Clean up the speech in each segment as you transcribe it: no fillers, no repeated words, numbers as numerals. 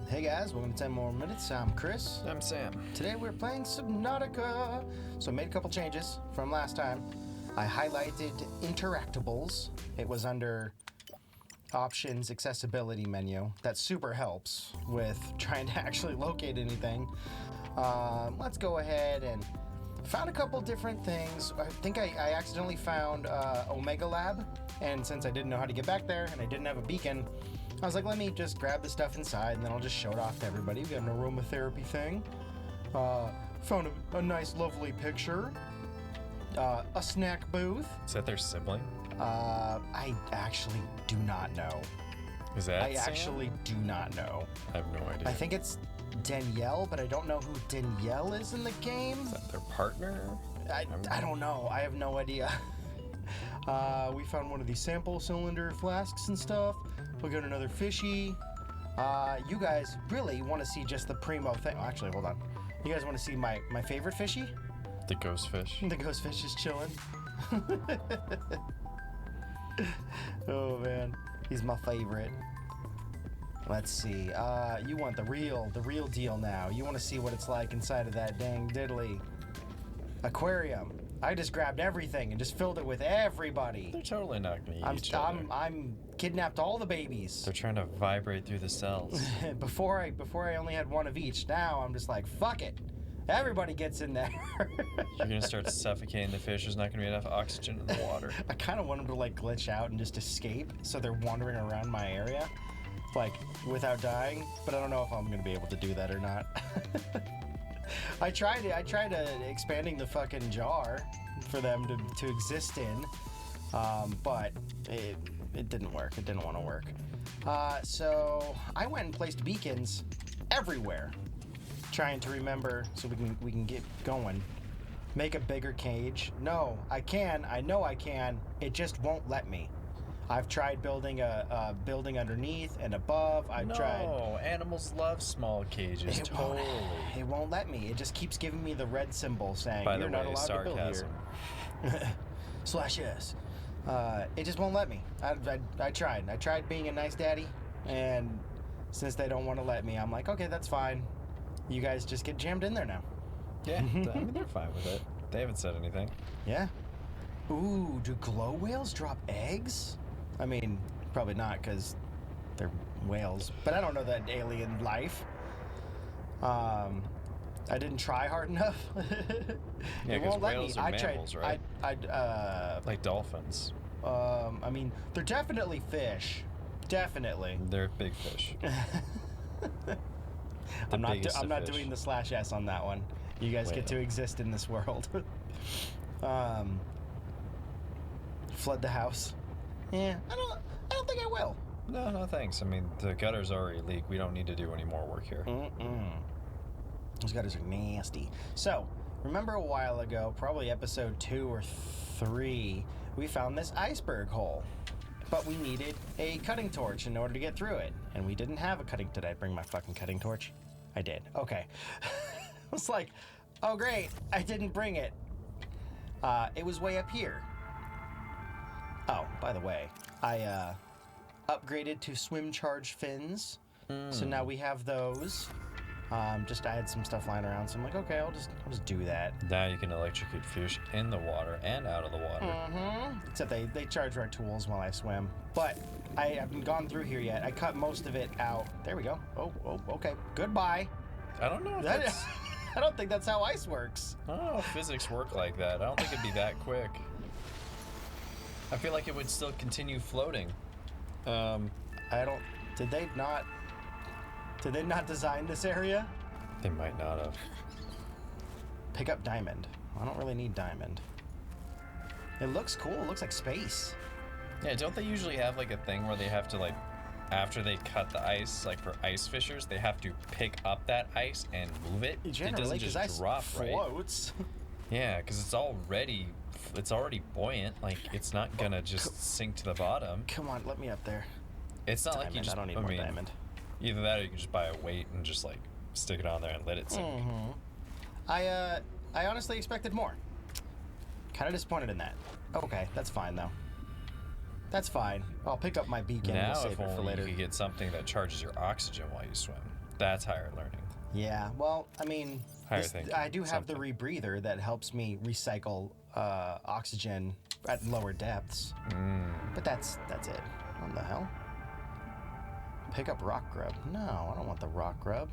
Hey guys, welcome to 10 More Minutes. I'm Chris. I'm Sam. Today we're playing Subnautica. So I made a couple changes from last time. I highlighted interactables. It was under options accessibility menu. That super helps with trying to actually locate anything. Let's go ahead and found a couple different things. I think I accidentally found Omega Lab, and since I didn't know how to get back there and I didn't have a beacon, I was like, let me just grab the stuff inside and then I'll just show it off to everybody. We got an aromatherapy thing. Found a nice, lovely picture. A snack booth. Is that their sibling? I actually do not know. Is that I Sam? actually do not know. I have no idea. I think it's Danielle, but I don't know who Danielle is in the game. Is that their partner? I don't know. I have no idea. We found one of these sample cylinder flasks and stuff. We got another fishy. You guys really want to see just the primo thing. Oh, actually, hold on. You guys want to see my favorite fishy? The ghost fish. The ghost fish is chilling. Oh man, he's my favorite. Let's see. You want the real deal now. You want to see what it's like inside of that dang diddly aquarium. I just grabbed everything and just filled it with everybody. They're totally not gonna eat each other. I'm kidnapped all the babies. They're trying to vibrate through the cells. before I only had one of each. Now I'm just like, fuck it. Everybody gets in there. You're gonna start suffocating the fish. There's not gonna be enough oxygen in the water. I kind of want them to like glitch out and just escape, so they're wandering around my area, like without dying. But I don't know if I'm gonna be able to do that or not. I tried expanding the fucking jar for them to exist in, but it didn't work. It didn't want to work. So I went and placed beacons everywhere, trying to remember so we can get going. Make a bigger cage. No, I can. I know I can. It just won't let me. I've tried building a building underneath and above. I've tried. No, animals love small cages. It won't let me. It just keeps giving me the red symbol saying By the you're not way, allowed sarcasm. to build here. /S. It just won't let me. I tried. I tried being a nice daddy, and since they don't want to let me, I'm like, okay, that's fine. You guys just get jammed in there now. Yeah, I mean, they're fine with it. They haven't said anything. Yeah. Ooh, do glow whales drop eggs? I mean, probably not because they're whales, but I don't know that alien life. I didn't try hard enough. Yeah, It won't let me. whales are mammals, right? Like dolphins. I mean, they're definitely fish. Definitely. They're big fish. I'm not biggest of fish. doing the /S on that one. You guys get to exist in this world. Flood the house. Yeah, I don't think I will. No, thanks. I mean, the gutters already leak. We don't need to do any more work here. Those gutters are nasty. So, remember a while ago, probably episode 2 or 3, we found this iceberg hole. But we needed a cutting torch in order to get through it. And we didn't have a cutting... Did I bring my fucking cutting torch? I did. Okay. I was like, oh great, I didn't bring it. It was way up here. Oh, by the way, I upgraded to swim charge fins. So now we have those. I had some stuff lying around, so I'm like, okay, I'll just do that. Now you can electrocute fish in the water and out of the water. Except they charge our tools while I swim. But I haven't gone through here yet. I cut most of it out. There we go. Oh, okay. Goodbye. I don't know if that's... I don't think that's how ice works. I don't know if physics work like that. I don't think it'd be that quick. I feel like it would still continue floating. I don't... Did they not design this area? They might not have. Pick up diamond. I don't really need diamond. It looks cool. It looks like space. Yeah, don't they usually have like a thing where they have to like, after they cut the ice, like for ice fishers, they have to pick up that ice and move it? Generally, it doesn't just drop, right? Floats. Yeah, because it's already buoyant. Like, it's not gonna just sink to the bottom. Come on, let me up there. It's not diamond. like you just... I don't need more diamond. Either that or you can just buy a weight and just like stick it on there and let it sink. I honestly expected more. Kind of disappointed in that. Okay, that's fine though. That's fine. I'll pick up my beacon and Now, we'll if save it for only later. you could get something that charges your oxygen while you swim. That's higher learning. Yeah, well, I mean, Higher thinking, I do have the something. rebreather that helps me recycle oxygen at lower depths. But that's it. What the hell? Pick up rock grub. No, I don't want the rock grub.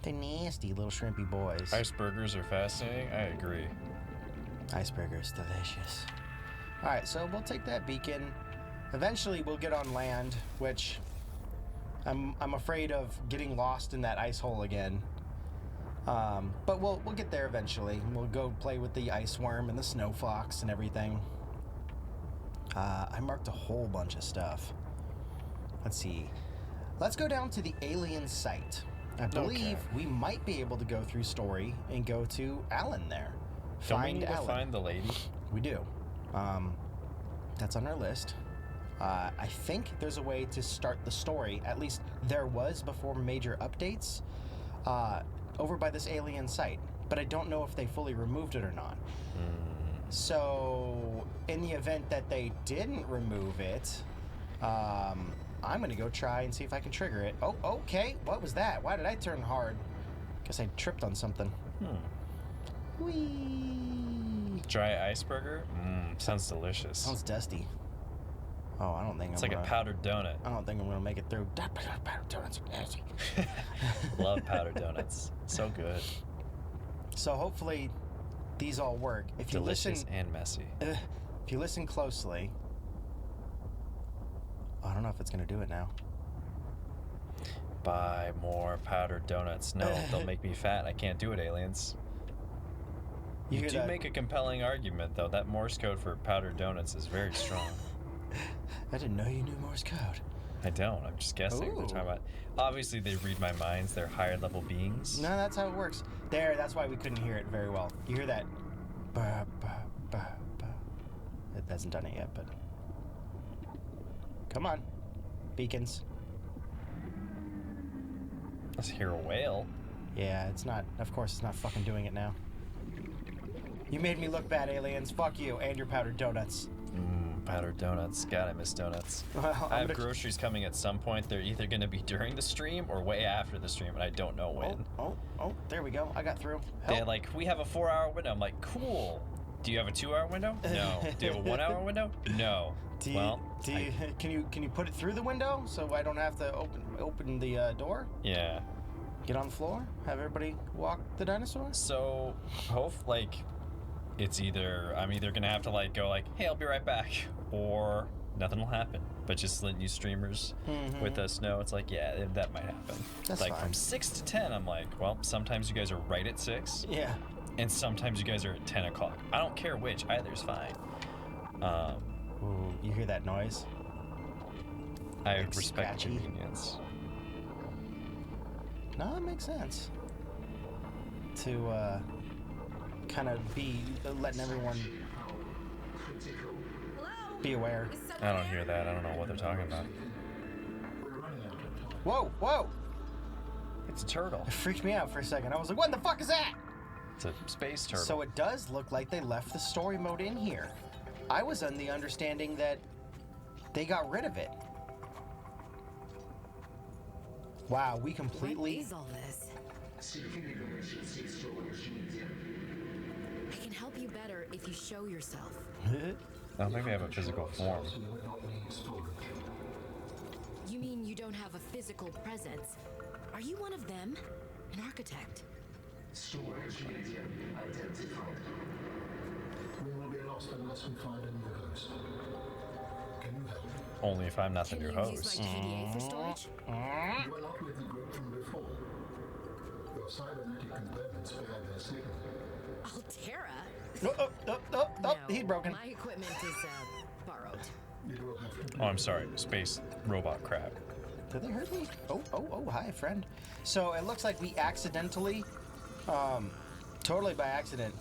They're nasty little shrimpy boys. Icebergers are fascinating. I agree. Icebergers, delicious. All right, so we'll take that beacon. Eventually, we'll get on land, which I'm afraid of getting lost in that ice hole again. But we'll get there eventually. We'll go play with the ice worm and the snow fox and everything. I marked a whole bunch of stuff. Let's see. Let's go down to the alien site. I believe we might be able to go through story and go to Alan there. Don't we need to find the lady? We do. That's on our list. I think there's a way to start the story. At least there was before major updates over by this alien site. But I don't know if they fully removed it or not. So in the event that they didn't remove it, I'm going to go try and see if I can trigger it. Oh, okay. What was that? Why did I turn hard? Guess I tripped on something. Whee! Dry iceberger? Sounds delicious. Sounds dusty. Oh, I don't think It's I'm like a powdered donut. I don't think I'm gonna make it through. Powdered donuts are nasty. Love powdered donuts. So good. So hopefully these all work. If you Delicious listen, and messy. if you listen closely, I don't know if it's gonna do it now. Buy more powdered donuts. No, they'll make me fat. I can't do it, aliens. You hear do that? make a compelling argument, though. That Morse code for powdered donuts is very strong. I didn't know you knew Morse code. I don't. I'm just guessing. They're talking about. Obviously, they read my minds. They're higher level beings. No, that's how it works. There, that's why we couldn't hear it very well. You hear that? Bah, bah, bah, bah. It hasn't done it yet, but come on, beacons. Let's hear a whale. Yeah, it's not. Of course, it's not fucking doing it now. You made me look bad, aliens. Fuck you and your powdered donuts. Powdered donuts. God, I miss donuts. Well, I have groceries coming at some point. They're either going to be during the stream or way after the stream, and I don't know when. Oh, there we go. I got through. They're like, we have a 4-hour window. I'm like, cool. Do you have a 2-hour window? No. Do you have a 1-hour window? No. Can you put it through the window so I don't have to open the door? Yeah. Get on the floor? Have everybody walk the dinosaur? So, it's either I'm either gonna have to like go like, hey, I'll be right back, or nothing will happen. But just letting you streamers with us know, it's like, yeah, that might happen. That's like fine. from 6 to 10, I'm like, well, sometimes you guys are right at 6. Yeah. And sometimes you guys are at 10 o'clock. I don't care which, either's fine. Ooh, you hear that noise? I Like respect scratchy. convenience. No, it makes sense. To kind of be letting everyone be aware. I don't hear that. I don't know what they're talking about. Whoa! It's a turtle. It freaked me out for a second. I was like, what the fuck is that? It's a space turtle. So it does look like they left the story mode in here. I was on the understanding that they got rid of it. Wow, we completely... What is all this? I can help you better if you show yourself. I don't think they have a physical form. You mean you don't have a physical presence? Are you one of them? An architect? Storage medium identified. We will be lost unless we find a new host. Can you help? Only if I'm not the Can new you host. use my KDA for storage? You are not with the group from before. Your cybernetic components bear their signal. Altera? Oh, No, he's broken. My equipment is borrowed. It will have to be. Oh, I'm sorry. Space robot crab. Did they hurt me? Oh, hi, friend. So it looks like we accidentally, totally by accident,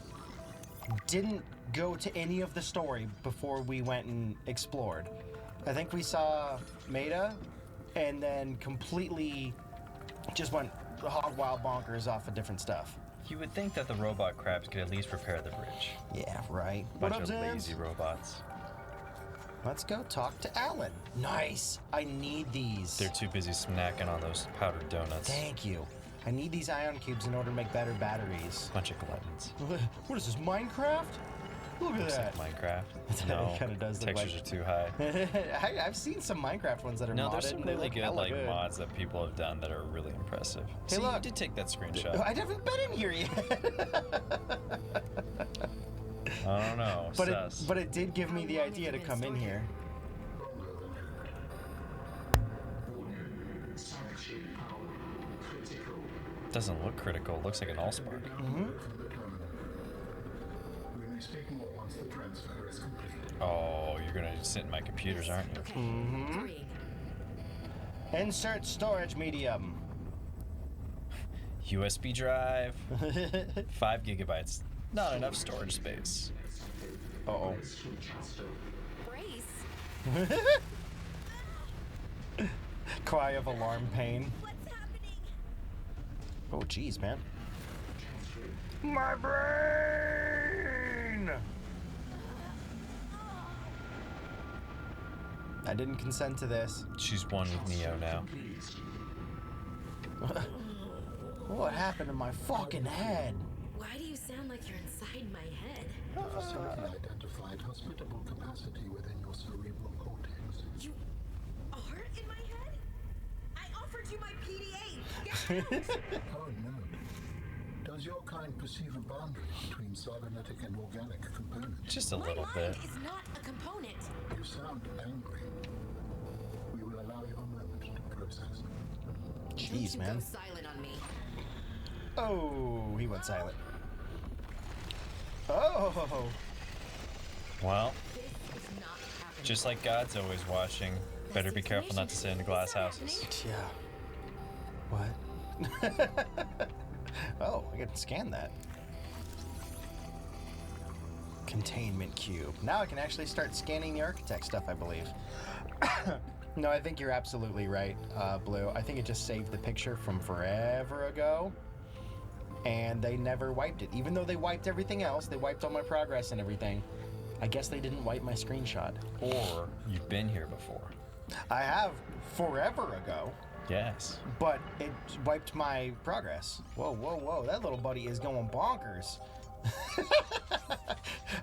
didn't go to any of the story before we went and explored. I think we saw Maida and then completely just went hog wild bonkers off of different stuff. You would think that the robot crabs could at least repair the bridge. Yeah, right. Bunch of lazy robots. Let's go talk to Alan. Nice. I need these. They're too busy snacking on those powdered donuts. Thank you. I need these ion cubes in order to make better batteries. Bunch of gluttons. What is this, Minecraft? Look at Looks that. like Minecraft. It No, kinda does look textures like- are too high. I've seen some Minecraft ones that are No, modded. there's some and they really look good hella like good. mods that people have done that are really impressive. Hey, See, look. you did take that screenshot. I haven't been in here yet. I don't know. Sus. but it did give me the idea to come in here. Sanctuary power critical. Doesn't look critical. It looks like an allspark. From the terminal. We may speak more once the transfer is complete. Oh, you're gonna sit in my computers, aren't you? Okay. Agreed. Insert storage medium. USB drive, 5 gigabytes. Not enough storage space. Uh-oh. Brace. Cry of alarm pain. What's happening? Oh, jeez, man. My brain! I didn't consent to this. She's one with Neo now. What happened to my fucking head? Why do you sound like you're inside my head? Facility identified hospitable capacity within your cerebral cortex. You are in my head? I offered you my PDA. Get out. Oh no. Does your kind perceive a boundary between cybernetic and organic components? Just a My little mind bit. is not a component. You sound angry. We will allow you a moment to process. Jeez, Don't you man. go silent on me. Oh, he went silent. Oh, Well, This is not happening. just like God's always watching. Better be careful not to sit in glass houses. yeah. What? Oh, I can scan that. Containment cube. Now I can actually start scanning the architect stuff, I believe. No, I think you're absolutely right, Blue. I think it just saved the picture from forever ago. And they never wiped it. Even though they wiped everything else, they wiped all my progress and everything. I guess they didn't wipe my screenshot. Or you've been here before. I have forever ago, Yes. but it wiped my progress. Whoa, whoa, whoa. That little buddy is going bonkers.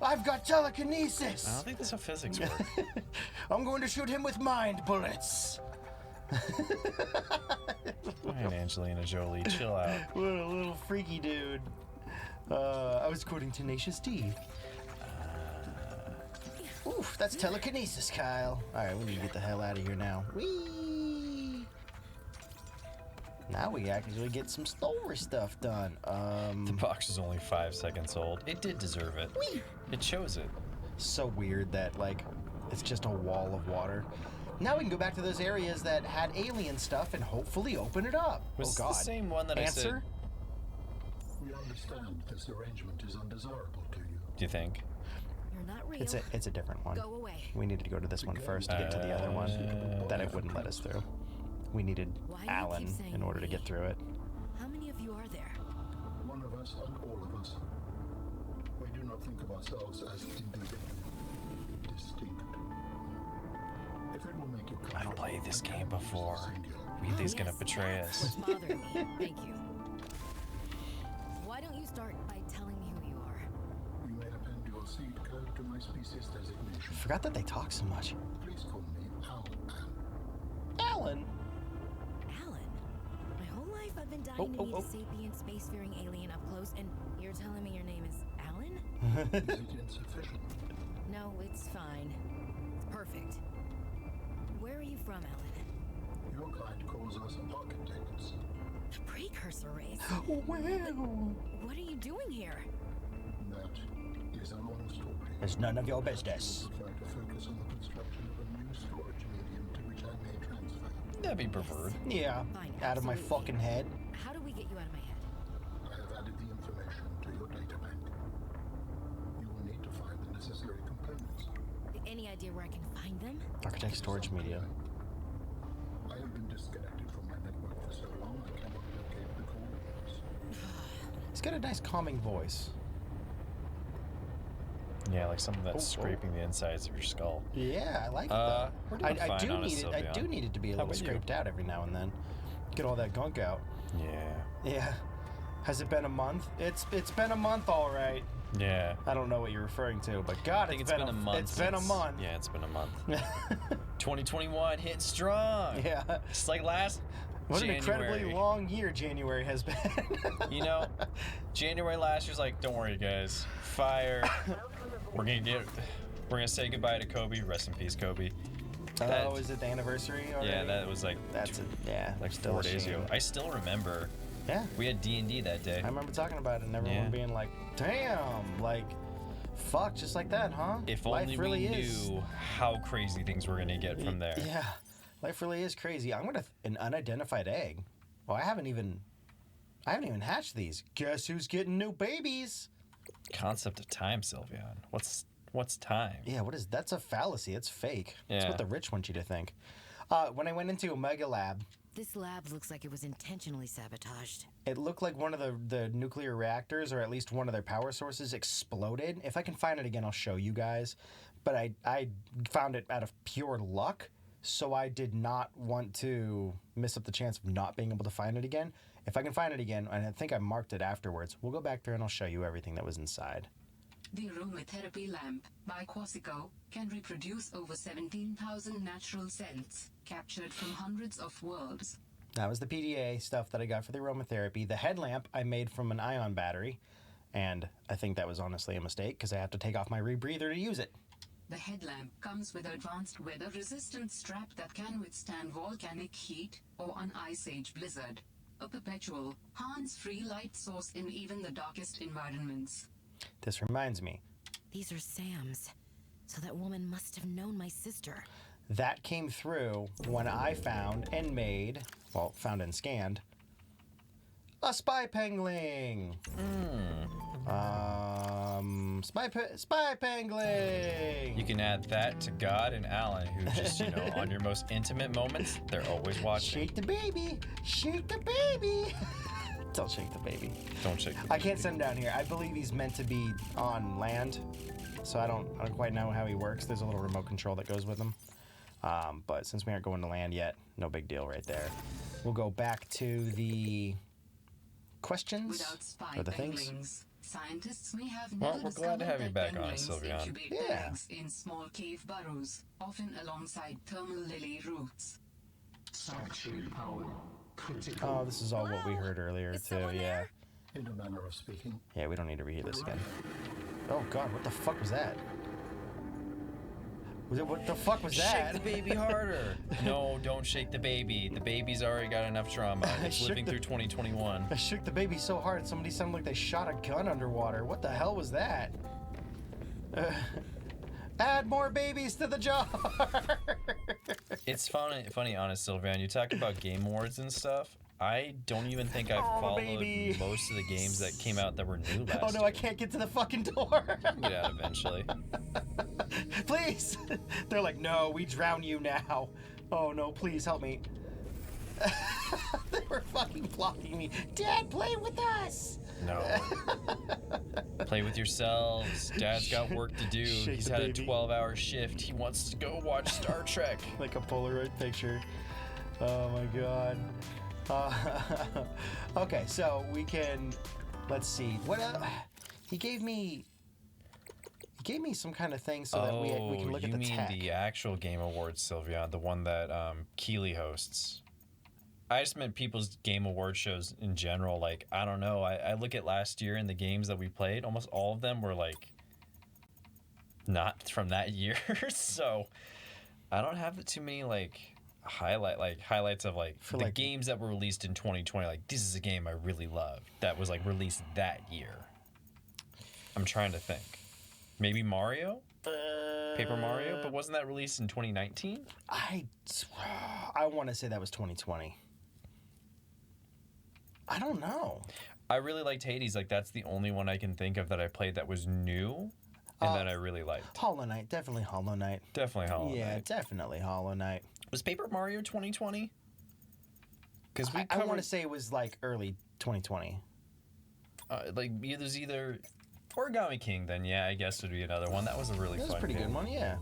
I've got I don't telekinesis. think that's how physics work. I'm going to shoot him with mind bullets. Fine, Angelina Jolie, chill out. What a little freaky dude. I was quoting Tenacious D. Oof, that's telekinesis, Kyle. Alright, we need to get the hell out of here now. Whee! Now we actually get some story stuff done. The box is only 5 seconds old. It did deserve it. It shows it. So weird that, like, it's just a wall of water. Now we can go back to those areas that had alien stuff and hopefully open it up. Was oh, it God. the same one that Answer? We understand this arrangement is undesirable to you. Do you think? You're not real. It's a different one. Go away. We needed to go to this one first to get to the other one that it wouldn't let us through. We needed Why do you Alan keep saying in order to we? get through it. How many of you are there? One of us and all of us. We do not think of ourselves as individual, distinct. If it will make you I don't played this game before. singular. We think he's Oh, gonna yes, betray that's us. what's bothering me. Thank you. Why don't you start by telling me who you are? You may append your seed code to my species designation. Forgot that they talk so much. Please call me Alan. Alan! Alan. My whole life I've been dying Oh, to oh, meet oh. a sapient spacefaring alien up close, and you're telling me your name is Alan? Is it insufficient? No, it's fine. It's perfect. Where are you from, Alan? Your kind calls us architects. The precursor race. Wow! What are you doing here? That is a long story. It's none of your business. I would like to focus on the construction of a new storage medium to which I may transfer. That'd be preferred. Yeah, Fine, out of my absolutely. fucking head. How do we get you out of my head? I have added the information to your data bank. You will need to find the necessary components. Any idea where I can find them? Architect storage media. I have been disconnected from my network for so long I cannot locate the coordinates. He's got a nice calming voice. Yeah, like something that's Oh, scraping the insides of your skull. Yeah, I like it though. We're doing I fine do on a need it. I Sylveon. do need it to be a How little about you? scraped out every now and then. Get all that gunk out. Yeah. Yeah. Has it been a month? It's been a month, all right. Yeah. I don't know what you're referring to, but God, I think it's been a month. It's been a month. Yeah, it's been a month. 2021 hitting strong. Yeah. Just like last What an January. incredibly long year January has been. You know, January last year's like, don't worry, guys. Fire. We're gonna say goodbye to Kobe. Rest in peace, Kobe. Oh, is it the anniversary already? Yeah, that was like That's it. Yeah. like still 4 a days ago. shame. I still remember Yeah. we had D&D that day. I remember talking about it and everyone Yeah. being like, damn, like, fuck, just like that, huh? If Life only really we is. knew how crazy things were gonna get from there. Yeah. Life really is crazy. I'm gonna an unidentified egg. Well, I haven't even hatched these. Guess who's getting new babies? Concept of time, Sylveon. What's time? Yeah, what is that's a fallacy. It's fake. That's Yeah. what the rich want you to think. When I went into Omega Lab, This lab looks like it was intentionally sabotaged. it looked like one of the nuclear reactors, or at least one of their power sources, exploded. If I can find it again, I'll show you guys. But I found it out of pure luck, so I did not want to miss up the chance of not being able to find it again. If I can find it again, and I think I marked it afterwards, we'll go back there and I'll show you everything that was inside. The aromatherapy lamp by Quasico can reproduce over 17,000 natural scents captured from hundreds of worlds. That was the PDA stuff that I got for the aromatherapy. The headlamp I made from an ion battery, and I think that was honestly a mistake because I have to take off my rebreather to use it. The headlamp comes with advanced weather-resistant strap that can withstand volcanic heat or an ice age blizzard. A perpetual, hands-free light source in even the darkest environments. This reminds me, These are Sam's. So that woman must have known my sister. that came through when I found and made, well, found and scanned, a spy pangling. Spy pangling. You can add that to God and Alan, who just, on your most intimate moments, they're always watching. Shake the baby, shake the baby. Don't shake the baby. Don't shake the I can't send him down here. I believe he's meant to be on land, so I don't quite know how he works. There's a little remote control that goes with him. But since we aren't going to land yet, no big deal right there. We'll go back to the questions Without spy or the things. penguins, scientists may have Well, never we're glad to have you discovered back on, that penguins Sylveon. incubate Yeah. eggs in small cave burrows, often alongside thermal lily roots. Sanctuary power. Critical. Oh, this is all what we heard earlier Is too. someone Yeah, there? In a manner of speaking. yeah. We don't need to rehear this again. Oh God, what the fuck was that? What the fuck was that? Shake the baby harder. No, don't shake the baby. The baby's already got enough trauma. It's Shook living the- through 2021. I shook the baby so hard, somebody sounded like they shot a gun underwater. What the hell was that? Add more babies to the jar. It's funny, honest, Sylvan. You talk about Game Awards and stuff. I don't even think I've followed baby. most of the games that came out that were new last Oh no, year. I can't get to the fucking door. Get out eventually. Please. They're like, no, we drown you now. Oh no, please help me. They were fucking blocking me. Dad, play with us. No. Play with yourselves. Dad's got work to do. Shake He's the had baby. a 12-hour shift. He wants to go watch Star Trek. Like a Polaroid picture. Oh my god. Okay, so we can. Let's see. What? He gave me some kind of thing so that we can look at the you mean tech. the actual Game Awards, Sylvia, the one that Keeley hosts. I just meant people's Game Award shows in general. Like, I don't know. I look at last year and the games that we played, almost all of them were like not from that year. So I don't have too many highlights of For, the like- games that were released in 2020. Like, this is a game I really love that was like released that year. I'm trying to think. Maybe Mario? Paper Mario? But wasn't that released in 2019? I want to say that was 2020. I don't know. I really liked Hades. Like, that's the only one I can think of that I played that was new and that I really liked. Hollow Knight, definitely Hollow Knight. Definitely Hollow Yeah, Knight. definitely Hollow Knight. Was Paper Mario 2020? Because we I covered, want to say it was like early 2020. like, there's either Origami King, then yeah, I guess would be another one. That was a really That was fun a pretty game. good one, yeah.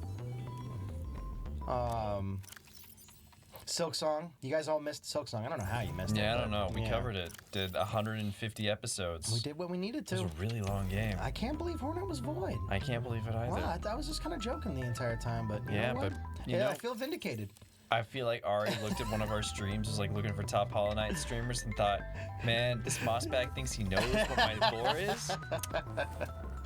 Silk Song. You guys all missed Silk Song. I don't know how you missed it. Yeah, I but don't know. We yeah. covered it. Did 150 episodes. We did what we needed It to. was a really long game. I can't believe Hornet was void. I can't believe it either. Wow, I was just kind of joking the entire time, but you Yeah, know what? but, you Yeah, know- I feel vindicated. I feel like Ari looked at one of our streams, was like looking for top Hollow Knight streamers, and thought, man, this Mossbag thinks he knows what my lore is.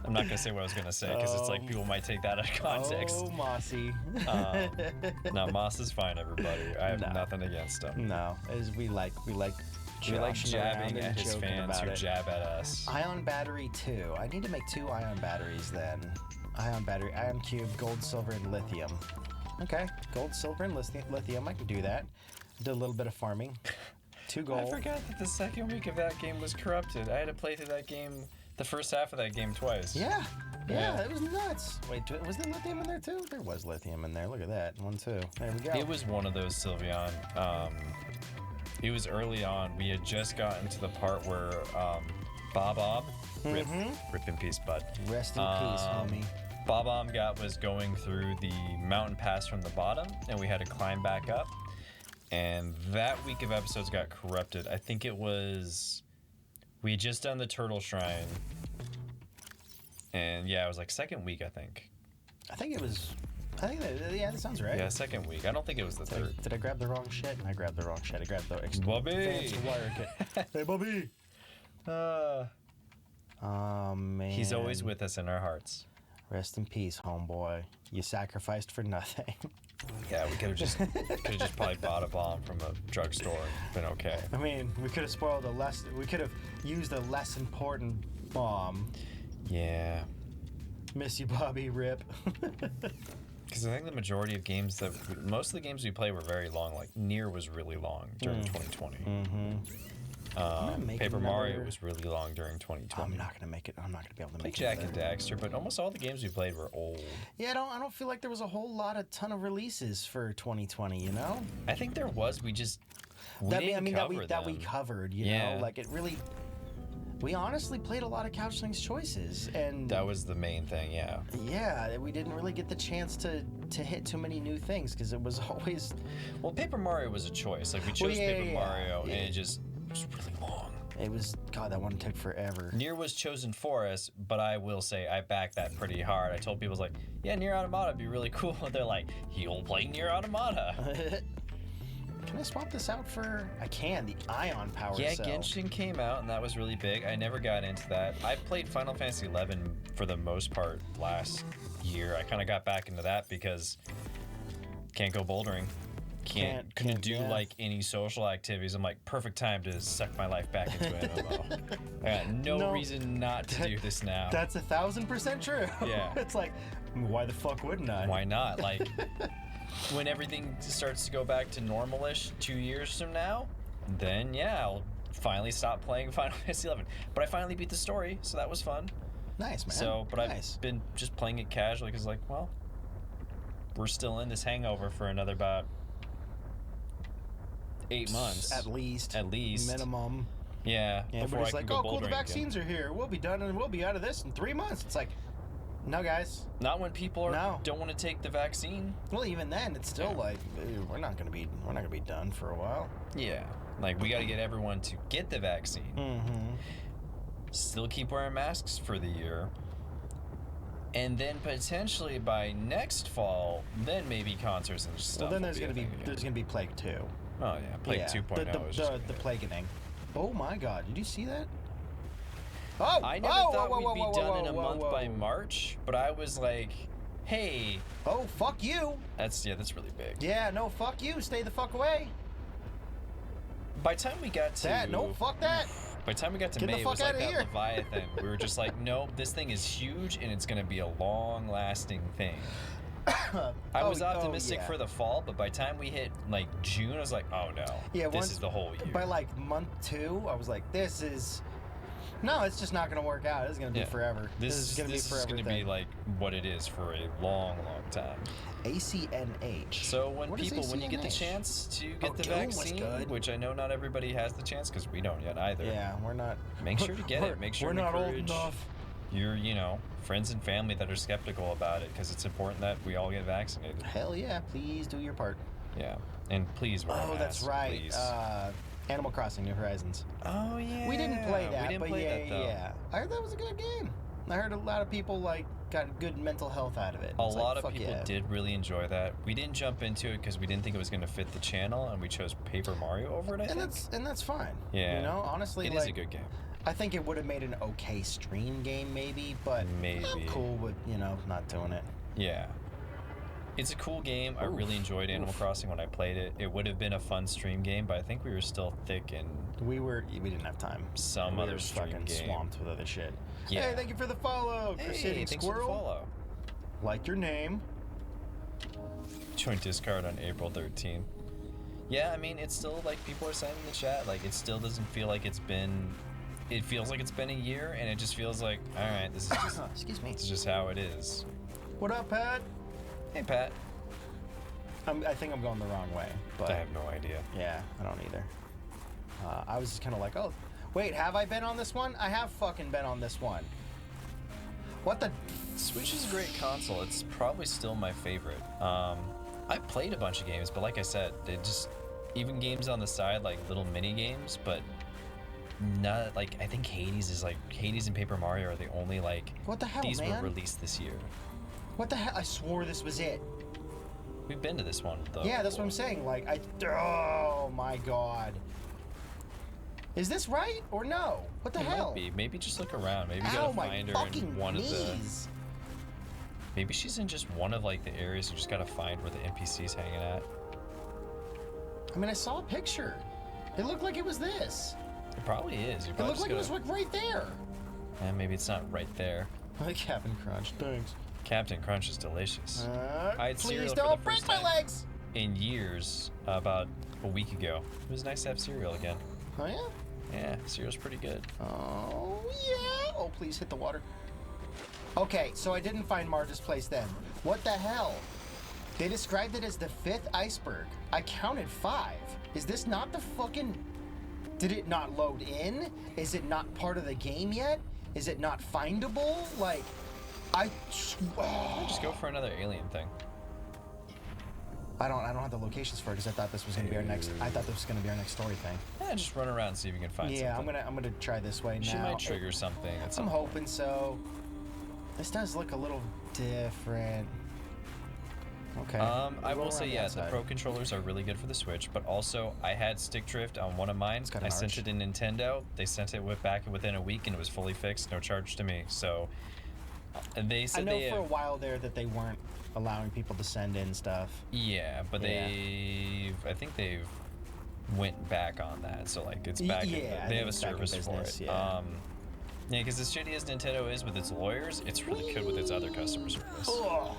I'm not gonna say what I was gonna say because it's like people might take that out of context. Oh, Mossy. No, Moss is fine, everybody. I have No. nothing against him. No, we like We like joshing around jabbing and at his joking fans about who it. jab at us. Ion battery 2. I need to make 2 ion batteries then. Ion battery, ion cube, gold, silver, and lithium. Okay, gold, silver, and lithium. I can do that. Did a little bit of farming. 2 gold. I forgot that the second week of that game was corrupted. I had to play through that game, the first half of that game twice. Yeah, Yeah. it was nuts. Wait, was there lithium in there too? There was lithium in there. Look at that. 1, 2. There we go. It was one of those, Sylveon. It was early on. We had just gotten to the part where Bob, rip in peace, bud. Rest in peace, homie. Bob was going through the mountain pass from the bottom, and we had to climb back up. And that week of episodes got corrupted. I think it was, we had just done the Turtle Shrine. And yeah, it was like second week, I think. Yeah, that sounds right. Yeah, second week. I don't think it was the third. Did I grab the wrong shit? I grabbed the wrong shit. I grabbed the Bobby! advanced wire kit. Hey, Bobby! Oh, man. He's always with us in our hearts. Rest in peace, homeboy. You sacrificed for nothing. Yeah, we could have just probably bought a bomb from a drugstore and been okay. I mean, we could have spoiled we could have used a less important bomb. Yeah. Miss you, Bobby. Rip. Because I think the majority of games most of the games we play were very long. Like Nier was really long during 2020. Paper Mario was really long during 2020. I'm not gonna make it. I'm not gonna be able to Like make it. Jack and Daxter, but almost all the games we played were old. Yeah, I don't feel like there was a whole ton of releases for 2020. You know, I think there was. We just that didn't cover that we them. covered. You Yeah. know, like it really. We honestly played a lot of Couchling's choices, and That was the main thing. Yeah. yeah, we didn't really get the chance to hit too many new things because it was always. Well, Paper Mario was a choice. Like we chose Paper Mario, yeah. and it was really long. It was God. That one took forever. Nier was chosen for us, but I will say I backed that pretty hard. I told people, I was like, yeah, Nier Automata would be really cool. They're like, he'll play Nier Automata. Can I swap this out for? I can. The ion power Yeah, cell. Genshin came out, and that was really big. I never got into that. I played Final Fantasy XI for the most part last year. I kind of got back into that because can't go bouldering. Couldn't do yeah. like any social activities. I'm like, perfect time to suck my life back into an MMO. I got no reason not to do this now. That's 1,000% true. Yeah. It's like, why the fuck wouldn't I? Why not? Like, when everything starts to go back to normal-ish 2 years from now, then yeah, I'll finally stop playing Final Fantasy XI. But I finally beat the story, so that was fun. Nice, man. So, but nice. I've been just playing it casually because, like, well, we're still in this hangover for another about 8 months. At least. Minimum. Yeah. Yeah, before everybody's I like, can go oh, cool, the bouldering vaccines are here. We'll be done and we'll be out of this in 3 months. It's like, no, guys. Not when people don't want to take the vaccine. Well, even then, it's still like, we're not gonna be done for a while. Yeah. Like, we got to get everyone to get the vaccine. Mm-hmm. Still keep wearing masks for the year. And then potentially by next fall, then maybe concerts and stuff. Well, then will be a thing again. there's gonna be Plague 2. Oh yeah, Plague 2.0 is just the plaguening. Oh my God! Did you see that? Oh! I never thought we'd be done in a month by March, but I was like, hey. Oh, fuck you! That's really big. Yeah, no, fuck you. Stay the fuck away. By the time we got to No, fuck that. By the time we got to Get the May, it fuck was like outta that here. Leviathan. We were just like, nope, this thing is huge and it's gonna be a long-lasting thing. I was optimistic for the fall, but by the time we hit like June, I was like, oh no, this is the whole year. By like month 2, I was like, no, it's just not gonna work out. This is gonna be forever. This is gonna be forever. This is gonna be like what it is for a long, long time. ACNH. So when you get the chance to get the vaccine, which I know not everybody has the chance because we don't yet either. Yeah, we're not. Make sure to get it. Make sure we're to not old encourage. enough. your, friends and family that are skeptical about it, because it's important that we all get vaccinated. Hell yeah, please do your part. Yeah, and please wear a mask. Oh, that's right. Please. Animal Crossing: New Horizons. Oh yeah. We didn't play that, We didn't but play yeah, that though. yeah. I heard that was a good game. I heard a lot of people got good mental health out of it. A It's lot of fuck people yeah. did really enjoy that. We didn't jump into it because we didn't think it was going to fit the channel, and we chose Paper Mario over it. I think. And that's fine. Yeah. You know, honestly, It is a good game. I think it would have made an okay stream game, maybe, but Maybe. I'm cool with not doing it. Yeah. It's a cool game. I really enjoyed Animal Crossing when I played it. It would have been a fun stream game, but I think we were still thick in We didn't have time. some we other were stream fucking game. swamped with other shit. Yeah. Hey, thank you for the follow, Hey, Crusading thanks for the Squirrel. follow. Like your name. Join Discord on April 13th. Yeah, I mean, it's still like people are saying in the chat, like it still doesn't feel like it's been. It feels like it's been a year, and it just feels like, all right, this is just. Excuse me. This is just how it is. What up, Pat? Hey, Pat. I think I'm going the wrong way, but I have no idea. yeah, I don't either. I was just kind of like, oh, wait, have I been on this one? I have fucking been on this one. What the? Switch is a great console. It's probably still my favorite. I played a bunch of games, but like I said, they just even games on the side, like little mini games, but not like I think Hades and Paper Mario are the only What the hell, these man? were released this year. What the hell? I swore this was it. We've been to this one though. Yeah, that's what I'm saying. Oh my god. Is this right or no? What the It hell? might be. Maybe just look around. Maybe you Ow, gotta my find her fucking in one of the. knees. Maybe she's in just one of the areas. You just gotta find where the NPC's hanging at. I mean, I saw a picture. It looked like it was this. It probably is. You It probably looked like it was right there. maybe it's not right there. I like Captain Crunch. Thanks. Captain Crunch is delicious. I had cereal Please for the don't first break my time legs. in years, about a week ago. It was nice to have cereal again. Oh yeah. Yeah, cereal's pretty good. Oh yeah. Oh please hit the water. Okay, so I didn't find Marge's place then. What the hell? They described it as the 5th iceberg. I counted 5. Is this not the fucking... Did it not load in? Is it not part of the game yet? Is it not findable? Just go for another alien thing. I don't have the locations for it because I thought this was gonna be our next story thing. Yeah, just run around and see if you can find Yeah, something. I'm gonna try this way She now. might trigger something. At some I'm hoping so. This does look a little different. Okay. I Roll will say, around the yeah, the outside. Pro controllers are really good for the Switch, but also I had stick drift on one of mine. got an I sent arch. it to Nintendo. They sent it back within a week, and it was fully fixed, no charge to me. So, and they I said know they for a while there that they weren't allowing people to send in stuff. yeah, but Yeah. I think they've went back on that. So it's back. Yeah, I they think have a it's back in service for business, it. yeah. Yeah, because as shitty as Nintendo is with its lawyers, it's really good with its other customer service. Ugh.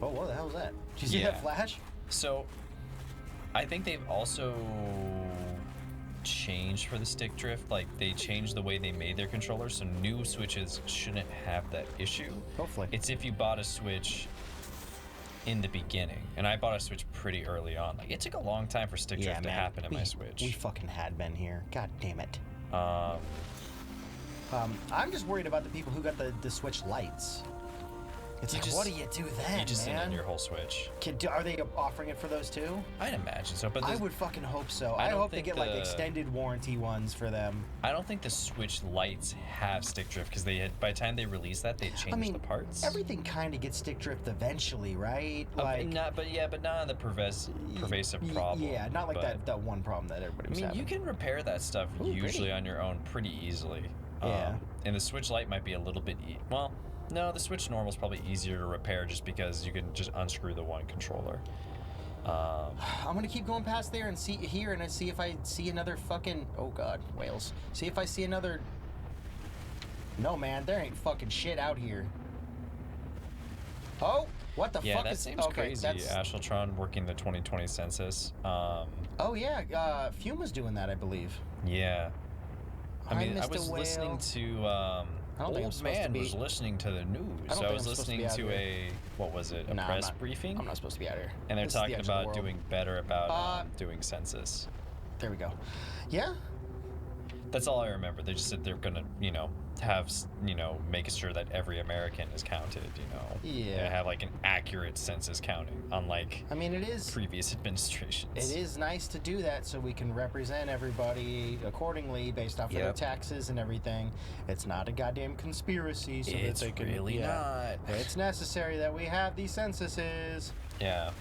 Oh, what the hell was that? Did you see Yeah. that flash? So, I think they've also changed for the stick drift. They changed the way they made their controllers, so new Switches shouldn't have that issue. Hopefully. It's if you bought a Switch in the beginning, and I bought a Switch pretty early on. It took a long time for stick drift to happen in my Switch. We fucking had been here. God damn it. Um, I'm just worried about the people who got the Switch lights. It's You like, just- what do you do then, you just man? in your whole Switch. Are they offering it for those too? I'd imagine so, but I would fucking hope so. I I don't hope they think get the- extended warranty ones for them. I don't think the Switch Lights have stick drift because by the time they released that, they changed I mean, the parts. everything kind of gets stick drift eventually, right? But not on the pervasive problem. Yeah, not like but- that one problem that everybody I was mean, having. you can repair that stuff Ooh, usually pretty. on your own pretty easily. Yeah. And the Switch Lite might be a little bit well, no, the Switch Normal is probably easier to repair just because you can just unscrew the one controller. I'm gonna keep going past there and see if I see another fucking. Oh god, whales. See if I see another. No man, there ain't fucking shit out here. Oh, what the Yeah, fuck that is? seems crazy. Astral working the 2020 census. Oh yeah, Fuma's doing that, I believe. Yeah. I Hi, mean, I Mr. was listening Whale. to I don't think I'm old supposed to man be- was listening to the news. I don't So think I I'm was supposed to be listening out to here. what was it? A Nah, press briefing? I'm not supposed to be out here. And they're This is the talking edge of the about world. doing better about Uh, doing census. There we go. Yeah. That's all I remember. They just said they're gonna, have, making sure that every American is counted, Yeah. And have like an accurate census counting, unlike I mean, it is. previous administrations. It is nice to do that so we can represent everybody accordingly based off of their Yep. taxes and everything. It's not a goddamn conspiracy. So It's that they can, really not. It's necessary that we have these censuses. Yeah.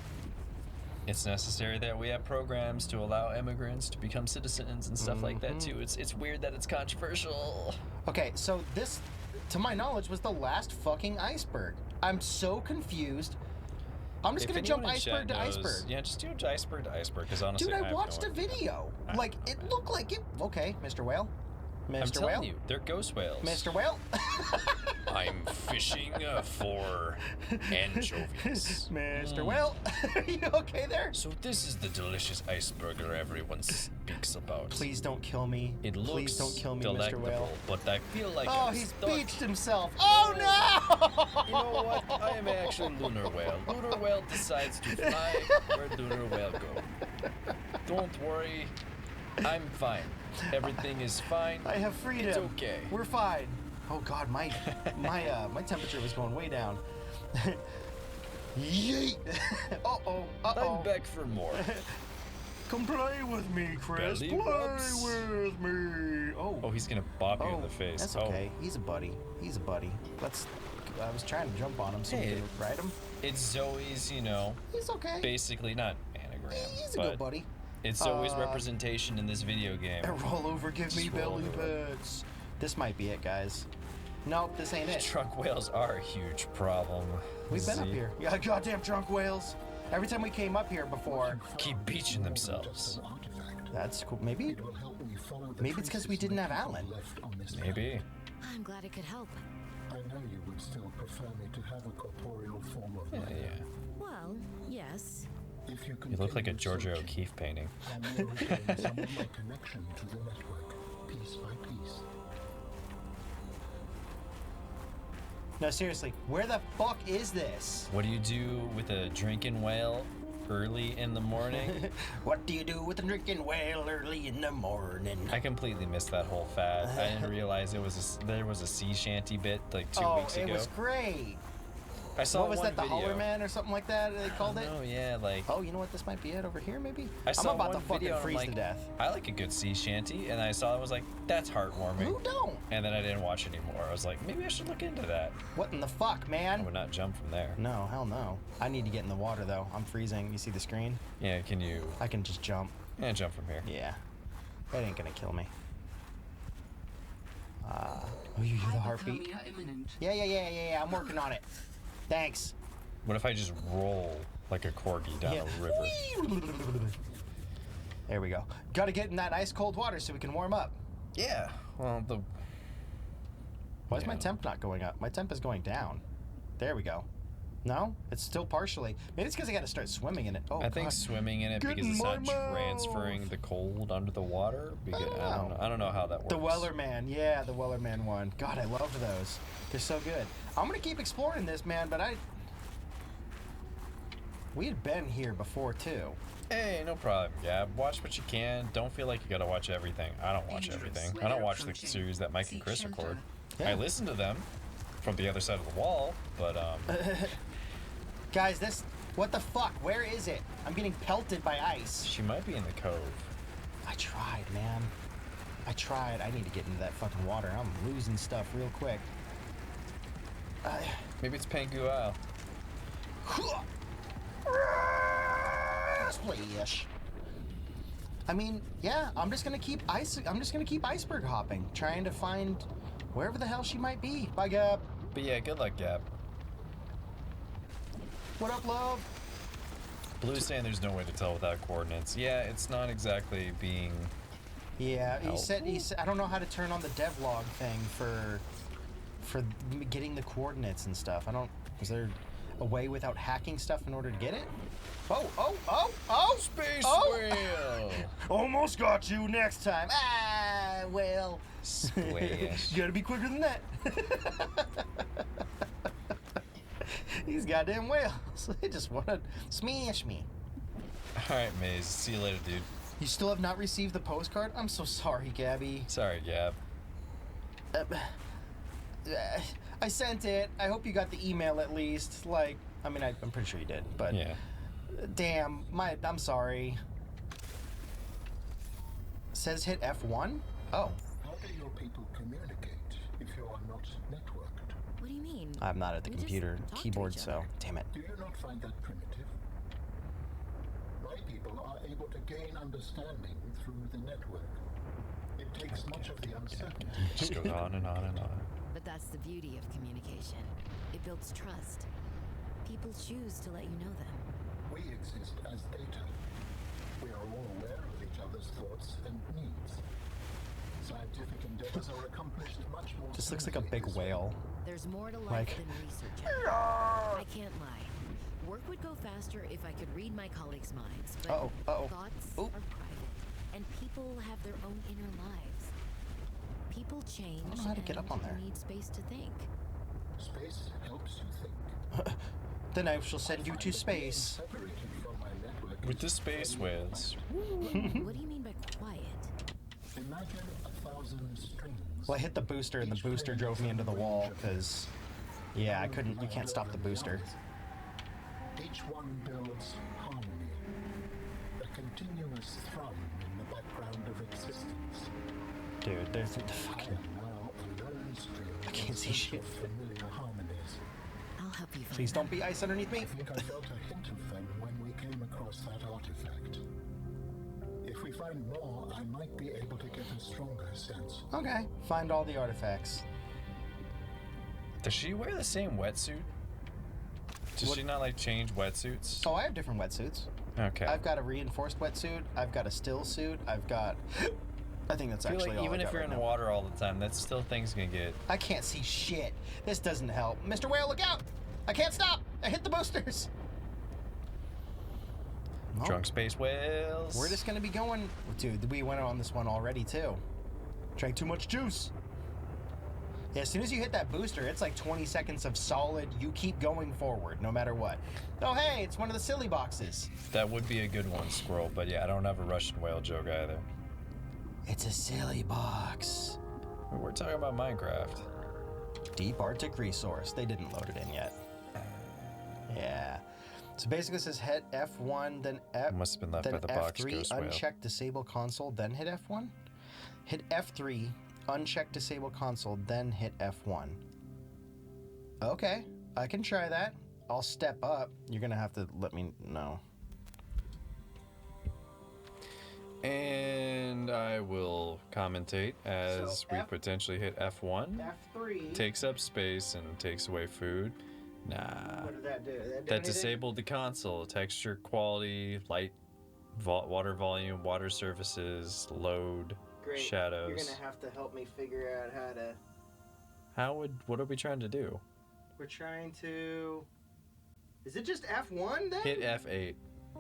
It's necessary that we have programs to allow immigrants to become citizens and stuff like that too. It's weird that it's controversial. Okay, so this, to my knowledge, was the last fucking iceberg. I'm so confused. I'm just If gonna jump anyone in iceberg to chat knows- iceberg. Yeah, just do iceberg to iceberg, because honestly, Dude, I I have watched no a idea. video. Like, it looked like it. Okay, Mr. Whale. Mr. I'm telling Whale. you, they're ghost whales. Mr. Whale. I'm fishing for anchovies. Mr. Whale. Are you okay there? So this is the delicious iceberger everyone speaks about. Please don't kill me. It looks Please don't kill me, Mr. delectable, Whale. but I feel like Oh, I'm he's stuck. beached himself. Oh no! You know what? I am actually lunar whale. Lunar whale decides to fly where lunar whale go. Don't worry, I'm fine. Everything is fine. I have freedom. It's okay. We're fine. Oh God, my temperature was going way down. Yeet! Uh-oh. I'm back for more. Come play with me, Chris. Belly play rubs. with me. Oh. Oh, he's gonna bop you in the face. That's Oh. okay. He's a buddy. He's a buddy. I was trying to jump on him so we Hey. could ride him. It's Zoe's, He's okay. basically not anagram, He's a but good buddy. it's Zoe's representation in this video game. Roll over, give me Just roll belly over. butts. This might be it, guys. Nope, this ain't it. Trunk whales are a huge problem. We've been up Z. here. Yeah, goddamn drunk whales. Every time we came up here before. Keep beaching themselves. An artifact. That's cool. Maybe. It will help me follow the Maybe it's 'cause we traces didn't have that Alan. left on this Maybe. I'm glad it could help. I know you would still prefer me to have a corporeal form of Yeah, life. yeah. Well, yes. If you You look like a continue Georgia searching, O'Keeffe painting. I may regain some of my connection to the network, piece by piece. No, seriously, where the fuck is this? What do you do with a drinking whale early in the morning? What do you do with a drinking whale early in the morning? I completely missed that whole fad. I didn't realize there was a sea shanty bit like 2 weeks ago. It was great. I saw What was one that, the video. Holler Man or something like that they called it? Oh yeah, like Oh, you know what? This might be it over here, maybe? I saw I'm about one to fucking video and I'm freeze like, to death. I like a good sea shanty, and I saw it, was like, that's heartwarming. Who don't? And then I didn't watch anymore. I was like, maybe I should look into that. What in the fuck, I man? would not jump from there. No, hell no. I need to get in the water, though. I'm freezing. You see the screen? Yeah, can you? I can just jump. Yeah, jump from here. Yeah. That ain't gonna kill me. Oh, you hear the heartbeat? Hypothermia imminent. Yeah. I'm working on it. Thanks. What if I just roll like a corgi down a river? There we go. Gotta get in that ice cold water so we can warm up. Yeah. Well, Why is my Yeah. temp not going up? My temp is going down. There we go. No? It's still partially. Maybe it's because I gotta start swimming in it. Oh, I think God. swimming in it Get because in it's my not mouth. transferring the cold under the water. Because I don't know how that works. The Weller Man. Yeah, the Weller Man one. God, I love those. They're so good. I'm gonna keep exploring this, man, but we had been here before, too. Hey, no problem. Yeah, watch what you can. Don't feel like you gotta watch everything. I don't watch Dangerous everything. I weather don't watch the approaching. series that Mike and Seek Chris shelter. record. Yeah. I listen to them from the other side of the wall, but Guys, what the fuck? Where is it? I'm getting pelted by ice. she might be in the cove. I tried, man. I tried. I need to get into that fucking water. I'm losing stuff real quick. Maybe it's Pangu Isle. Splash. I mean, yeah, I'm just gonna keep iceberg hopping, trying to find wherever the hell she might be. Bye, Gab. But yeah, good luck, Gab. What up, love? Blue's saying there's no way to tell without coordinates. Yeah, it's not exactly being. Yeah, he Help. said I don't know how to turn on the devlog thing for getting the coordinates and stuff. Is there a way without hacking stuff in order to get it? Oh! Space Oh! whale! Almost got you next time. Well. Splash. You gotta be quicker than that. These goddamn whales. They just wanna smash me. Alright, Maze. See you later, dude. You still have not received the postcard? I'm so sorry, Gabby. Sorry, Gab. I sent it. I hope you got the email at least. Like, I mean, I'm pretty sure you did, but Yeah. damn, I'm sorry. Says hit F1? Oh. How do your people communicate if you are not networked? What do you mean? I'm not at the We just computer talk to keyboard, each so other. damn it. Do you not find that primitive? My people are able to gain understanding through the network. It takes much of the uncertainty. Just goes on and on and on. But that's the beauty of communication. It builds trust. People choose to let you know them. We exist as data. We are all aware of each other's thoughts and needs. Scientific endeavors are accomplished much more. This looks like a smoothly big this way. whale. There's more to life Like- than research. I can't lie. Work would go faster if I could read my colleagues' minds, but Uh-oh. thoughts Ooh. are private, and people have their own inner lives. People change, I don't know how to get up on and there. need space to think. Space helps you think. Then I shall send you Find to that being space. separated from my network With is the space very whales. What do you mean by quiet? Imagine 1,000 strings. Well, I hit the booster, and the booster drove me into the wall, because, yeah, I couldn't, you can't stop the booster. Each one builds harmony, a continuous thrum in the background of existence. Dude, there's the I fucking... am now a lone string. I can't see shit. of familiar harmonies. I'll help you find Please don't be ice underneath me. I think I felt a hint of them when we came across that artifact. If we find more, I might be able to get a stronger sense. Okay, find all the artifacts. Does she wear the same wetsuit? Does What- she not like change wetsuits? Oh, I have different wetsuits. Okay. I've got a reinforced wetsuit. I've got a still suit. I've got... I think that's I feel actually like all even I if got you're right in now. water all the time, that's still things gonna get. I can't see shit. This doesn't help. Mr. Whale, look out! I can't stop! I hit the boosters! Well, Drunk space whales. we're just gonna be going... Dude, we went on this one already, too. Drank too much juice. Yeah, as soon as you hit that booster, it's like 20 seconds of solid, you keep going forward, no matter what. Oh, hey, it's one of the silly boxes. That would be a good one, Squirrel. But yeah, I don't have a Russian whale joke either. It's a silly box. We're talking about Minecraft. Deep Arctic resource. They didn't load it in yet. Yeah. So basically it says hit F1, then F... Must have been left then by the box F3, ghost whale. uncheck disable console, then hit F1. Hit F3, uncheck disable console, then hit F1. Okay, I can try that. I'll step up. You're gonna have to let me know. And I will commentate as So we F- potentially hit F1. F3. Takes up space and takes away food. Nah. What did that do? Did that do That anything? disabled the console. Texture, quality, light, water volume, water surfaces, load, Great. shadows. You're gonna have to help me figure out how to... What are we trying to do? We're trying to... Is it just F1 then? Hit F8.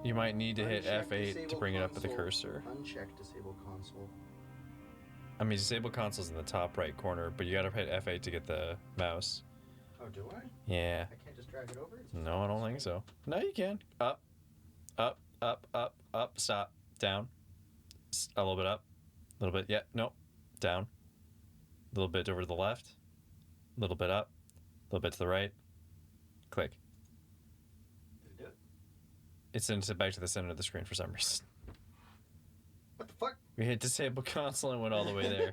You might need to hit Uncheck F8 to disable bring it up with the console. cursor. Uncheck disable console. I mean, disable console's in the top right corner, but you gotta hit F8 to get the mouse. Oh, do I? Yeah. I can't just drag it over? It's just No, I don't think so. No, you can. Up, up, up, up, up, stop, down. A little bit up. A little bit, yeah, nope. Down. A little bit over to the left. A little bit up. A little bit to the right. Click. Did it do it? It sends it back to the center of the screen for some reason. What the fuck? We hit disable console and went all the way there.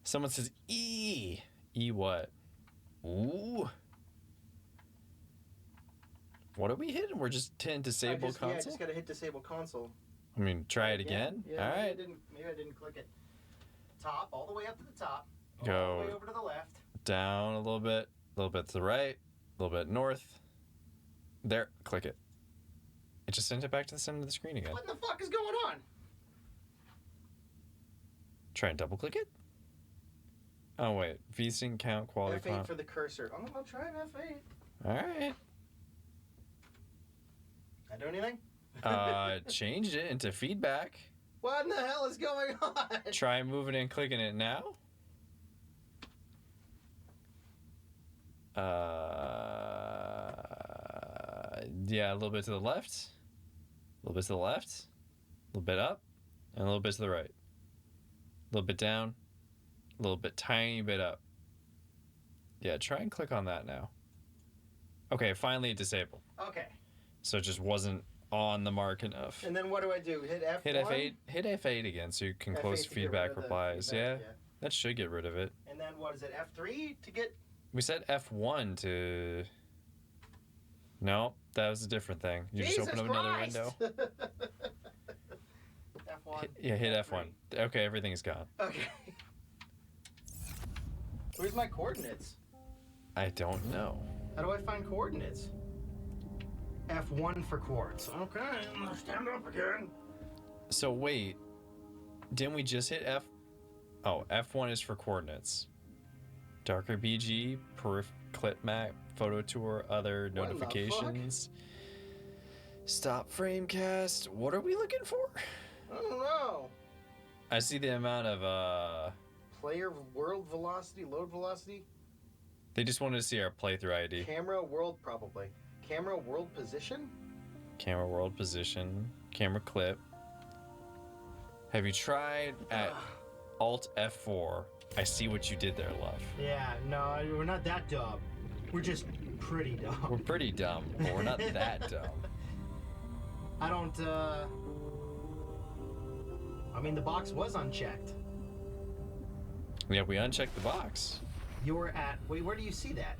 Someone says E. E what? Ooh. What are we hitting? We're just hitting disable Yeah, I console? just gotta hit disable console. I mean, try it again? Yeah, All maybe right. Maybe I didn't click it. Top, all the way up to the top. All Go. the way over to the left. Down a little bit to the right, a little bit north. There, click it. It just sends it back to the center of the screen again. What in the fuck is going on? Try and double click it. Oh wait, VSync count quality F8 font. for the cursor. Oh, I'll try F8. All right. I do anything? Changed it into feedback. What in the hell is going on? Try moving and clicking it now. Yeah, a little bit to the left. A little bit to the left. little bit up, and a little bit to the right. A little bit down, a little bit, tiny bit up. Yeah, try and click on that now. Okay, finally it disabled. Okay. So it just wasn't on the mark enough. And then what do I do? Hit F1? Hit F8. Hit F8 again so you can F8 close to get feedback rid of the replies. feedback, Yeah, that should get rid of it. And then what is it? F3 to get... We said F1 to... No, that was a different thing. You Jesus just open up another Christ! window. F1. Hit F3. F1. Okay, everything's gone. Okay. Where's my coordinates? I don't know. How do I find coordinates? F1 for quartz. Okay, I'm gonna stand up again. So wait, didn't we just hit F? Oh, F1 is for coordinates. Darker BG, perif, clip map, photo tour, other What the notifications. Stop frame cast. What are we looking for? I don't know. I see the amount of Player world velocity, load velocity, they just wanted to see our playthrough ID. camera world probably. Camera world position? Camera world position, camera clip. Have you tried at Alt F4? I see what you did there, love. Yeah, no, we're not that dumb. We're just pretty dumb. We're pretty dumb, but we're not that dumb. I don't, I mean, the box was unchecked. Yeah, we unchecked the box. You're at, wait, where do you see that?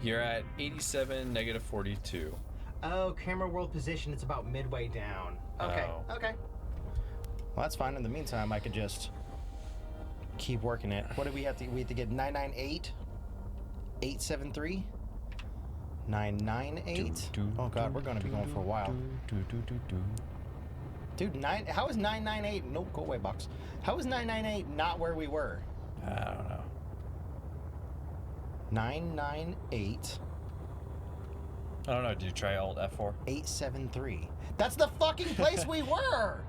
You're at 87, negative 42. Oh, camera world position, it's about midway down. Okay, Oh. okay. Well, that's fine. In the meantime, I could just keep working it. What do we have to, we have to get 998, 873, 998. Oh God, we're gonna be going for a while. Dude, how is 998? Nope, go away, box. How is 998 not where we were? I don't know. 998, I don't know. Did you try Alt F4? 873. That's the fucking place we were!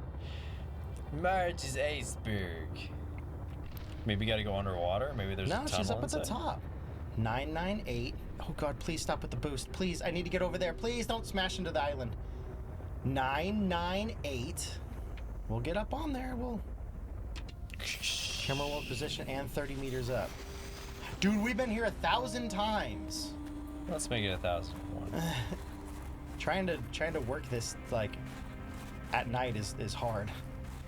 Marge's iceberg. Maybe you gotta go underwater? Maybe there's a No, tunnel she's up at the inside? top. 998. Oh God, please stop with the boost. Please, I need to get over there. Please don't smash into the island. 998. We'll get up on there. We'll... Camera world position and 30 meters up. Dude, we've been here 1,000 times. Let's make it 1,001. Trying to work this, like, at night is hard.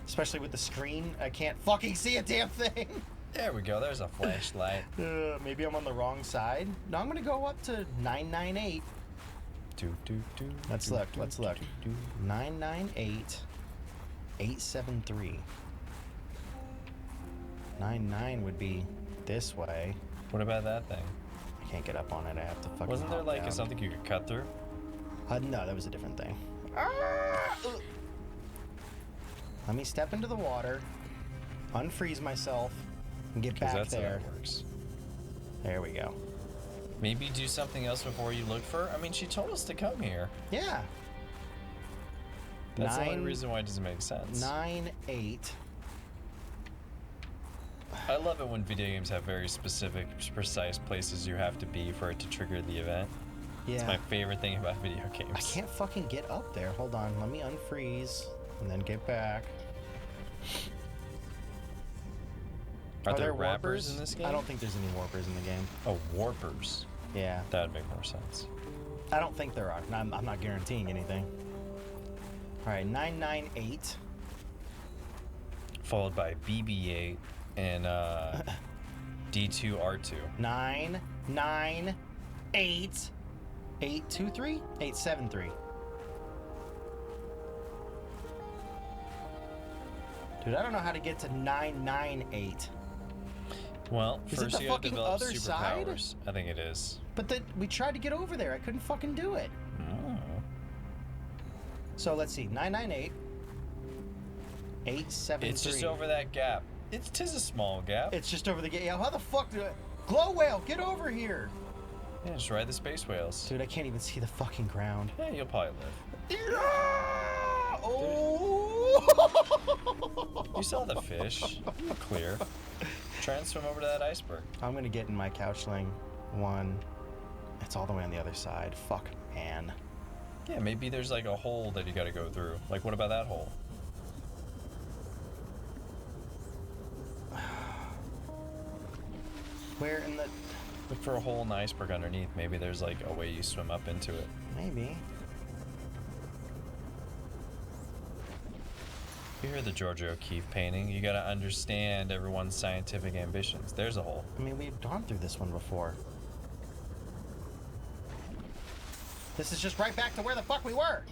Especially with the screen. I can't fucking see a damn thing. There we go. There's a flashlight. Maybe I'm on the wrong side. No, I'm gonna go up to 998. Let's look. 998, 873. 99 would be this way. What about that thing? I can't get up on it. I have to fucking. Wasn't there hop like down. something you could cut through? No, that was a different thing. Let me step into the water, unfreeze myself, and get Because back that's there. how that works. There we go. Maybe do something else before you look for her? I mean, she told us to come here. Yeah. That's the only reason why it doesn't make sense. 998. I love it when video games have very specific, precise places you have to be for it to trigger the event. Yeah. It's my favorite thing about video games. I can't fucking get up there. Hold on. Let me unfreeze and then get back. Are there warpers rappers in this game? I don't think there's any warpers in the game. Oh, warpers. Yeah. That'd make more sense. I don't think there are. I'm not guaranteeing anything. All right, 998. Followed by BB-8 and D2R2. 998. 823? 873. Dude, I don't know how to get to 998. Well, Is it first the you have to fucking develop other side? superpowers. I think it is. But we tried to get over there. I couldn't fucking do it. Oh. So let's see. 998. 873. It's just over that gap. Tis a small gap. It's just over the gate. Yeah, how the fuck do I... Glow whale, get over here! Yeah, just ride the space whales. Dude, I can't even see the fucking ground. Yeah, you'll probably live. Yeah! Oh! You saw the fish. You're clear. Try and swim over to that iceberg. I'm gonna get in my couchling. One. It's all the way on the other side. Fuck, man. Yeah, maybe there's like a hole that you gotta go through. Like, what about that hole? Where in the... Look for a hole in the iceberg underneath. Maybe there's like a way you swim up into it. Maybe. You hear the Georgia O'Keeffe painting. You gotta understand everyone's scientific ambitions. There's a hole. I mean, we've gone through this one before. This is just right back to where the fuck we were.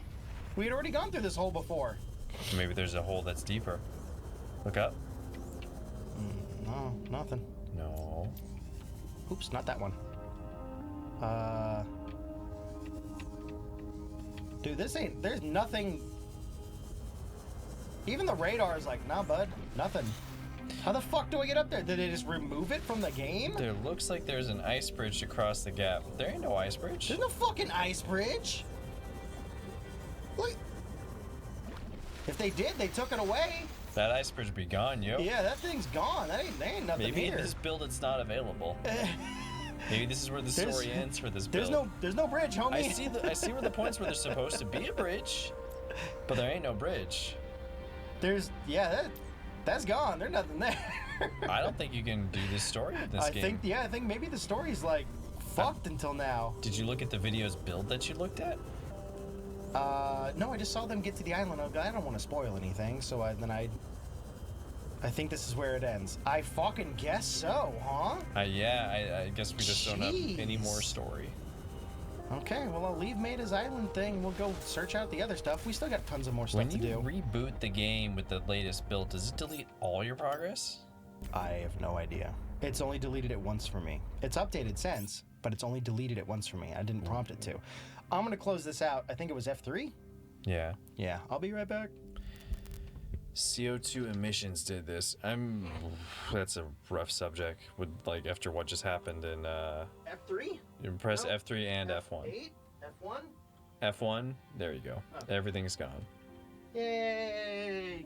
We had already gone through this hole before. Maybe there's a hole that's deeper. Look up. No, nothing. No. Oops, not that one. Dude, this ain't... There's nothing... Even the radar is like, nah, bud, nothing. How the fuck do I get up there? Did they just remove it from the game? There looks like there's an ice bridge across the gap. There ain't no ice bridge. There's no fucking ice bridge. Look. If they did, they took it away. That ice bridge be gone, yo. Yeah, that thing's gone. There ain't nothing Maybe here. in this build it's not available. Maybe this is where the story ends for this build. There's no bridge, homie. I see where the points where there's supposed to be a bridge, but there ain't no bridge. That's gone. There's nothing there. I don't think you can do this story with this game. I think maybe the story's like fucked until now. Did you look at the video's build that you looked at? No, I just saw them get to the island. I don't want to spoil anything, so I think this is where it ends. I fucking guess so, huh? I guess we just don't have any Jeez. more story. Okay, well, I'll leave Maida's island thing. We'll go search out the other stuff. We still got tons of more stuff to do. When you reboot the game with the latest build, does it delete all your progress? I have no idea. It's only deleted it once for me. It's updated since, but it's only deleted it once for me. I didn't prompt it to. I'm gonna close this out. I think it was F3? Yeah. Yeah, I'll be right back. CO2 emissions did this. That's a rough subject with like after what just happened in F3? you press No. F3 and F1. F8? F1? F1, there you go. Everything's gone. Yay!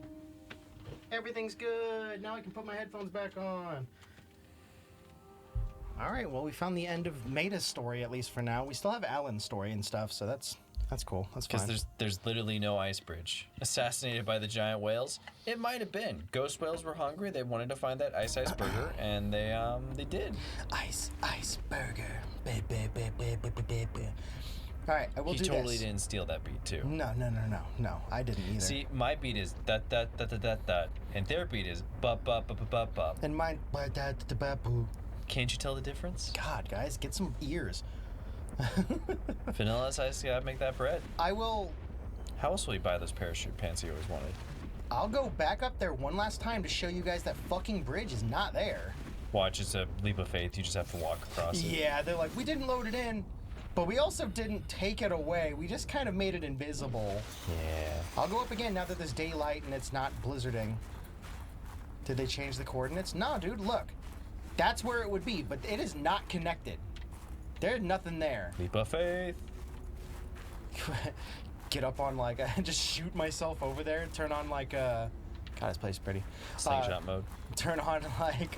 Everything's good. Now I can put my headphones back on. All right, well, we found the end of Maida's story, at least for now. We still have Alan's story and stuff, so that's cool. That's fine. Because there's literally no ice bridge. Assassinated by the giant whales? It might have been. Ghost whales were hungry. They wanted to find that ice burger, and they did. Ice burger. All right, I will do this. He totally didn't steal that beat too. No, I didn't either. See, my beat is that, and their beat is bup. And mine, Can't you tell the difference? God, guys, get some ears. Vanilla ice gotta make that bread. I will. How else will you buy those parachute pants you always wanted? I'll go back up there one last time to show you guys that fucking bridge is not there. Watch, it's a leap of faith. You just have to walk across it. Yeah, they're like, we didn't load it in, but we also didn't take it away. We just kind of made it invisible. Yeah. I'll go up again now that there's daylight and it's not blizzarding. Did they change the coordinates? No, dude, look. That's where it would be, but it is not connected. There's nothing there. Leap of faith. Get up on like, just shoot myself over there, turn on like, God, this place is pretty. Slingshot mode. Turn on like,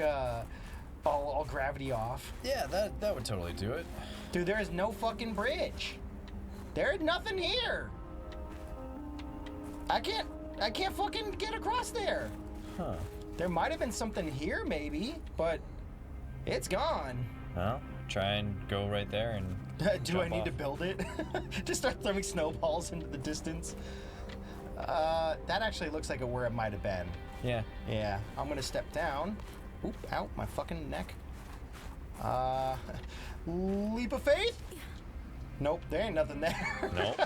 all gravity off. Yeah, that would totally do it. Dude, there is no fucking bridge. There is nothing here. I can't fucking get across there. Huh. There might have been something here maybe, but it's gone. Well, try and go right there and Do I jump need off. to build it? Just start throwing snowballs into the distance. That actually looks like where it might have been. Yeah. Yeah, I'm gonna step down. Oop, ow, my fucking neck. Leap of faith? Nope, there ain't nothing there. Nope.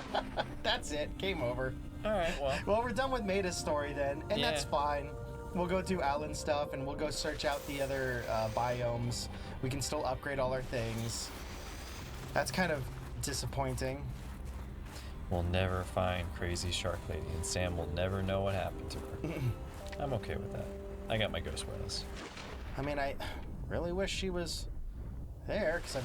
That's it, game over. All right, well. Well, we're done with Maida's story then, and Yeah. that's fine. We'll go do Alan's stuff, and we'll go search out the other biomes. We can still upgrade all our things. That's kind of disappointing. We'll never find Crazy Shark Lady, and Sam will never know what happened to her. I'm okay with that. I got my ghost whales. I mean, I really wish she was there, because I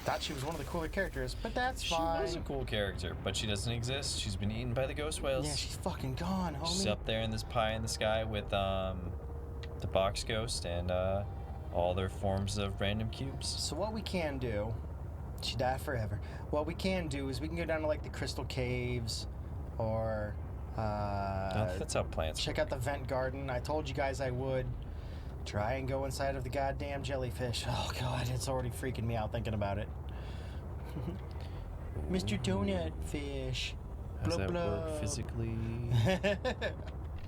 thought she was one of the cooler characters, but that's fine. She was a cool character, but she doesn't exist. She's been eaten by the ghost whales. Yeah, she's fucking gone, homie. She's up there in this pie in the sky with the box ghost and all their forms of random cubes. So what we can do She died forever. What we can do is we can go down to like the crystal caves, or That's how plants. check out the vent garden. I told you guys I would. Try and go inside of the goddamn jellyfish. Oh god, it's already freaking me out thinking about it. Mr. Donut Fish. How does Blah, that blah. work physically?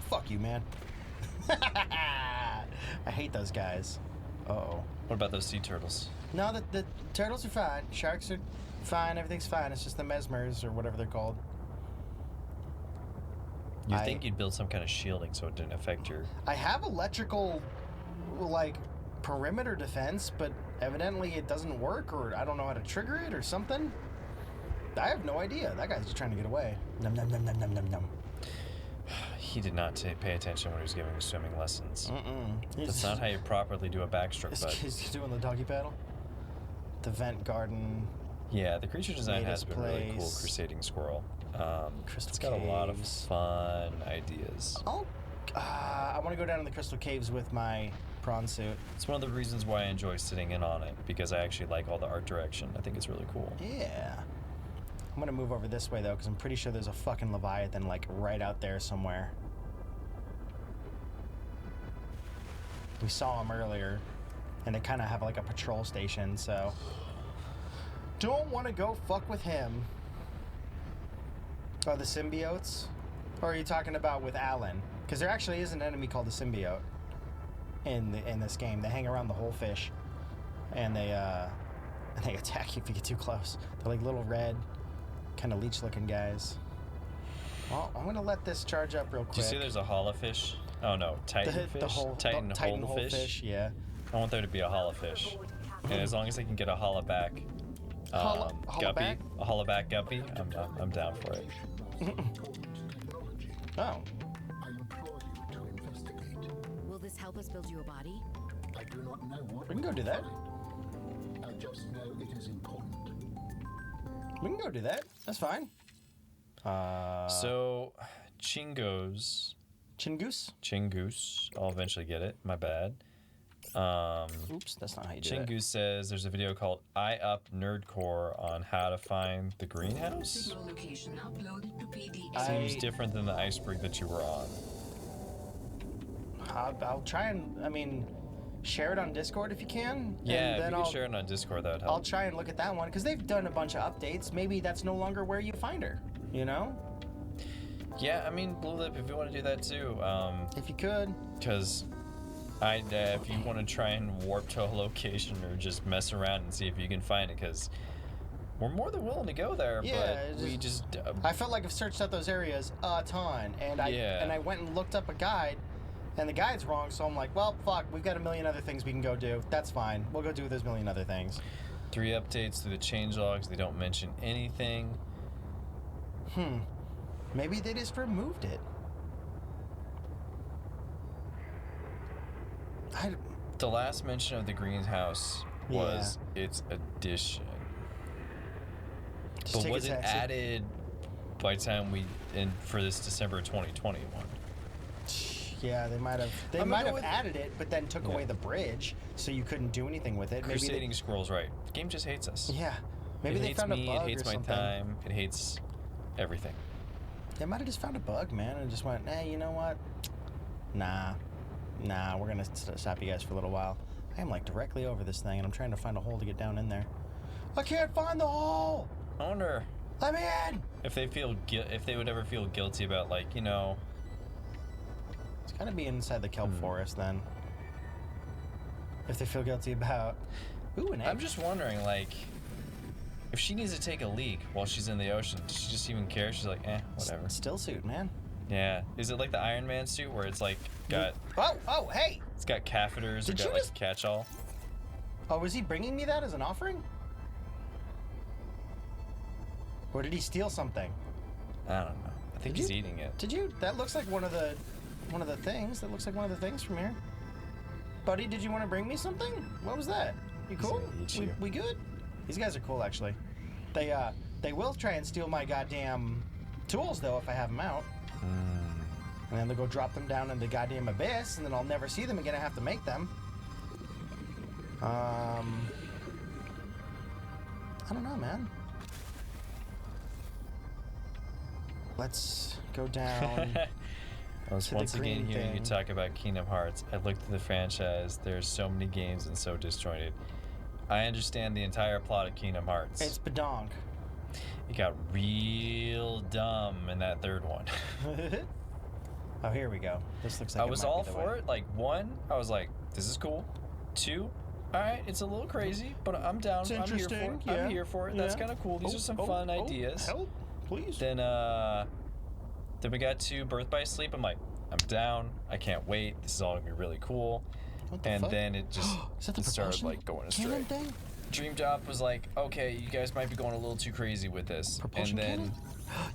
Fuck you, man. I hate those guys. Uh-oh. What about those sea turtles? No, the turtles are fine. Sharks are fine. Everything's fine. It's just the mesmers or whatever they're called. You'd think you'd build some kind of shielding so it didn't affect your... I have electrical, like, perimeter defense, but evidently it doesn't work, or I don't know how to trigger it or something. I have no idea. That guy's just trying to get away. Num num num num num num num. He did not pay attention when he was giving swimming lessons. Mm-mm. That's not how you properly do a backstroke, bud. He's doing the doggy paddle. The vent garden. Yeah, the creature design has Latest been really cool. place. Crusading squirrel. Crystal It's got a lot of caves. fun ideas. Oh, I want to go down to the crystal caves with my prawn suit. It's one of the reasons why I enjoy sitting in on it, because I actually like all the art direction. I think it's really cool. Yeah. I'm gonna move over this way though, because I'm pretty sure there's a fucking Leviathan like right out there somewhere. We saw him earlier, and they kind of have like a patrol station, so don't want to go fuck with him. Oh, the symbiotes? Or are you talking about with Alan? Because there actually is an enemy called the symbiote in this game. They hang around the whole fish, and they attack you if you get too close. They're like little red, kind of leech-looking guys. Well, I'm gonna let this charge up real quick. Do you see there's a holofish? Oh no, Titan fish? Titan whole fish, yeah. I want there to be a holofish. And as long as I can get a holoback guppy, a holoback guppy, I'm down for it. Oh. I implore you to investigate. Will this help us build you a body? I do not know what We can go will do that. find. I just know it is important. We can go do that. That's fine. So, Chingo's... Chingoose? I'll eventually get it. My bad. Oops, that's not how you do it. Chingoose says there's a video called I Up Nerdcore on how to find the greenhouse. Signal location uploaded to PD. Seems different than the iceberg that you were on. I'll try and, share it on Discord if you can. Yeah, and if then you could share it on Discord, that would help. I'll try and look at that one, because they've done a bunch of updates. Maybe that's no longer where you find her, you know? Yeah, Blue Lip, if you want to do that too. If you could. Because if you want to try and warp to a location or just mess around and see if you can find it, because we're more than willing to go there, Yeah, but we just... I felt like I've searched out those areas a ton, and I went and looked up a guide, and the guide's wrong, so I'm like, well, fuck, we've got a million other things we can go do. That's fine. We'll go do those million other things. 3 updates to the changelogs. They don't mention anything. Maybe they just removed it. The last mention of the greenhouse was its addition. Just But take was a it taxi. added by the time for this December 2021? Yeah, they might have. They I'm gonna might go have with- added it, but then took away the bridge, so you couldn't do anything with it. Maybe Crusading Squirrel's right. The game just hates us. yeah, maybe it they hates found me, a bug it hates or my something. time, it hates everything. They might have just found a bug, man, and just went, hey, you know what? Nah, we're gonna stop you guys for a little while. I am like directly over this thing, and I'm trying to find a hole to get down in there. I can't find the hole. I wonder Let me in. if they would ever feel guilty about, like, It's gotta be inside the kelp forest then. If they feel guilty about. Ooh, an egg. I'm just wondering, like, if she needs to take a leak while she's in the ocean, does she just even care? She's like, whatever. Still suit, man. Yeah. Is it like the Iron Man suit where it's like got Oh, hey. it's got catheters or Did got you like just- a catch-all? Oh, was he bringing me that as an offering? Or did he steal something? I don't know. I think Did he's you- eating it. Did you? That looks like one of the things. That looks like one of the things from here. Buddy, did you want to bring me something? What was that? You cool? gonna eat you. We good? These guys are cool, actually. They will try and steal my goddamn tools though if I have them out. And then they'll go drop them down in the goddamn abyss, and then I'll never see them again. I have to make them. I don't know, man. Let's go down. Once To the again green here you thing. talk about Kingdom Hearts. I looked at the franchise. There's so many games and so disjointed. I understand the entire plot of Kingdom Hearts. It's badonk. It got real dumb in that third one. Oh, here we go. This looks like I it was might all be the for way. it. Like, 1, I was like, this is cool. 2, all right, it's a little crazy, but I'm down. It's I'm here for interesting, it. yeah. I'm here for it. That's Yeah. kind of cool. These are some fun ideas. Help, please. Then we got to Birth by Sleep. I'm like, I'm down. I can't wait. This is all gonna be really cool. What the And fuck? then it just Is that the it started propulsion like going astray. cannon thing? Dream Job was like, okay, you guys might be going a little too crazy with this. Propulsion and then cannon?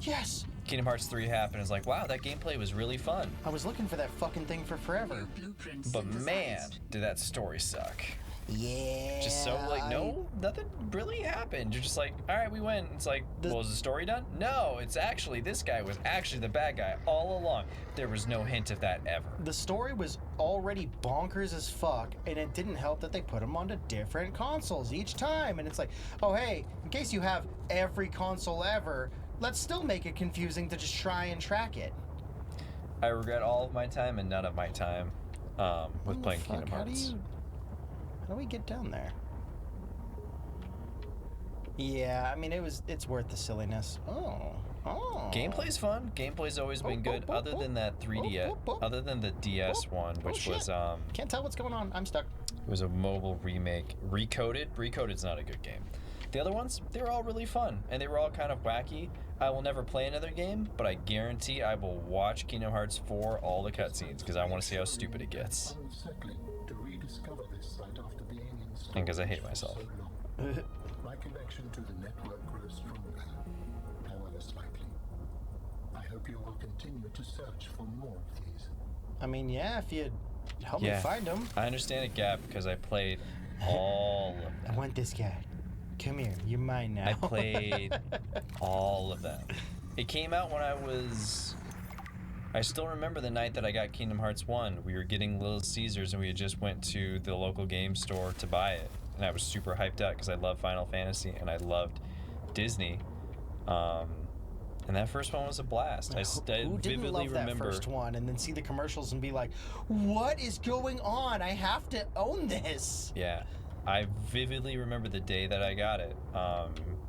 Yes! Kingdom Hearts 3 happened. It's like, wow, that gameplay was really fun. I was looking for that fucking thing for forever. Blueprints But man, synthesized. did that story suck. Yeah. Just so like, no, nothing really happened. You're just like, all right, we win. It's like, well, is the story done? No, it's actually, this guy was actually the bad guy all along. There was no hint of that ever. The story was already bonkers as fuck, and it didn't help that they put them onto different consoles each time. And it's like, oh, hey, in case you have every console ever, let's still make it confusing to just try and track it. I regret all of my time and none of my time with What the playing fuck? Kingdom Hearts. How do we get down there? Yeah, I mean, it's worth the silliness. Oh. Gameplay's fun. Gameplay's always been good, other than that 3D, other than the DS one, which shit. was Can't tell what's going on. I'm stuck. it was a mobile remake. Recoded's not a good game. The other ones, they were all really fun, and they were all kind of wacky. I will never play another game, but I guarantee I will watch Kingdom Hearts 4 all the cutscenes because I want to see how stupid it gets. Unsettling to rediscover this site after being in And 'cause I hate storage myself. for so long. My connection to the network grows stronger, however slightly. I hope you will continue to search for more of these. I mean, yeah, if you help me find them. I understand it, Gap, because I played all of I them. want this guy. Come here, you're mine now. I played all of them. It came out when I still remember the night that I got Kingdom Hearts 1. We were getting Little Caesars and we had just went to the local game store to buy it. And I was super hyped out because I love Final Fantasy and I loved Disney. And that first one was a blast. I Who didn't vividly love that remember. first one and then see the commercials and be like, what is going on? I have to own this. Yeah, I vividly remember the day that I got it.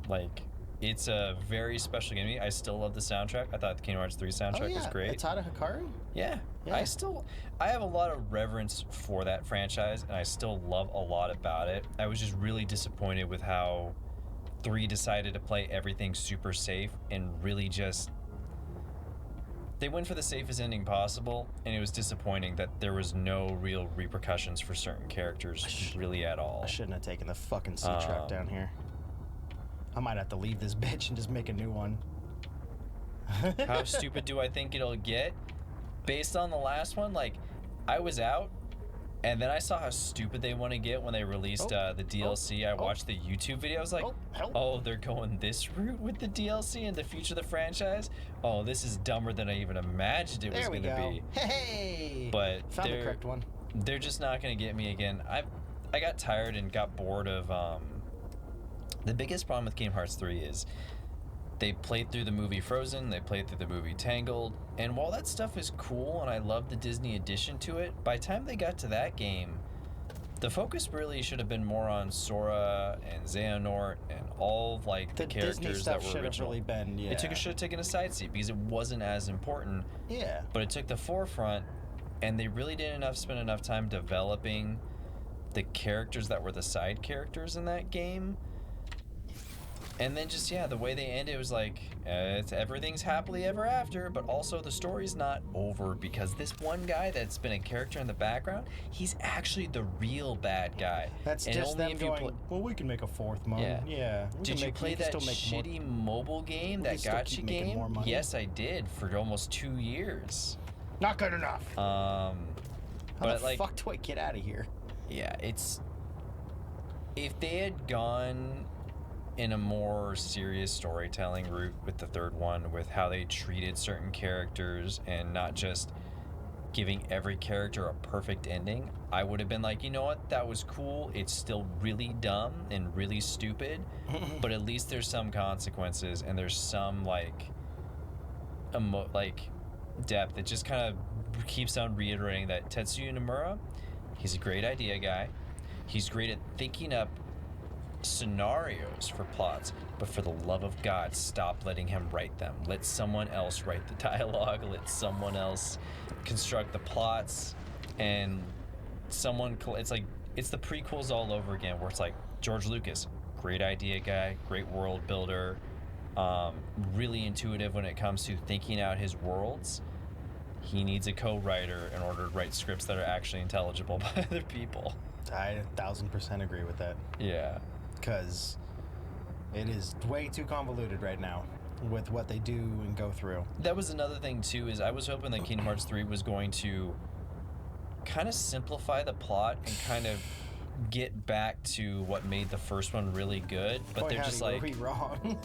Like, it's a very special game to me. I still love the soundtrack. I thought the Kingdom Hearts 3 soundtrack was great. Atada Hikaru? Yeah. Yeah. I have a lot of reverence for that franchise, and I still love a lot about it. I was just really disappointed with how 3 decided to play everything super safe and really just... They went for the safest ending possible, and it was disappointing that there was no real repercussions for certain characters really at all. I shouldn't have taken the fucking C-Track down here. I might have to leave this bitch and just make a new one. How stupid do I think it'll get? Based on the last one, like, I was out, and then I saw how stupid they want to get when they released the DLC. I watched the YouTube video. I was like, oh, they're going this route with the DLC and the future of the franchise? Oh, this is dumber than I even imagined it was There we going to go. be. Hey! But Found the correct one. they're just not going to get me again. I got tired and got bored of... the biggest problem with Kingdom Hearts 3 is they played through the movie Frozen, they played through the movie Tangled, and while that stuff is cool and I love the Disney addition to it, by the time they got to that game, the focus really should have been more on Sora and Xehanort and all of, like, the characters Disney that stuff were should original. have really been, yeah. It should have taken a side seat because it wasn't as important, Yeah. but it took the forefront, and they really didn't spend enough time developing the characters that were the side characters in that game. And then just, the way they ended was like, everything's happily ever after, but also the story's not over because this one guy that's been a character in the background, he's actually the real bad guy. That's and just only them if you going, well, we can make a fourth mode. Yeah. Yeah. Did you play that shitty mobile game, that still gotcha keep making more game? money. Yes, I did for almost 2 years. Not good enough. How But the like, fuck do I get out of here? yeah, if they had gone in a more serious storytelling route with the third one, with how they treated certain characters and not just giving every character a perfect ending, I would have been like, you know what, that was cool. It's still really dumb and really stupid, but at least there's some consequences and there's some like depth. It just kind of keeps on reiterating that Tetsuya Nomura, he's a great idea guy. He's great at thinking up scenarios for plots, but for the love of God, stop letting him write them. Let someone else write the dialogue. Let someone else construct the plots. And it's like, it's the prequels all over again, where it's like, George Lucas, great idea guy, great world builder, really intuitive when it comes to thinking out his worlds. He needs a co-writer in order to write scripts that are actually intelligible by other people. I 1000% agree with that. Yeah. Because it is way too convoluted right now with what they do and go through. That was another thing too, is I was hoping that Kingdom Hearts 3 was going to kind of simplify the plot and kind of get back to what made the first one really good, but they're just like, were we wrong?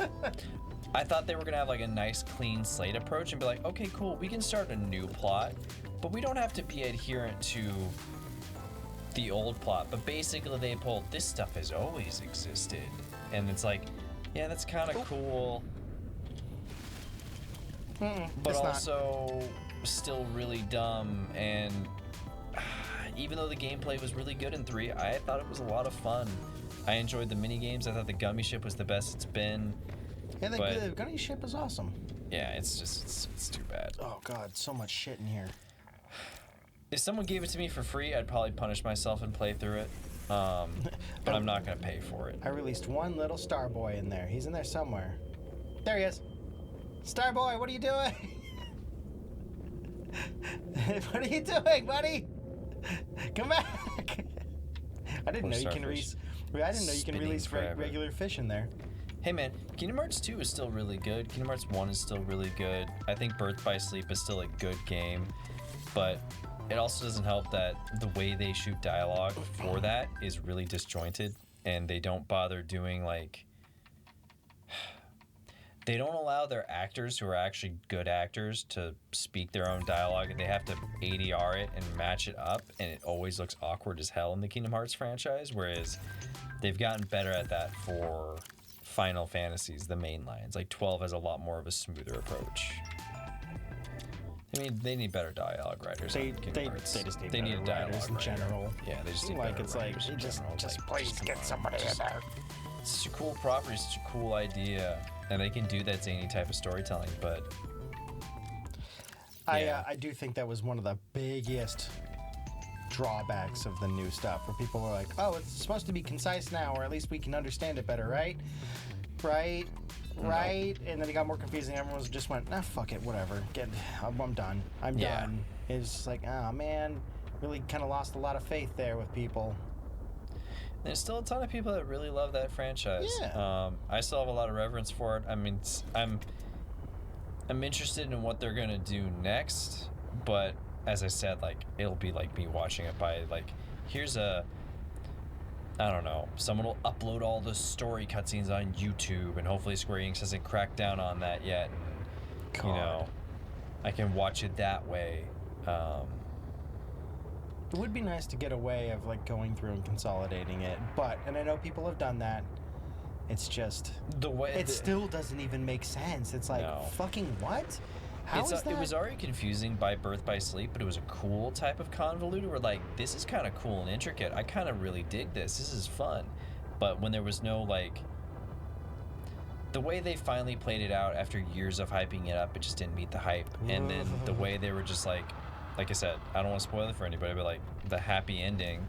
I thought they were gonna have like a nice clean slate approach and be like, okay, cool, we can start a new plot, but we don't have to be adherent to the old plot. But basically they pulled, this stuff has always existed, and it's like, yeah, that's kind of cool, but also still really dumb. And even though the gameplay was really good in 3, I thought it was a lot of fun. I enjoyed the mini games. I thought the gummy ship was the best it's been. Yeah, the gunny ship is awesome. Yeah, it's just it's too bad. Oh god, so much shit in here. If someone gave it to me for free, I'd probably punish myself and play through it. But I'm not gonna pay for it. I released one little star boy in there. He's in there somewhere. There he is. Star boy, what are you doing? What are you doing, buddy? Come back! I didn't know you can release. I didn't know you can release regular fish in there. Hey man, Kingdom Hearts 2 is still really good. Kingdom Hearts 1 is still really good. I think Birth by Sleep is still a good game, but it also doesn't help that the way they shoot dialogue for that is really disjointed, and they don't bother doing like... They don't allow their actors who are actually good actors to speak their own dialogue, and they have to ADR it and match it up, and it always looks awkward as hell in the Kingdom Hearts franchise, whereas they've gotten better at that for Final Fantasies, the main lines. Like 12 has a lot more of a smoother approach. I mean, they need better dialogue writers. They just need a dialogue writers in writer. general. Yeah, they just need like better it's like writers in general. just Like, please come get on, somebody in there. It's such a cool property, such a cool idea, and they can do that zany type of storytelling. But yeah. I do think that was one of the biggest drawbacks of the new stuff, where people were like, "Oh, it's supposed to be concise now, or at least we can understand it better, right? Right." And then it got more confusing. Everyone just went, "Nah, fuck it, whatever. I'm done. I'm done." It's just like, oh man, really kind of lost a lot of faith there with people. There's still a ton of people that really love that franchise. Yeah. I still have a lot of reverence for it. I mean, I'm interested in what they're gonna do next, but as I said, like, it'll be like me watching it by like, here's I don't know, someone will upload all the story cutscenes on YouTube, and hopefully Square Enix hasn't cracked down on that yet, and you know, I can watch it that way. It would be nice to get a way of like going through and consolidating it, and I know people have done that. It's just the way it still doesn't even make sense. It's like, fucking what? How is that? It was already confusing by Birth by Sleep, but it was a cool type of convoluted where like, this is kind of cool and intricate. I kind of really dig this. This is fun. But when there was no like, the way they finally played it out after years of hyping it up, it just didn't meet the hype. And then the way they were just like I said, I don't want to spoil it for anybody, but like the happy ending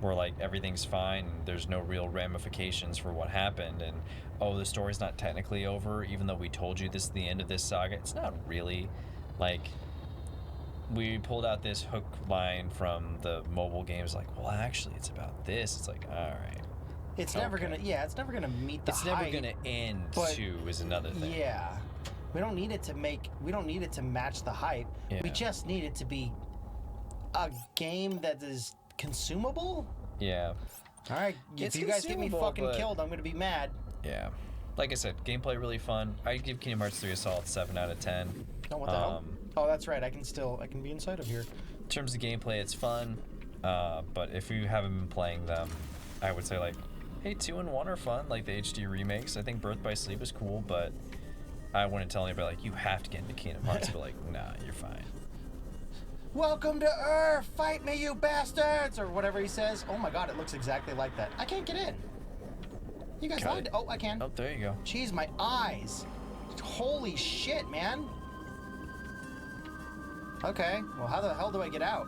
where like everything's fine and there's no real ramifications for what happened, and the story's not technically over even though we told you this is the end of this saga. It's not really. Like, we pulled out this hook line from the mobile games like, well, actually it's about this. It's like, all right, it's never gonna meet the hype. Never gonna end too is another thing. Yeah, we don't need it to match the hype. Yeah. We just need it to be a game that is consumable. Yeah. All right, if you guys get me fucking killed, I'm gonna be mad. Yeah. Like I said, gameplay really fun. I'd give Kingdom Hearts 3 a solid 7 out of 10. Oh, what the hell? Oh, that's right. I can be inside of here. In terms of gameplay, it's fun. But if you haven't been playing them, I would say like, hey, 2 and 1 are fun, like the HD remakes. I think Birth by Sleep is cool, but I wouldn't tell anybody like you have to get into Kingdom Hearts. But like, nah, you're fine. Welcome to Earth! Fight me, you bastards! Or whatever he says. Oh my god, it looks exactly like that. I can't get in. You guys lied. Oh, I can. Oh, there you go. Jeez, my eyes. Holy shit, man. Okay, well, how the hell do I get out?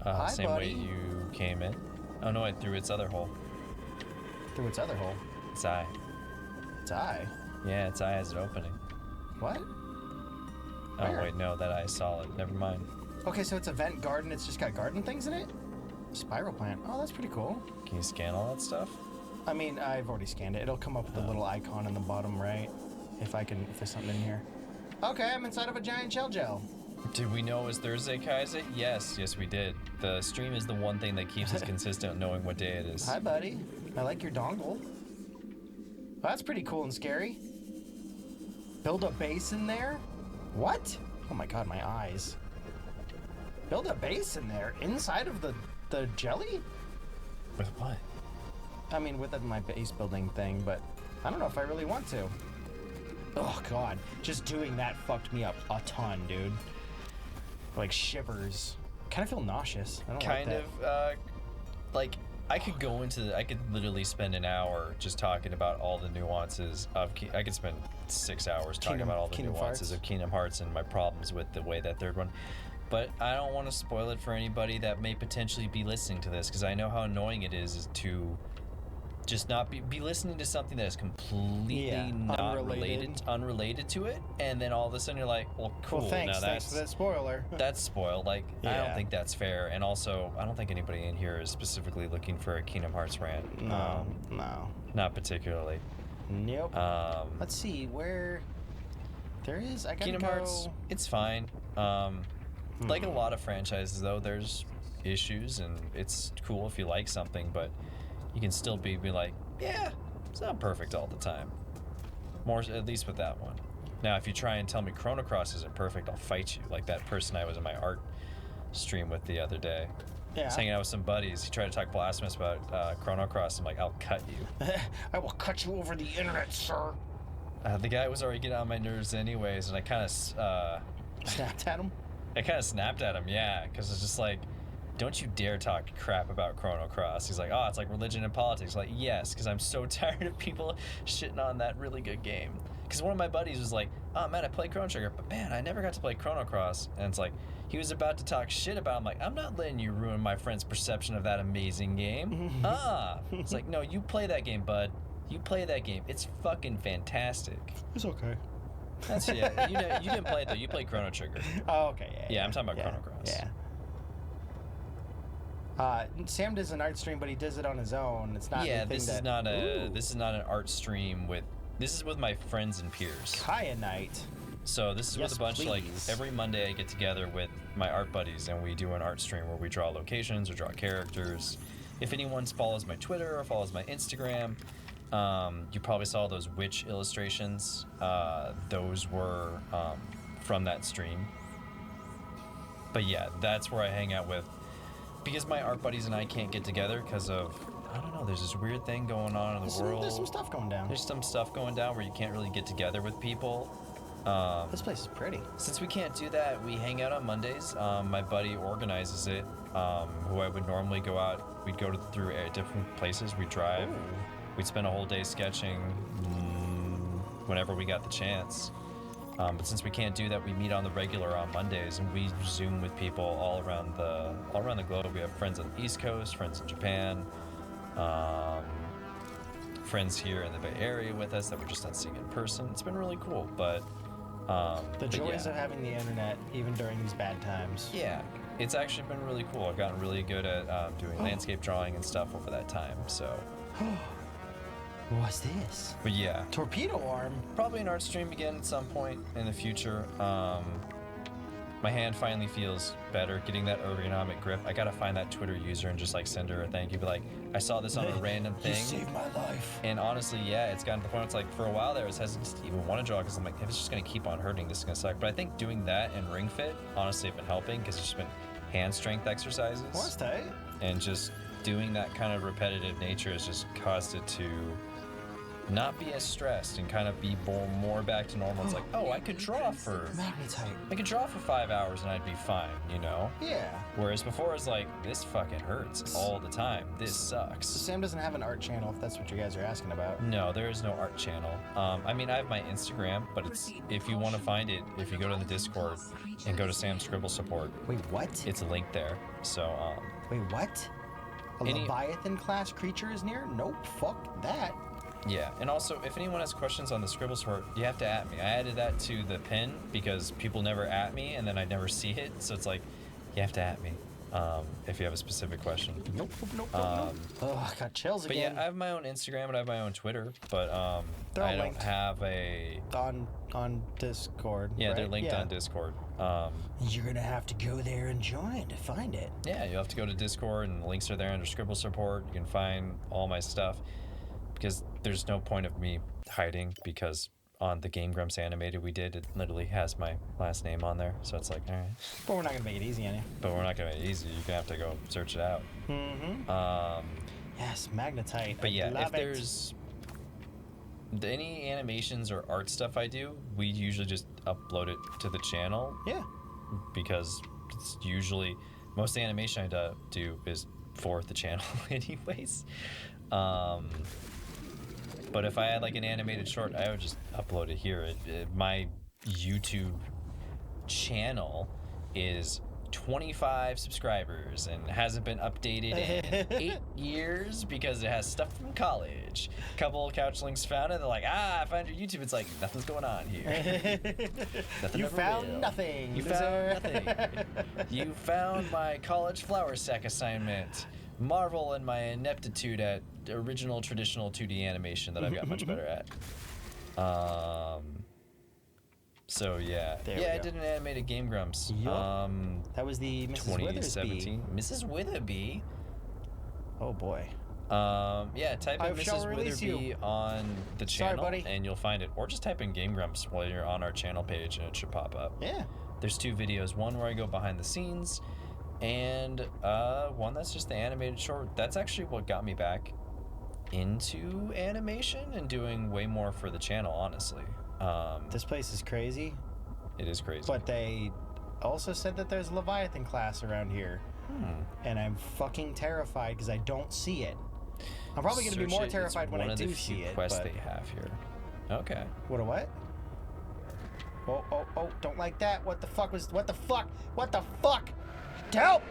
Hi, Same buddy. way you came in. Oh no, I threw its other hole. Through its other hole. Its eye. Its eye. Yeah, its eye has an opening. What? Oh Where? wait, no, that eye's solid. Never mind. Okay, so it's a vent garden. It's just got garden things in it? Spiral plant. Oh, that's pretty cool. Can you scan all that stuff? I mean, I've already scanned it. It'll come up with a little icon in the bottom right. If there's something in here. Okay, I'm inside of a giant shell gel. Did we know it was Thursday, Kaiser? Yes, we did. The stream is the one thing that keeps us consistent knowing what day it is. Hi, buddy. I like your dongle. Well, that's pretty cool and scary. Build a base in there? What? Oh my god, my eyes. Build a base in there? Inside of the jelly? With what? I mean, with my base building thing, but I don't know if I really want to. Oh god, just doing that fucked me up a ton, dude. Like shivers. Kind of feel nauseous. I don't Kind like that. of, like, I could literally spend an hour just talking about all the nuances of, I could spend 6 hours talking about all the nuances of Kingdom Hearts and my problems with the way that third one. But I don't want to spoil it for anybody that may potentially be listening to this, because I know how annoying it is to just not be listening to something that is completely not unrelated to it, and then all of a sudden you're like, well, cool. Well, thanks now for that spoiler. that's spoiled. Like, I Yeah. don't think that's fair, and also I don't think anybody in here is specifically looking for a Kingdom Hearts rant. No. Not particularly. Nope. Let's see where there is. I gotta Kingdom go. Hearts, it's fine. Like a lot of franchises, though, there's issues, and it's cool if you like something, but you can still be like, yeah, it's not perfect all the time. More, at least with that one. Now, if you try and tell me Chrono Cross isn't perfect, I'll fight you. Like that person I was in my art stream with the other day. I was Yeah. hanging out with some buddies. He tried to talk blasphemous about Chrono Cross. I'm like, I'll cut you. I will cut you over the internet, sir. The guy was already getting on my nerves anyways, and I kind of Snapped at him. snapped at him, yeah, because it's just like, don't you dare talk crap about Chrono Cross. He's like, oh, it's like religion and politics. Like, yes, because I'm so tired of people shitting on that really good game. Because one of my buddies was like, oh, man, I played Chrono Trigger, but man, I never got to play Chrono Cross. And it's like, he was about to talk shit about it. I'm like, I'm not letting you ruin my friend's perception of that amazing game. It's like, no, you play that game, bud. You play that game. It's fucking fantastic. It's okay. That's, yeah, you didn't play it, though. You played Chrono Trigger. Oh, okay. Yeah, I'm talking about Chrono Cross. Yeah. Sam does an art stream, but he does it on his own. It's not. Yeah, anything this that, is not a. Ooh. This is not an art stream with. This is with my friends and peers. Kaya night. So this is Yes, with a bunch please. like every Monday I get together with my art buddies and we do an art stream where we draw locations or draw characters. If anyone follows my Twitter or follows my Instagram, you probably saw those witch illustrations. Those were from that stream. But yeah, that's where I hang out with. Because my art buddies and I can't get together because of, I don't know, there's this weird thing going on in the world. There's some stuff going down. There's some stuff going down where you can't really get together with people. This place is pretty. Since we can't do that, we hang out on Mondays. My buddy organizes it, who I would normally go out. We'd go through different places. We'd drive. Ooh. We'd spend a whole day sketching whenever we got the chance. But since we can't do that, we meet on the regular on Mondays, and we Zoom with people all around the globe. We have friends on the East Coast, friends in Japan, friends here in the Bay Area with us that we're just not seeing in person. It's been really cool, but The joys yeah. of having the internet, even during these bad times. Yeah, it's actually been really cool. I've gotten really good at doing landscape drawing and stuff over that time. So, What's this? but yeah, Torpedo arm. probably an art stream again at some point in the future. my hand finally feels better, getting that ergonomic grip. I gotta find that Twitter user and just like send her a thank you. Be like, I saw this on a random thing. You saved my life. And honestly, yeah, it's gotten to the point. It's like for a while there, I was hesitant to even want to draw because I'm like, if it's just gonna keep on hurting, this is gonna suck. But I think doing that and Ring Fit honestly have been helping because it's just been hand strength exercises. Well, that's tight. And just doing that kind of repetitive nature has just caused it to not be as stressed and kind of be more back to normal. It's like, oh, I could draw for Magnetite. I could draw for 5 hours and I'd be fine, you know? Yeah. Whereas before it's like, this fucking hurts all the time. This sucks. Sam doesn't have an art channel, if that's what you guys are asking about. No, there is no art channel. I mean, I have my Instagram, but it's if you want to find it, if you go to the Discord and go to Sam's Scribble support, Wait, what? it's a link there. So, Wait, what? A Leviathan class creature is near? Nope, fuck that. yeah. And also, if anyone has questions on the Scribble support, you have to at me. I added that to the pin because people never at me and then I never see it. So it's like, you have to at me if you have a specific question. Nope. Oh, I got chills But again. yeah, I have my own Instagram and I have my own Twitter, but They're all I don't linked. have a... on Discord. Yeah, right? they're linked on Discord. You're gonna have to go there and join to find it. Yeah, you'll have to go to Discord and the links are there under Scribble support. You can find all my stuff because there's no point of me hiding because on the Game Grumps animated we did, it literally has my last name on there. So it's like, all right. But we're not gonna make it easy on you. But we're not going to make it easy. You're going to have to go search it out. Mm-hmm. Yes, Magnetite. But yeah, I love if there's any animations or art stuff I do, we usually just upload it to the channel Yeah. because it's usually most of the animation I do is for the channel anyways. But if I had like an animated short, I would just upload it here. My YouTube channel is 25 subscribers and hasn't been updated in 8 years because it has stuff from college. A couple couch links found it. They're like, I found your YouTube. It's like, nothing's going on here. Nothing You ever found will. nothing. You found nothing. You found my college flower sack assignment. Marvel and my ineptitude at original traditional 2D animation that I've got much better at. So yeah, There we I go. did an animated Game Grumps. Yup. That was the Mrs. 2017. Withersby. Mrs. Witherby. Oh boy. Yeah, type in I shall Mrs. release Witherby you. on the Sorry, channel buddy. and you'll find it. Or just type in Game Grumps while you're on our channel page and it should pop up. Yeah. There's 2 videos, one where I go behind the scenes and one that's just the animated short. That's actually what got me back into animation and doing way more for the channel, honestly. This place is crazy, It is crazy. but they also said that there's Leviathan class around here. And I'm fucking terrified because I don't see it. I'm probably going to be Search more it. It's terrified when one I of the do few see it. quests But they have here. Okay. what a what? Oh, don't like that. What the fuck? Help!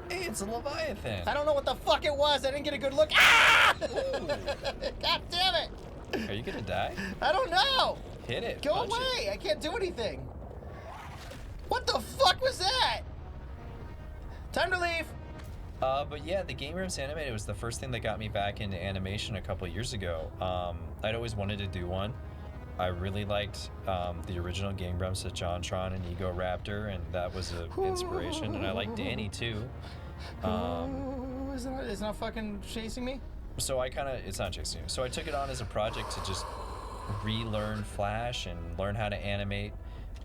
Hey, it's a Leviathan. I don't know what the fuck it was. I didn't get a good look. Ah! God damn it! Are you gonna die? I don't know. Hit it. Go punch away! it. I can't do anything. What the fuck was that? Time to leave. But yeah, the Game Grumps animated was the first thing that got me back into animation a couple of years ago. I'd always wanted to do one. I really liked the original Game Grumps with JonTron and Ego Raptor, and that was an inspiration. And I like Danny too. Is it not fucking chasing me? So it's not chasing you. So I took it on as a project to just relearn Flash and learn how to animate.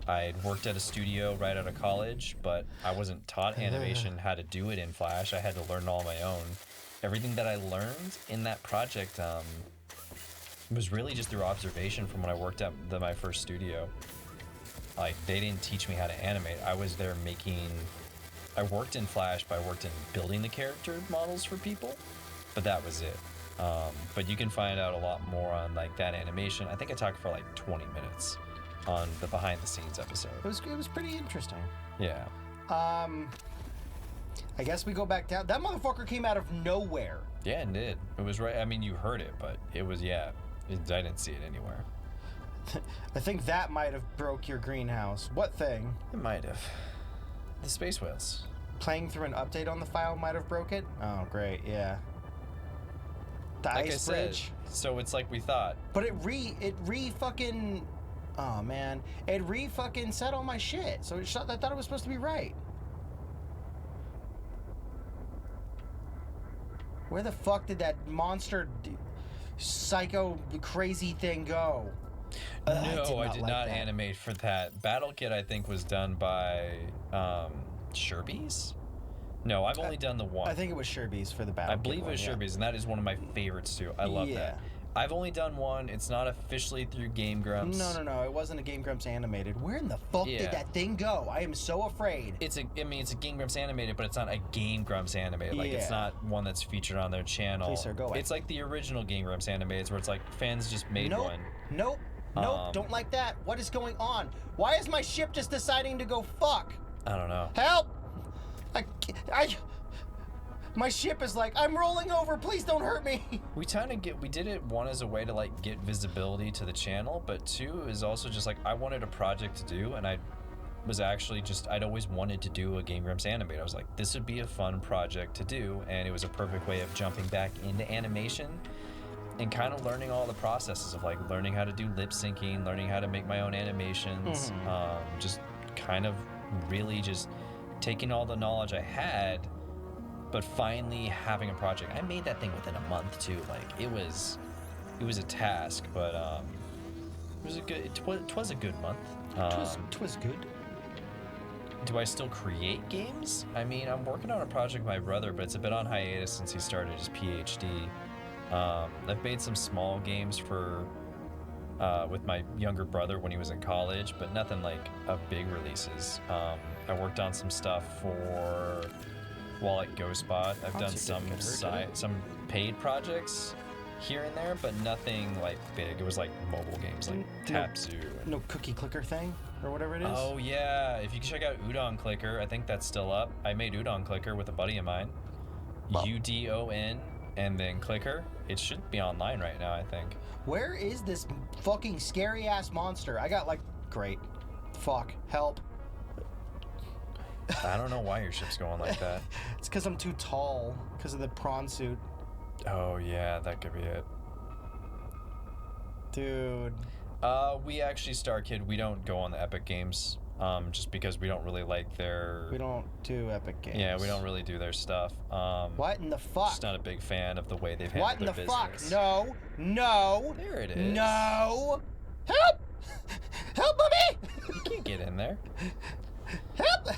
I'd worked at a studio right out of college, but I wasn't taught animation, how to do it in Flash. I had to learn it all on my own. Everything that I learned in that project was really just through observation from when I worked at my first studio. Like, they didn't teach me how to animate. I was there I worked in Flash, but I worked in building the character models for people, but that was it. But you can find out a lot more on like that animation. I think I talked for like 20 minutes on the behind the scenes episode. It was pretty interesting. Yeah. I guess we go back down. That motherfucker came out of nowhere. Yeah, it did. It was right. I mean, you heard it, but it was, I didn't see it anywhere. I think that might have broke your greenhouse. What thing? It might have. The space whales. Playing through an update on the file might have broke it? Oh, great, yeah. The Like I ice said, bridge. so it's like we thought. But it re fucking Oh man, it re-fucking said all my shit. So I thought it was supposed to be right. Where the fuck did that monster, psycho, crazy thing go? No, I did not animate for that. Battle Kit, I think, was done by Sherby's? No, I've only done the one. I think it was Sherby's for the Battle I Kit believe it one, was yeah. Sherby's, and that is one of my favorites too. I love that. I've only done one. It's not officially through Game Grumps. No. It wasn't a Game Grumps animated. Where in the fuck did that thing go? I am so afraid. It's a Game Grumps animated, but it's not a Game Grumps animated. Like, it's not one that's featured on their channel. Please, sir, go away. It's like the original Game Grumps animated, where it's like fans just made one. Nope. Don't like that. What is going on? Why is my ship just deciding to go fuck? I don't know. Help! My ship is like, I'm rolling over. Please don't hurt me. We did it, one, as a way to like get visibility to the channel, but two is also just like I wanted a project to do, and I was actually I'd always wanted to do a Game Grumps animate. I was like, this would be a fun project to do, and it was a perfect way of jumping back into animation and kind of learning all the processes of like learning how to do lip syncing, learning how to make my own animations, just kind of really just taking all the knowledge I had, but finally having a project. I made that thing within a month too. Like it was a task, but it was a good. It was a good month. It was good. Do I still create games? I mean, I'm working on a project with my brother, but it's a bit on hiatus since he started his PhD. I've made some small games with my younger brother when he was in college, but nothing like of big releases. I worked on some stuff for Wallet GoSpot. I've done some paid projects here and there, but nothing like big. It was like mobile games like Tapzoo. No cookie clicker thing or whatever it is? Oh yeah, if you can check out Udon Clicker, I think that's still up. I made Udon Clicker with a buddy of mine. UDON and then Clicker. It should be online right now, I think. Where is this fucking scary ass monster? I got like, great. Fuck, help. I don't know why your ship's going like that. It's because I'm too tall, because of the prawn suit. Oh yeah, that could be it. Dude. We actually, StarKid, we don't go on the Epic Games, just because we don't really like their... We don't do Epic Games. Yeah, we don't really do their stuff. What in the fuck? Just not a big fan of the way they've handled their business. What in the fuck? No. There it is. No. Help! Help me! You can't get in there. Help!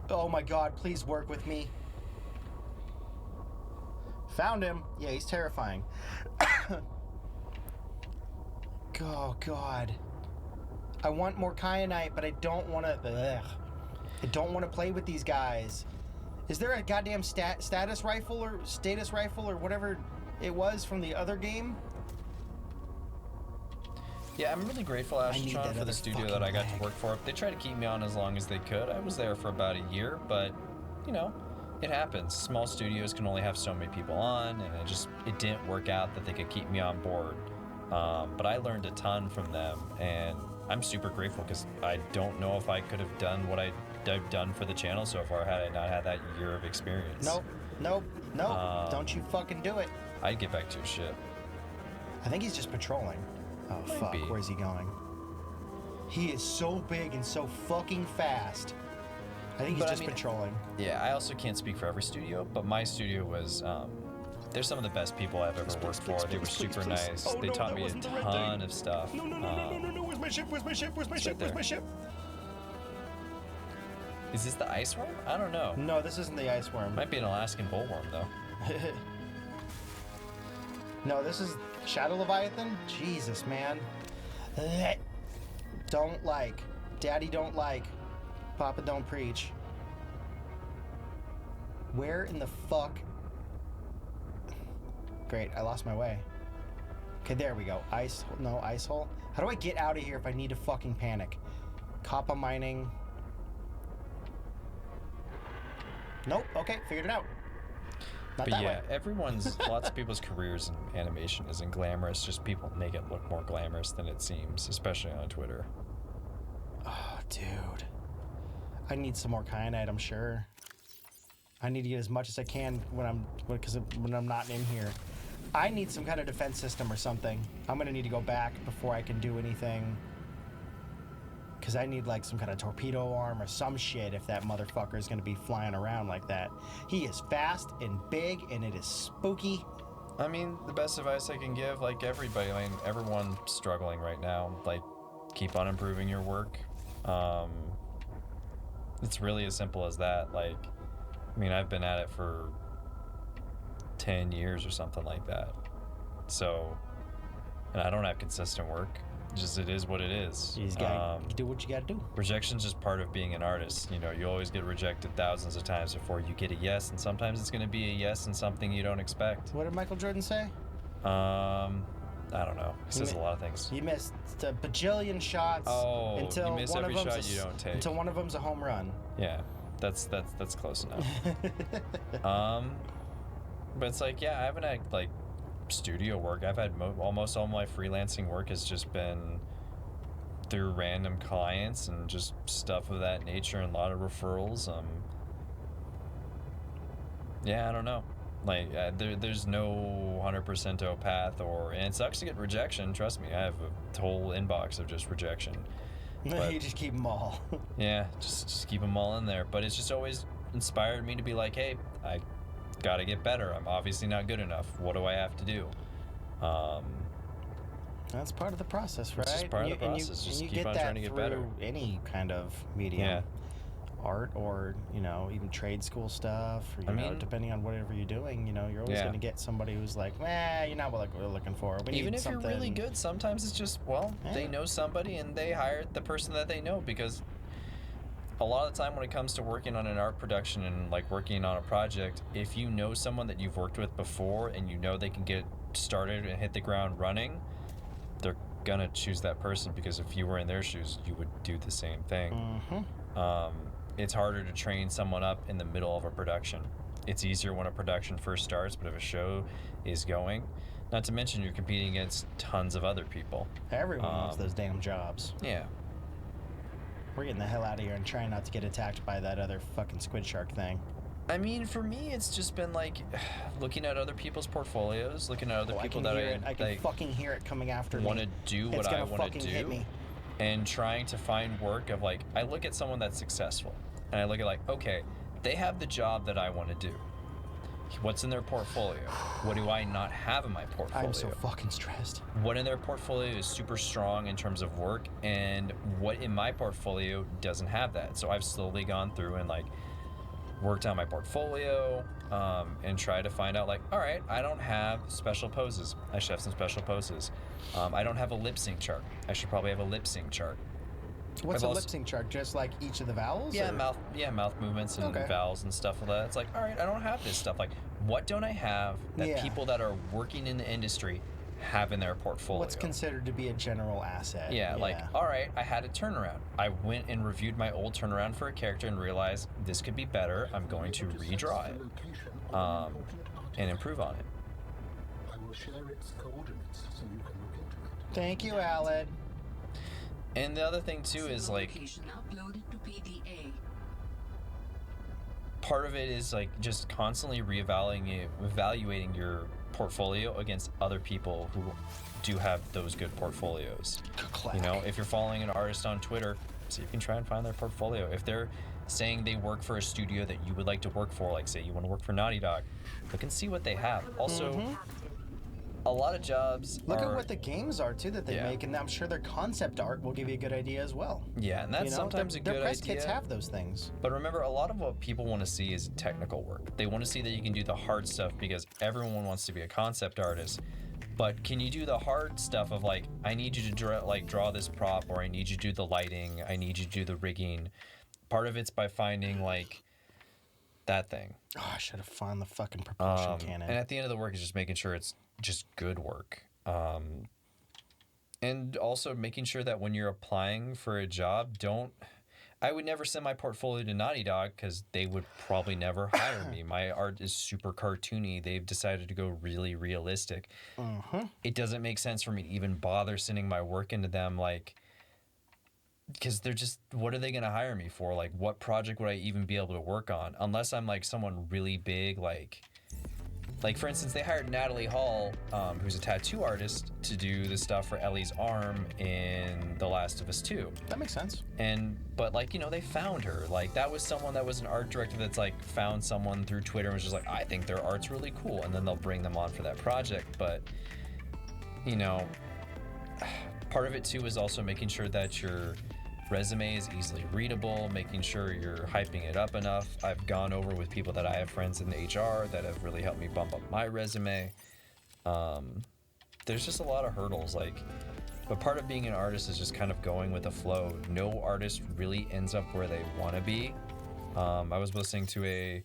Oh my god, please work with me. Found him. Yeah, he's terrifying. Oh god. I want more kyanite, but I don't want to... I don't want to play with these guys. Is there a goddamn status rifle or whatever it was from the other game? Yeah, I'm really grateful, Astron, for the studio that I got to work for. They tried to keep me on as long as they could. I was there for about a year, but, you know, it happens. Small studios can only have so many people on, and it didn't work out that they could keep me on board. But I learned a ton from them, and I'm super grateful because I don't know if I could have done what I've done for the channel so far had I not had that year of experience. Nope. Don't you fucking do it. I'd get back to your ship. I think he's just patrolling. Oh, fuck. Where's he going? He is so big and so fucking fast. I think he's patrolling. Yeah, I also can't speak for every studio, but my studio was... they're some of the best people I've ever worked for. They were super nice. They taught me a ton of stuff. No. Where's my ship? Where's my ship? Is this the ice worm? I don't know. No, this isn't the ice worm. Might be an Alaskan bullworm, though. No, this is Shadow Leviathan? Jesus, man. Don't like. Daddy don't like. Papa don't preach. Where in the fuck? Great, I lost my way. Okay, there we go. Ice hole. How do I get out of here if I need to fucking panic? Copper mining. Nope, okay, figured it out. Not But that yeah, way. lots of people's careers in animation isn't glamorous. Just people make it look more glamorous than it seems, especially on Twitter. Oh, dude. I need some more kyanite, I'm sure. I need to get as much as I can when I'm not in here. I need some kind of defense system or something. I'm gonna need to go back before I can do anything. Because I need like some kind of torpedo arm or some shit if that motherfucker is gonna be flying around like that. He is fast and big and it is spooky. I mean, the best advice I can give, like everybody, I mean, everyone struggling right now, like, keep on improving your work. It's really as simple as that. Like, I mean, I've been at it for 10 years or something like that. So, and I don't have consistent work. Just it is what it is. You just gotta do what you gotta do. Rejection's just part of being an artist. You know, you always get rejected thousands of times before you get a yes, and sometimes it's going to be a yes and something you don't expect. What did Michael Jordan say? I don't know. He says a lot of things. You missed a bajillion shots until you miss one every of them's shot you don't take. until one of them's a home run. Yeah, that's close enough. But it's like, yeah, I haven't had like studio work. I've had almost all my freelancing work has just been through random clients and just stuff of that nature, and a lot of referrals. Yeah, I don't know. Like, there's no 100% path, and it sucks to get rejection. Trust me, I have a whole inbox of just rejection. But, you just keep them all. Yeah, just keep them all in there. But it's just always inspired me to be like, hey, I gotta get better. I'm obviously not good enough. What do I have to do? That's part of the process, right? It's just part of the process. Just you keep get on that trying to get better. through any kind of medium. Yeah. Art or, even trade school stuff, or, you know, depending on whatever you're doing, you're always going to get somebody who's like, you're not what we're looking for. Even if you're really good, sometimes it's just, they know somebody and they hired the person that they know, because a lot of the time when it comes to working on an art production and like working on a project, if you know someone that you've worked with before and you know they can get started and hit the ground running, they're gonna choose that person, because if you were in their shoes, you would do the same thing. It's harder to train someone up in the middle of a production. It's easier when a production first starts, but if a show is going, not to mention you're competing against tons of other people. Everyone wants those damn jobs. Yeah. We're getting the hell out of here and trying not to get attacked by that other fucking squid shark thing. I mean, for me, it's just been like looking at other people's portfolios, looking at other people that I can fucking hear it coming after me. Want to do what I want to do, hit me. And trying to find work of like, I look at someone that's successful, and I look at like, okay, they have the job that I want to do. What's in their portfolio? What do I not have in my portfolio? I'm so fucking stressed. What in their portfolio is super strong in terms of work, and what in my portfolio doesn't have that? So I've slowly gone through and like worked on my portfolio, and try to find out like, all right, I don't have special poses. I should have some special poses. I don't have a lip sync chart. I should probably have a lip sync chart. What's a lip sync chart? Just like each of the vowels? Yeah, or? mouth movements and vowels and stuff like that. It's like, all right, I don't have this stuff. Like, what don't I have that people that are working in the industry have in their portfolio? What's considered to be a general asset? Yeah, like, all right, I had a turnaround. I went and reviewed my old turnaround for a character and realized this could be better. I'm going to redraw it, and improve on it. I will share its coordinates so you can look into it. Thank you, Aled. And the other thing too is like, uploaded to PDA. part of it is like just constantly evaluating your portfolio against other people who do have those good portfolios. You know, if you're following an artist on Twitter, see if you can try and find their portfolio. If they're saying they work for a studio that you would like to work for, like say you want to work for Naughty Dog, look and see what they have. Also, a lot of jobs look at what the games are too that they make, and I'm sure their concept art will give you a good idea as well. Yeah, and that's sometimes a good idea. Their press kits have those things. But remember, a lot of what people want to see is technical work. They want to see that you can do the hard stuff, because everyone wants to be a concept artist. But can you do the hard stuff of like, I need you to draw this prop, or I need you to do the lighting, I need you to do the rigging. Part of it's by finding like that thing. Oh, I should have found the fucking propulsion cannon. And at the end of the work is just making sure it's just good work. And also making sure that when you're applying for a job, I would never send my portfolio to Naughty Dog, because they would probably never hire me. My art is super cartoony. They've decided to go really realistic. It doesn't make sense for me to even bother sending my work into them, like, because they're just, what are they going to hire me for? Like, what project would I even be able to work on? Unless I'm like someone really big, like Like, for instance, they hired Natalie Hall, who's a tattoo artist, to do the stuff for Ellie's arm in The Last of Us 2. That makes sense. But like, you know, they found her. Like, that was someone that was an art director that's like found someone through Twitter and was just like, I think their art's really cool. And then they'll bring them on for that project. But, you know, part of it too is also making sure that your resume is easily readable, making sure you're hyping it up enough. I've gone over with people that I have friends in HR that have really helped me bump up my resume. There's just a lot of hurdles, like, but part of being an artist is just kind of going with the flow. No artist really ends up where they want to be. I was listening to a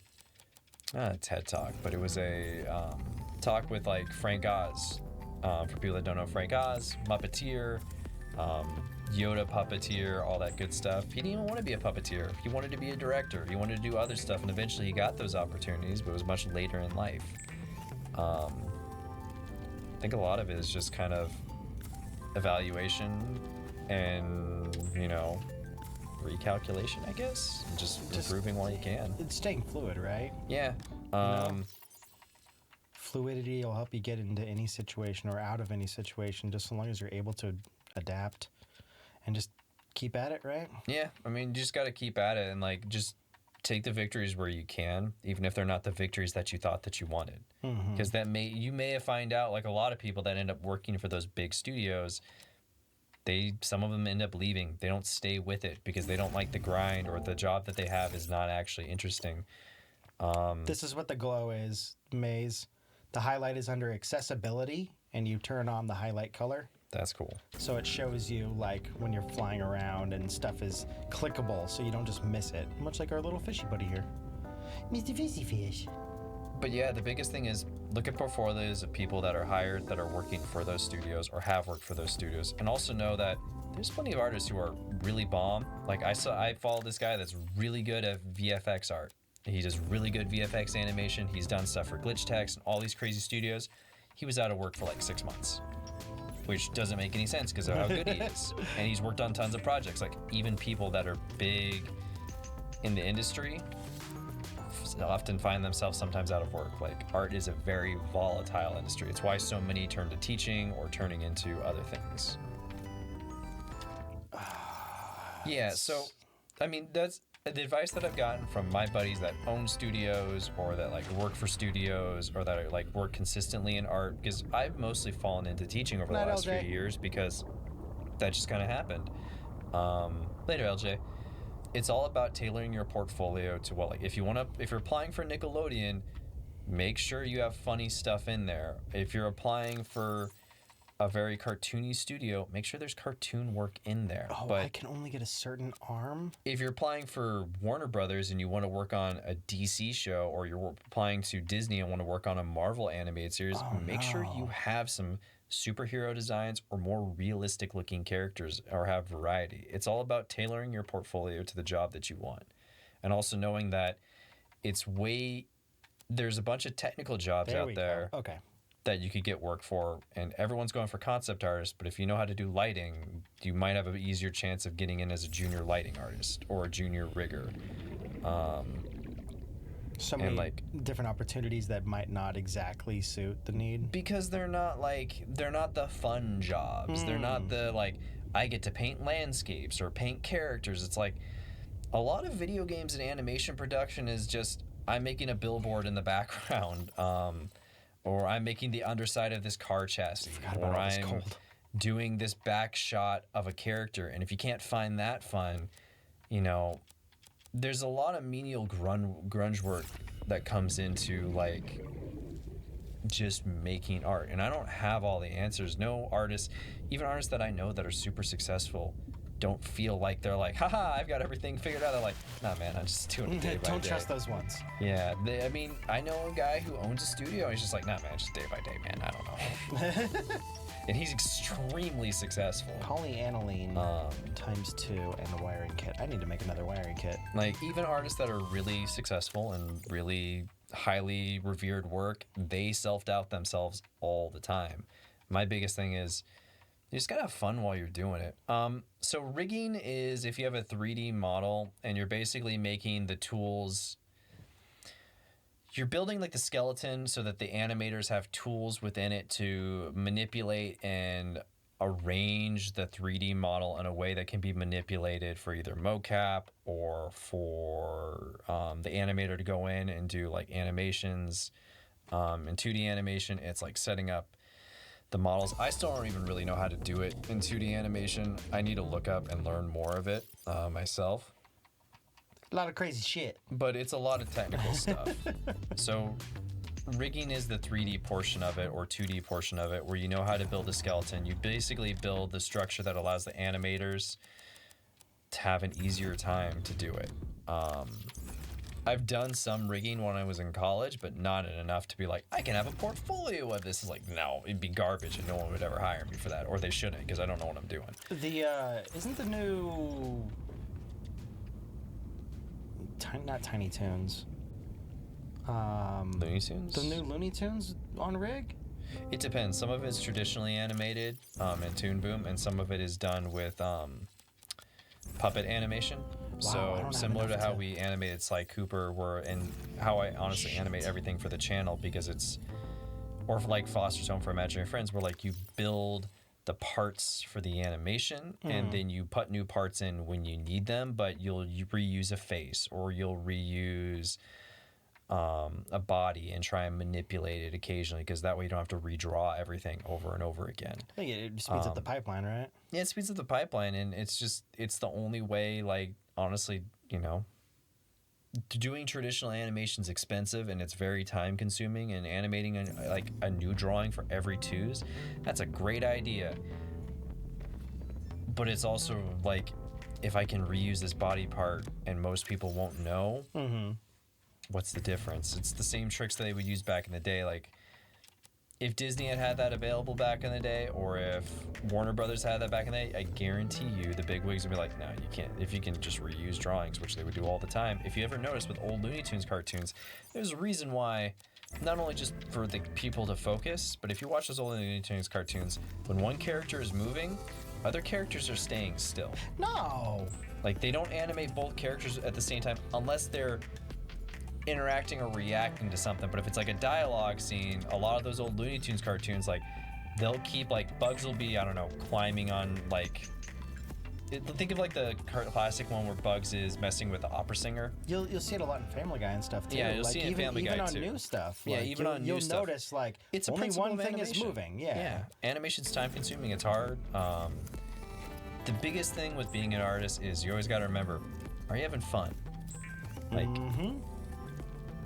TED Talk, but it was a talk with like Frank Oz. For people that don't know Frank Oz, Muppeteer, Yoda puppeteer, all that good stuff. He didn't even want to be a puppeteer. He wanted to be a director. He wanted to do other stuff, and eventually he got those opportunities, but it was much later in life. I think a lot of it is just kind of evaluation and, you know, recalculation, I guess. Just improving while you can. It's staying fluid, right? Yeah. Fluidity will help you get into any situation or out of any situation, just so long as you're able to adapt and just keep at it, right? Yeah, I mean, you just got to keep at it and like just take the victories where you can, even if they're not the victories that you thought that you wanted. Because you may find out, like a lot of people that end up working for those big studios, some of them end up leaving. They don't stay with it because they don't like the grind, or the job that they have is not actually interesting. This is what the glow is, Maze. The highlight is under accessibility, and you turn on the highlight color. That's cool. So it shows you like when you're flying around and stuff is clickable, so you don't just miss it. Much like our little fishy buddy here. Mr. Fishy Fish. But yeah, the biggest thing is look at portfolios of people that are hired, that are working for those studios or have worked for those studios, and also know that there's plenty of artists who are really bomb. Like I follow this guy that's really good at VFX art. He does really good VFX animation. He's done stuff for Glitch Text and all these crazy studios. He was out of work for like 6 months, which doesn't make any sense because of how good he is. And he's worked on tons of projects. Like even people that are big in the industry often find themselves sometimes out of work. Like art is a very volatile industry. It's why so many turn to teaching or turning into other things. Yeah, so I mean, that's the advice that I've gotten from my buddies that own studios or that like work for studios or that are, like work consistently in art, because I've mostly fallen into teaching over the last few years because that just kind of happened. Later, LJ. It's all about tailoring your portfolio to what, like if you're applying for Nickelodeon, make sure you have funny stuff in there. If you're applying for a very cartoony studio, make sure there's cartoon work in there. Oh, but I can only get a certain arm? if you're applying for Warner Brothers and you want to work on a DC show, or you're applying to Disney and want to work on a Marvel animated series, make sure you have some superhero designs or more realistic looking characters or have variety. It's all about tailoring your portfolio to the job that you want. And also knowing that there's a bunch of technical jobs out there. Okay. That you could get work for, and everyone's going for concept artists, but if you know how to do lighting, you might have an easier chance of getting in as a junior lighting artist or a junior rigger. So many different opportunities that might not exactly suit the need. Because they're not the fun jobs. They're not the like, I get to paint landscapes or paint characters. It's like a lot of video games and animation production is just, I'm making a billboard in the background. Or I'm making the underside of this car chassis, or I'm doing this back shot of a character. And if you can't find that fun, you know, there's a lot of menial grunge work that comes into like just making art. And I don't have all the answers. No artists, even artists that I know that are super successful, don't feel like they're like, haha, I've got everything figured out. They're like, nah, man, I'm just doing it day by day. Don't trust those ones. Yeah, I mean, I know a guy who owns a studio. And he's just like, nah, man, just day by day, man. I don't know. And he's extremely successful. Polyaniline ×2 and the wiring kit. I need to make another wiring kit. Like, even artists that are really successful and really highly revered work, they self-doubt themselves all the time. My biggest thing is, you just gotta have fun while you're doing it. So rigging is if you have a 3D model and you're basically making the tools, you're building like the skeleton so that the animators have tools within it to manipulate and arrange the 3D model in a way that can be manipulated for either mocap or for the animator to go in and do like animations. In 2D animation, it's like setting up the models. I still don't even really know how to do it in 2D animation. I need to look up and learn more of it myself. A lot of crazy shit. But it's a lot of technical stuff. So rigging is the 3D portion of it or 2D portion of it where you know how to build a skeleton. You basically build the structure that allows the animators to have an easier time to do it. I've done some rigging when I was in college, but not enough to be like, I can have a portfolio of this. It's like, no, it'd be garbage and no one would ever hire me for that. Or they shouldn't because I don't know what I'm doing. Isn't the new... not Tiny Toons. Looney Tunes? The new Looney Tunes on rig? It depends. Some of it's traditionally animated in Toon Boom, and some of it is done with puppet animation. So similar to how we animated Sly Cooper, and how I honestly animate everything for the channel, because it's, or for like Foster's Home for Imaginary Friends, where like you build the parts for the animation and then you put new parts in when you need them, but you reuse a face or you'll reuse a body and try and manipulate it occasionally, because that way you don't have to redraw everything over and over again. I think it speeds up the pipeline, right? Yeah, it speeds up the pipeline, and it's the only way, like, honestly, you know, doing traditional animation is expensive and it's very time consuming, and animating a new drawing for every Tuesday, that's a great idea. But it's also like, if I can reuse this body part and most people won't know, what's the difference? It's the same tricks that they would use back in the day. Like, if Disney had that available back in the day, or if Warner Brothers had that back in the day, I guarantee you the big wigs would be like, no, you can't. If you can just reuse drawings, which they would do all the time. If you ever noticed with old Looney Tunes cartoons, there's a reason why, not only just for the people to focus, but if you watch those old Looney Tunes cartoons, when one character is moving, other characters are staying still. No! Like, they don't animate both characters at the same time unless they're interacting or reacting to something. But if it's like a dialogue scene, a lot of those old Looney Tunes cartoons, like, they'll keep, like, Bugs will be, I don't know, climbing on, like, think of like the classic one where Bugs is messing with the opera singer. You'll see it a lot in Family Guy and stuff too. Yeah, you'll see it in Family Guy too. Even on new stuff. Yeah, like, even on new stuff. You'll notice, like, it's only one thing is animation. moving. Yeah. Animation's time consuming, it's hard. The biggest thing with being an artist is you always got to remember, are you having fun? Like,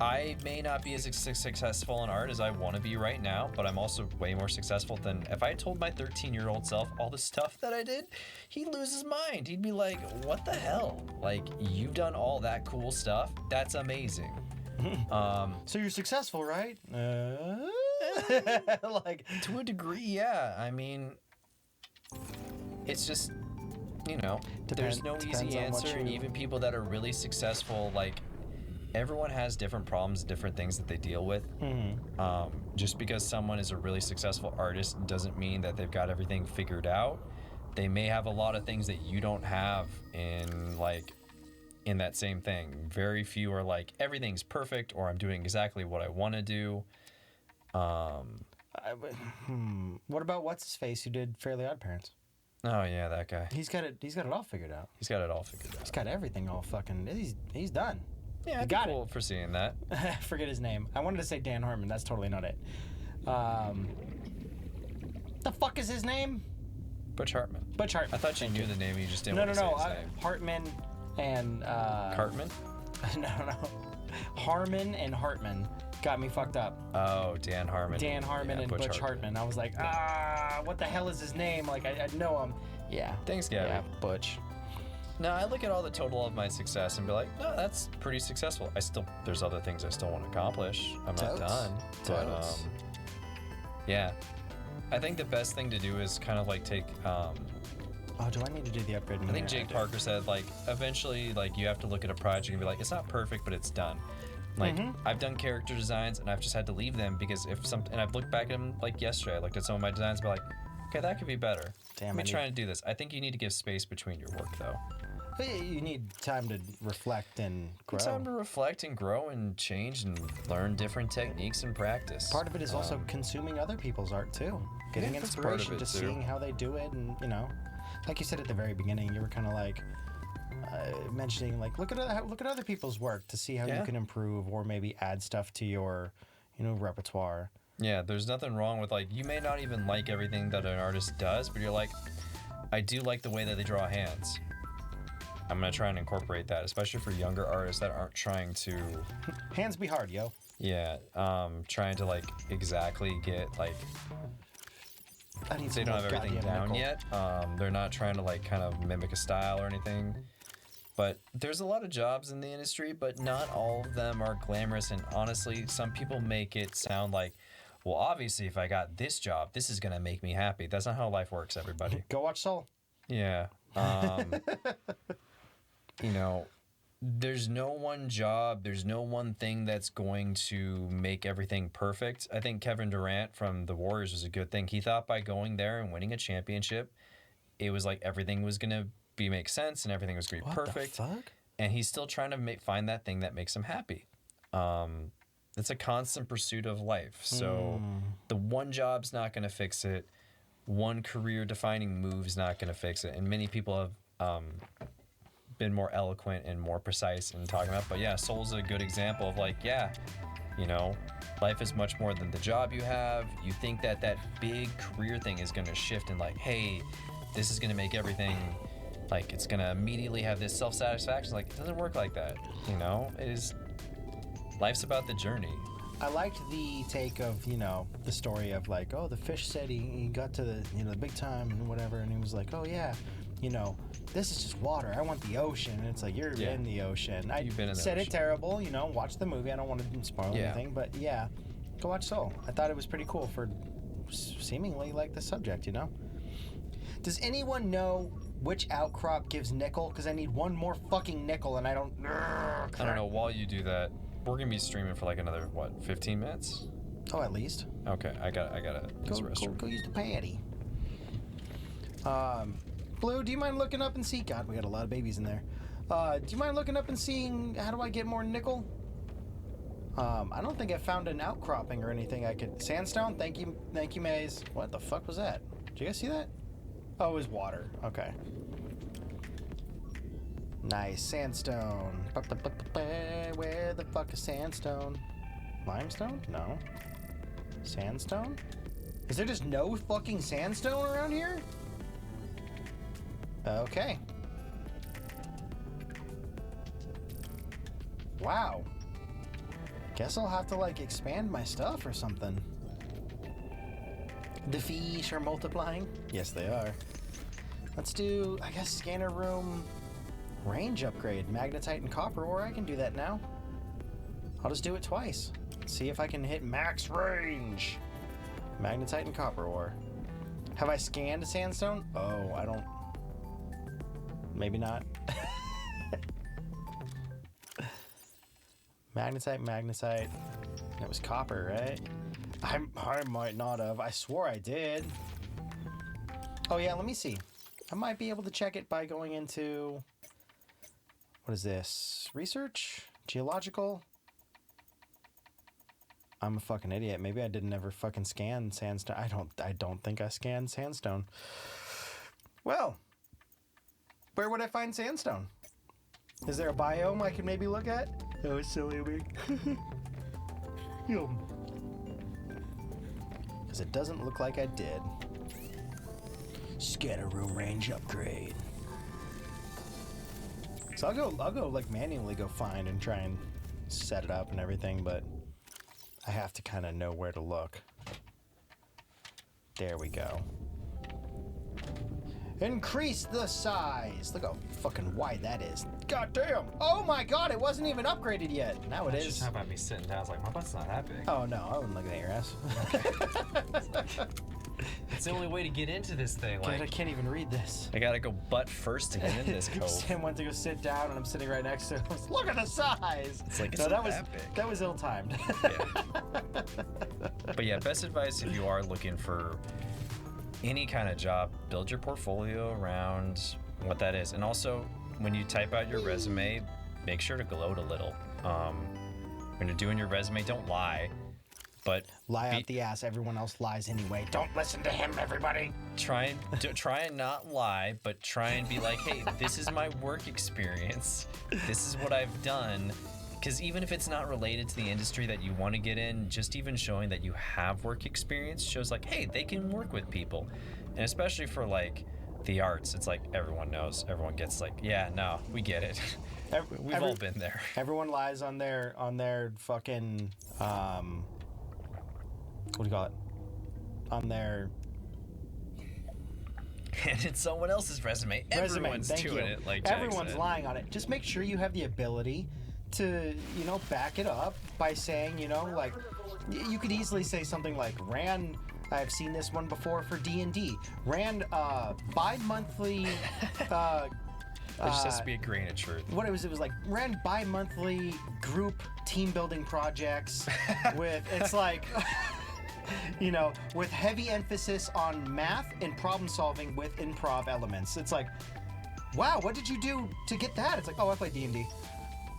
I may not be as successful in art as I want to be right now, but I'm also way more successful than if I told my 13-year-old self all the stuff that I did, he'd lose his mind. He'd be like, what the hell? Like, you've done all that cool stuff? That's amazing. So you're successful, right? Like, to a degree, yeah. I mean, it's just, you know, there's no easy answer, and even people that are really successful, like, everyone has different problems, different things that they deal with. Just because someone is a really successful artist doesn't mean that they've got everything figured out. They may have a lot of things that you don't have in that same thing. Very few are like, everything's perfect, or I'm doing exactly what I want to do. What about what's his face who did Fairly Odd Parents? Oh yeah, that guy. He's got it all figured out. He's got it all figured out. He's got everything all fucking. He's done. Yeah, I'd be cool for seeing that. Forget his name. I wanted to say Dan Harmon. That's totally not it. The fuck is his name? Butch Hartman. Butch Hartman. I thought you knew the name. You just didn't want to say his name. Hartman and Cartman? No. Harmon and Hartman got me fucked up. Oh, Dan Harmon. Dan Harmon and Butch Hartman. I was like, what the hell is his name? Like, I know him. Yeah. Thanks, Gabby. Yeah, Butch. No, I look at all the total of my success and be like, no, that's pretty successful. There's other things I still want to accomplish. I'm not done. But, yeah. I think the best thing to do is kind of like take, do I need to do the upgrade? I think Jake Parker said, like, eventually, like, you have to look at a project and be like, it's not perfect, but it's done. Like, I've done character designs and I've just had to leave them because and I've looked back at them, like, yesterday. I looked at some of my designs and be like, okay, that could be better. Damn, let me try and do this. I think you need to give space between your work, though. You need time to reflect and grow. Time to reflect and grow and change and learn different techniques and practice. Part of it is also consuming other people's art too. Getting Yeah, that's part of inspiration, it, just too. seeing how they do it, and like you said at the very beginning, you were kind of like mentioning like look at other people's work to see how you can improve or maybe add stuff to your repertoire. Yeah, there's nothing wrong with like you may not even like everything that an artist does, but you're like, I do like the way that they draw hands. I'm gonna try and incorporate that, especially for younger artists that aren't trying to Hands be hard, yo. trying to like exactly get like I need they some don't more have everything goddamn down nickel. yet. They're not trying to like kind of mimic a style or anything. But there's a lot of jobs in the industry, but not all of them are glamorous. And honestly, some people make it sound like, well, obviously, if I got this job, this is gonna make me happy. That's not how life works, everybody. Go watch Soul. Yeah. There's no one job, there's no one thing that's going to make everything perfect. I think Kevin Durant from the Warriors was a good thing. He thought by going there and winning a championship, it was like everything was going to make sense and everything was going to be perfect. What the fuck? And he's still trying to find that thing that makes him happy. It's a constant pursuit of life. So the one job's not going to fix it. One career-defining move's not going to fix it. And many people have been more eloquent and more precise in talking about. But yeah, Soul's a good example of like, life is much more than the job you have. You think that big career thing is going to shift and like, hey, this is going to make everything like it's going to immediately have this self-satisfaction. Like, it doesn't work like that. It is. Life's about the journey. I liked the take of, the story of like, oh, the fish said he got to the big time and whatever, and he was like, oh yeah, this is just water. I want the ocean. And it's like, you're in the ocean. You've been in the said ocean. it terrible, watch the movie. I don't want to spoil anything, but yeah, go watch Soul. I thought it was pretty cool for seemingly like the subject, Does anyone know which outcrop gives nickel? Because I need one more fucking nickel and I don't... I don't know. While you do that, we're going to be streaming for like another, 15 minutes? Oh, at least. Okay, I gotta use the restroom. Go use the patty. Blue, do you mind looking up and see? God, we got a lot of babies in there. Do you mind looking up and seeing how do I get more nickel? I don't think I found an outcropping or anything I could... Sandstone? Thank you, Maze. What the fuck was that? Did you guys see that? Oh, it was water. Okay. Nice. Sandstone. Where the fuck is sandstone? Limestone? No. Sandstone? Is there just no fucking sandstone around here? Okay. Wow. Guess I'll have to like expand my stuff or something. The fish are multiplying? Yes, they are. Let's do, I guess, scanner room range upgrade. Magnetite and copper ore. I can do that now. I'll just do it twice. See if I can hit max range. Magnetite and copper ore. Have I scanned sandstone? Oh, I don't. Maybe not. Magnetite. That was copper, right? I might not have. I swore I did. Oh yeah, let me see. I might be able to check it by going into... What is this? Research? Geological? I'm a fucking idiot. Maybe I didn't ever fucking scan sandstone. I don't think I scanned sandstone. Well, where would I find sandstone? Is there a biome I can maybe look at? Oh, it's silly of me. Because it doesn't look like I did. Scanner room range upgrade. So I'll go like manually go find and try and set it up and everything, but I have to kind of know where to look. There we go. Increase the size. Look how fucking wide that is. God damn. Oh my god, it wasn't even upgraded yet. Now it is. Just talking about me sitting down. I was like, my butt's not that big. Oh no, I wasn't looking at your ass. It's the only way to get into this thing. God, I can't even read this. I gotta go butt first to get in this cove. Sam went to go sit down, and I'm sitting right next to him. Look at the size. It's like, it's no, not that big. That was ill-timed. Yeah. But yeah, best advice if you are looking for any kind of job, build your portfolio around what that is. And also, when you type out your resume, make sure to gloat a little. When you're doing your resume, don't lie, but Lie out the ass. Everyone else lies anyway. Don't listen to him, everybody. try and not lie, but try and be like, hey, this is my work experience. This is what I've done. Because even if it's not related to the industry that you want to get in, just even showing that you have work experience shows like, hey, they can work with people. And especially for like the arts, it's like everyone knows, everyone gets like, yeah, no, we get it. We've all been there. Everyone lies on their fucking what do you call it? On their And it's someone else's resume. Everyone's thank doing you. it. Like Jack everyone's said. lying on it. Just make sure you have the ability to, back it up by saying, like, you could easily say something like I've seen this one before for D&D. Ran bi-monthly. There just has to be a grain of truth. What it was like ran bi-monthly group team building projects with it's like. With heavy emphasis on math and problem solving with improv elements. It's like, wow, what did you do to get that? It's like, oh, I play D&D.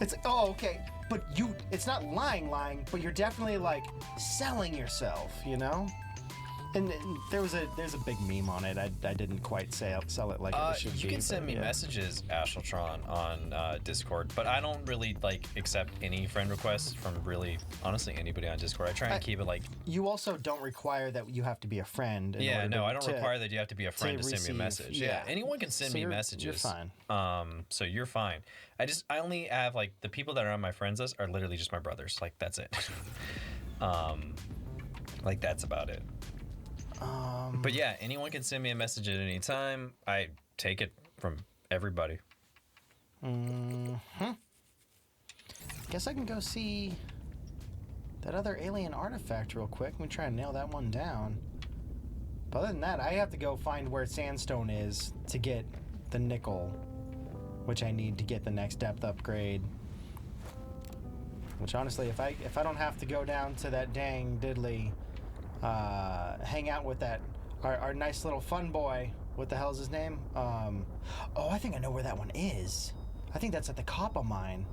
It's like, oh, okay. But it's not lying, but you're definitely like selling yourself, And there's a big meme on it. I didn't quite sell it like it should be. You can send me messages, Astral-tron, on Discord, but I don't really accept any friend requests from really, honestly, anybody on Discord. I try and keep it like. You also don't require that you have to be a friend. I don't require that you have to be a friend to send me a message. Yeah, anyone can send me messages. You're fine. So you're fine. I only have the people that are on my friends list are literally just my brothers. Like that's it. That's about it. But yeah, anyone can send me a message at any time. I take it from everybody. Guess I can go see that other alien artifact real quick. Let me try and nail that one down. But other than that, I have to go find where sandstone is to get the nickel, which I need to get the next depth upgrade. Which honestly, if I don't have to go down to that dang diddly, hang out with our nice little fun boy. What the hell is his name? I think I know where that one is. I think that's at the Kappa mine.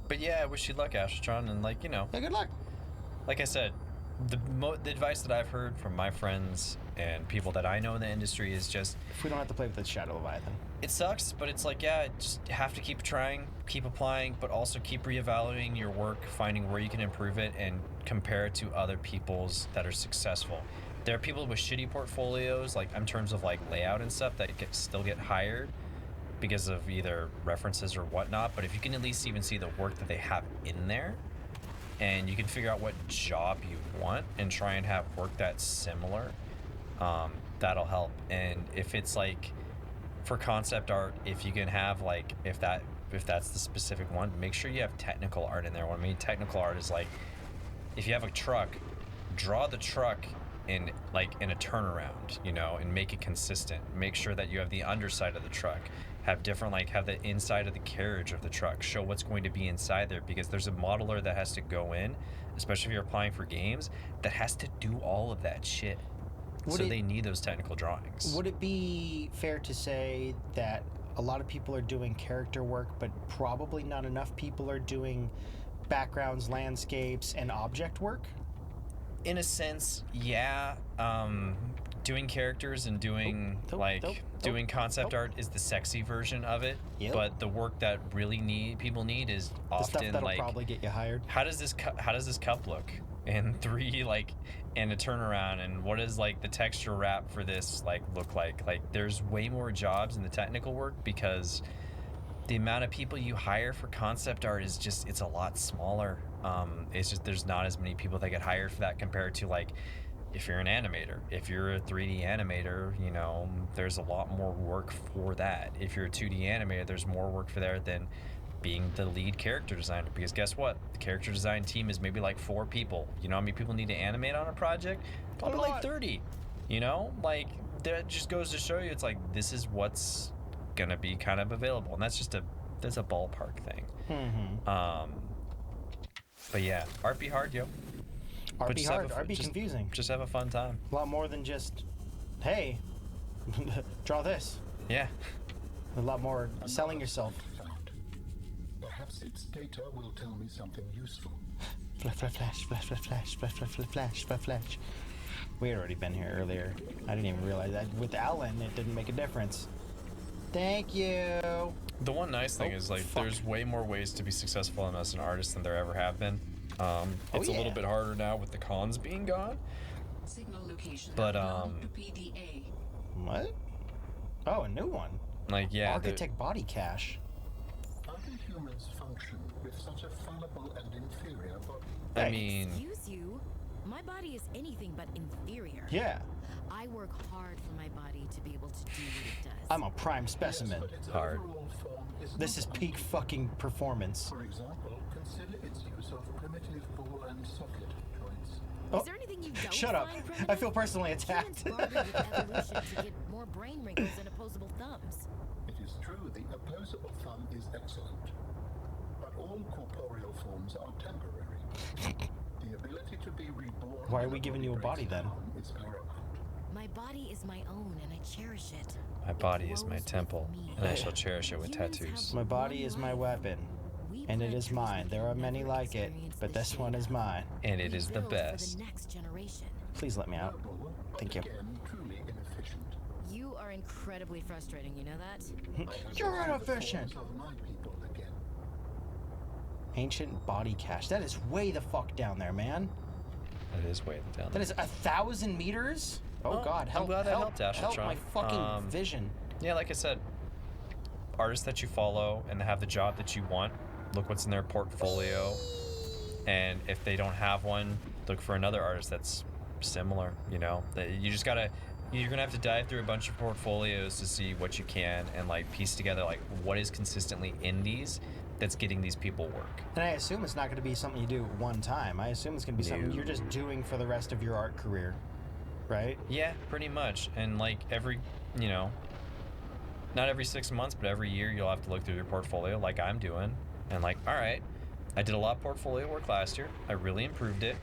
But yeah, I wish you luck, Astron, and Yeah, good luck. Like I said, the advice that I've heard from my friends and people that I know in the industry is just if we don't have to play with the Shadow Leviathan. It sucks, but it's just have to keep trying, keep applying, but also keep reevaluating your work, finding where you can improve it, and compare it to other people's that are successful. There are people with shitty portfolios, in terms of layout and stuff, that still get hired because of either references or whatnot. But if you can at least even see the work that they have in there, and you can figure out what job you want and try and have work that's similar, that'll help. And if it's for concept art, if you can have if that's the specific one, make sure you have technical art in there. What I mean technical art is if you have a truck, draw the truck in in a turnaround, and make it consistent. Make sure that you have the underside of the truck, have different have the inside of the carriage of the truck, show what's going to be inside there, because there's a modeler that has to go in, especially if you're applying for games, that has to do all of that shit. They need those technical drawings. Would it be fair to say that a lot of people are doing character work, but probably not enough people are doing backgrounds, landscapes, and object work? In a sense, yeah. Doing characters and doing doing concept art is the sexy version of it. Yep. But the work that really people need is often the stuff that'll probably get you hired. How does this cup look in 3 in a turnaround, and what does the texture wrap for this look like? There's way more jobs in the technical work because the amount of people you hire for concept art is it's a lot smaller. It's just there's not as many people that get hired for that compared to if you're an animator. If you're a 3D animator, there's a lot more work for that. If you're a 2D animator, there's more work for there than being the lead character designer, because guess what? The character design team is maybe 4 people. You know how many people need to animate on a project? Probably 30. That just goes to show you it's this is what's gonna be kind of available, and that's a ballpark thing. Mm-hmm. But yeah, art be hard, yo. Art be hard, art be confusing. Just have a fun time. A lot more than just, hey, draw this. Yeah. A lot more selling yourself. Found. Perhaps its data will tell me something useful. Flash, flash, flash, flash, flash, flash, flash, flash, flash, flash, flash, flash. We had already been here earlier. I didn't even realize that. With Alan, it didn't make a difference. Thank you. The one nice thing Oh, is like fuck. there's way more ways to be successful as an artist than there ever have been. It's a yeah. little bit harder now with the cons being gone. Signal location But, unknown to PDA. What? Oh, a new one. Like yeah, Architect body cache. How do humans function with such a fallible and inferior body? I mean, Excuse you? My body is anything but inferior. Yeah. I work hard for my body to be able to do what it does. I'm a prime specimen. Yes, but its Hard. overall form is This not is that. peak fucking performance. For example, consider its use of primitive ball and socket joints. Oh, Is there anything you don't shut up. find I primitive? feel personally attacked. Humans bargained with evolution to get more brain wrinkles and opposable thumbs. It is true the opposable thumb is excellent, but all corporeal forms are temporary. The ability to be reborn. Why are when we a giving body you a breaks body then? down is paramount. My body is my own and I cherish it. my It body is my grows with temple, me. and I shall cherish it with Humans tattoos. have My body one is my life. weapon, We and it plant is trees mine. that There can are many never like it, experience but the this one is shade. mine. And it We is the build for best. the next generation. Please let me out. Noble, but Thank you. again, truly inefficient. You are incredibly frustrating, you know that? I have You're to see the inefficient. forms of my people again. Ancient body cache. That is way the fuck down there, man. That is way down. That is 1,000 meters? Oh Well, god, I'm help, glad that help, helped, help Astratron. my fucking vision. Yeah, like I said, artists that you follow and have the job that you want, look what's in their portfolio. And if they don't have one, look for another artist that's similar, you know? You just gotta, you're gonna have to dive through a bunch of portfolios to see what you can and like piece together like what is consistently indies that's getting these people work. And I assume it's not going to be something you do one time. I assume it's going to be something No. you're just doing for the rest of your art career, right? Yeah, pretty much. And like every, you know, not every 6 months, but every year you'll have to look through your portfolio like I'm doing. And like, all right, I did a lot of portfolio work last year. I really improved it.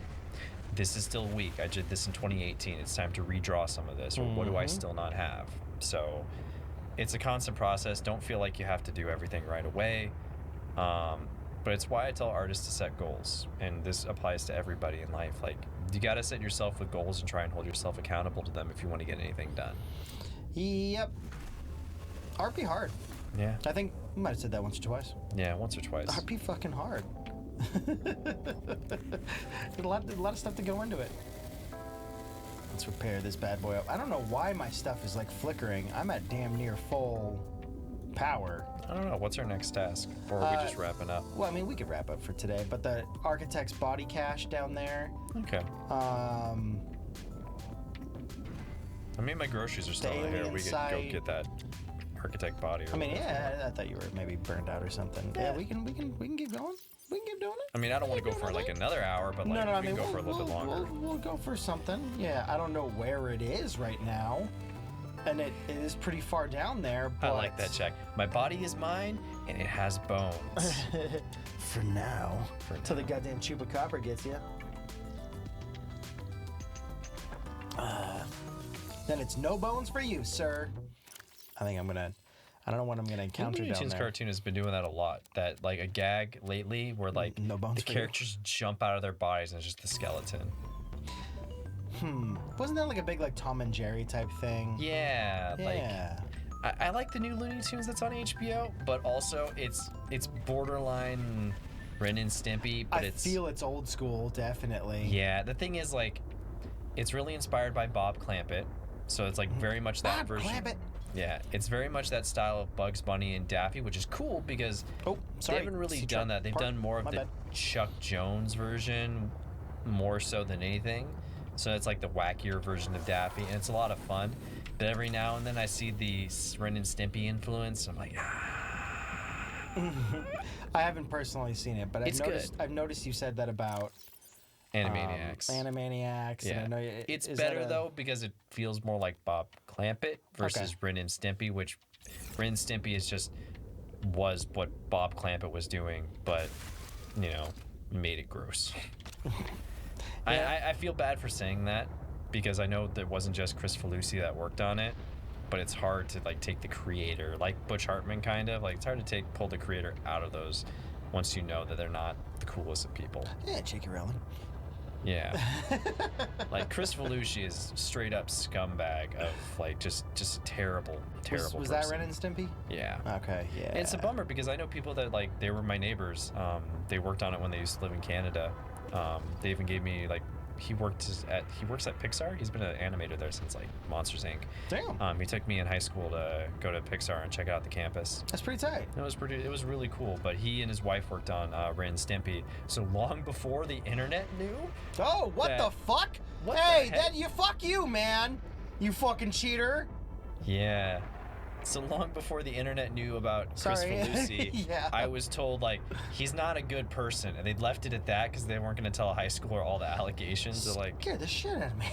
This is still weak. I did this in 2018. It's time to redraw some of this. Or what do I still not have? So it's a constant process. Don't feel like you have to do everything right away. But it's why I tell artists to set goals. And this applies to everybody in life. Like, you got to set yourself with goals and try and hold yourself accountable to them if you want to get anything done. Yep. Art be hard. Yeah. I think we might have said that once or twice. Yeah, once or twice. Art be fucking hard. There's a lot of stuff to go into it. Let's repair this bad boy up. I don't know why my stuff is like flickering. I'm at damn near full power. I don't know. What's our next task? Or are we just wrapping up? Well, I mean, we could wrap up for today, but the architect's body cache down there. Okay. Um, I mean, my groceries are still in here. alien We could go site. get that architect body. Or I mean, whatever. yeah, I thought you were maybe burned out or something. Yeah, we can keep going. We can keep doing it. I mean, I don't want to go for like another hour, but like No, I we mean, can go for a little bit longer. We'll go for something. Yeah, I don't know where it is right now, and it is pretty far down there. But I like that check. My body is mine, and it has bones. for now. For Till the goddamn chupacabra gets you. Then it's no bones for you, sir. I think I'm gonna. I don't know what I'm gonna encounter Looney down Tunes there. cartoon has been doing that a lot. That like a gag lately where like No bones the for you. characters jump out of their bodies and it's just the skeleton. Wasn't that like a big like Tom and Jerry type thing? Yeah, Yeah. like I like the new Looney Tunes that's on HBO, but also it's borderline Ren and Stimpy, but I it's feel it's old school, definitely. yeah. The thing is like, it's really inspired by Bob Clampett, so it's like very much that Bob version. Clampett. Yeah, it's very much that style of Bugs Bunny and Daffy, which is cool because Oh, sorry. they haven't really Sea done Truck that. They've Park. done more of My the bad. Chuck Jones version, more so than anything. So it's like the wackier version of Daffy, and it's a lot of fun. But every now and then I see the Ren and Stimpy influence. I'm like, I haven't personally seen it, but It's good. I've noticed you said that about Animaniacs. Animaniacs. Yeah, And I know it's is that better though because it feels more like Bob Clampett versus Okay. Ren and Stimpy, which Ren and Stimpy is just was what Bob Clampett was doing, but you know, made it gross. Yeah. I feel bad for saying that because I know there wasn't just Chris Falusi that worked on it. but it's hard to like take the creator, like Butch Hartman kind of. Like it's hard to pull the creator out of those once you know that they're not the coolest of people. Yeah, J.K. Rowling. Yeah. Like Chris Belushi is straight up scumbag of like just a terrible Was person. that Ren and Stimpy? Yeah. Okay, yeah. And it's a bummer because I know people that like they were my neighbors. They worked on it when they used to live in Canada. They even gave me like he works at Pixar. He's been an animator there since like Monsters Inc. Damn. He took me in high school to go to Pixar and check out the campus. That's pretty tight. It was really cool. But he and his wife worked on Ren and Stimpy. So long before the internet knew. Oh, what that- the fuck? What Hey, the heck? fuck you, man. You fucking cheater. Yeah. So long before the internet knew about Chris Sorry. Belushi, Yeah. I was told like he's not a good person, and they left it at that because they weren't going to tell a high schooler all the allegations. They're like, Scared the shit out of me.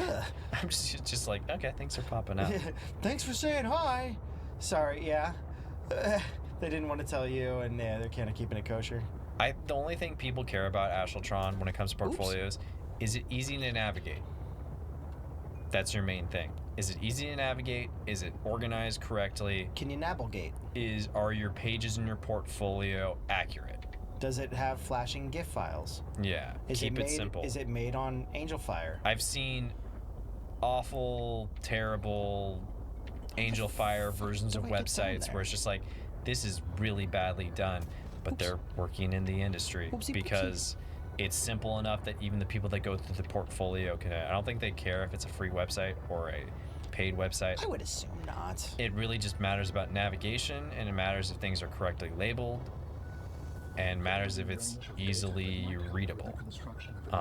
Ugh. I'm just like, okay, thanks for popping out. Thanks for saying hi. Sorry, yeah. They didn't want to tell you, and yeah, they're kind of keeping it kosher. The only thing people care about Asheltron when it comes to portfolios is it easy to navigate. That's your main thing. Is it easy to navigate? Is it organized correctly? Can you navigate? Are your pages in your portfolio accurate? Does it have flashing GIF files? Yeah. Keep it simple. Is it made on Angel Fire? I've seen awful, terrible Angel Fire versions of do I get down websites there? where it's just like, this is really badly done, but they're working in the industry Oopsie because it's simple enough that even the people that go through the portfolio can. I don't think they care if it's a free website or a paid website. I would assume not. It really just matters about navigation, and it matters if things are correctly labeled, and matters if it's easily readable. They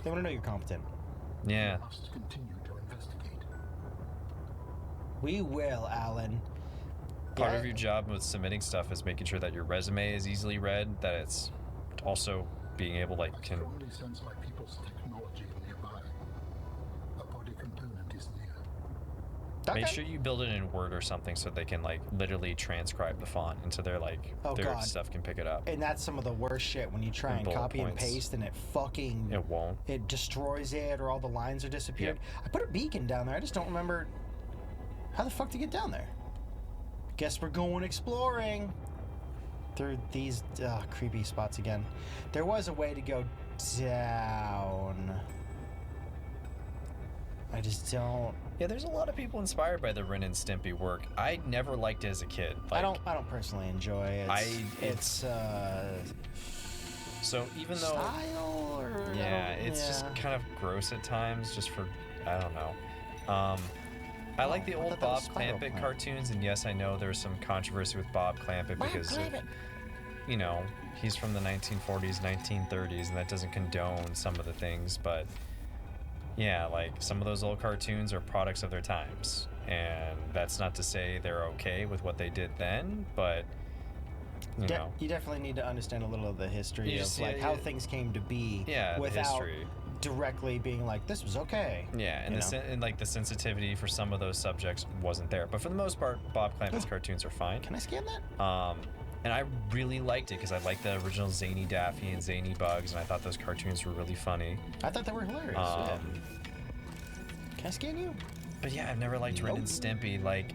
want to know you're competent. Yeah. Must continue to investigate. We will, Alan. Part Yeah. of your job with submitting stuff is making sure that your resume is easily read, that it's also being able I can strongly sense my people's technology nearby. A body component is near. make sure you build it in Word or something so they can like literally transcribe the font into their Oh, their God. stuff can pick it up. And that's some of the worst shit when you try And and bullet copy and points. paste and it fucking It won't. it destroys it or all the lines are disappeared. I put a beacon down there. I just don't remember how the fuck to get down there. Guess we're going exploring through these creepy spots again. There was a way to go down. I just don't. Yeah, there's a lot of people inspired by the Ren and Stimpy work. I never liked it as a kid. I don't personally enjoy it. It's So even though style or it's just kind of gross at times, just for I don't know. I like the I old thought that was Bob Spiral Clampett Clamp. cartoons, and yes, I know there's some controversy with Bob Clampett because of, he's from the 1940s, 1930s, and that doesn't condone some of the things, but yeah, like some of those old cartoons are products of their times, and that's not to say they're okay with what they did then, but you know. You definitely need to understand a little of the history You of just- like how things came to be Yeah, the without history. directly being like this was okay. Yeah, and you know? and like the sensitivity for some of those subjects wasn't there, but for the most part, Bob Clampett's cartoons are fine. Can I scan that? And I really liked it because I liked the original Zany Daffy and Zany Bugs, and I thought those cartoons were really funny. I thought they were hilarious. Yeah. Can I scan you? But yeah, I've never liked Ren and Stimpy. Like,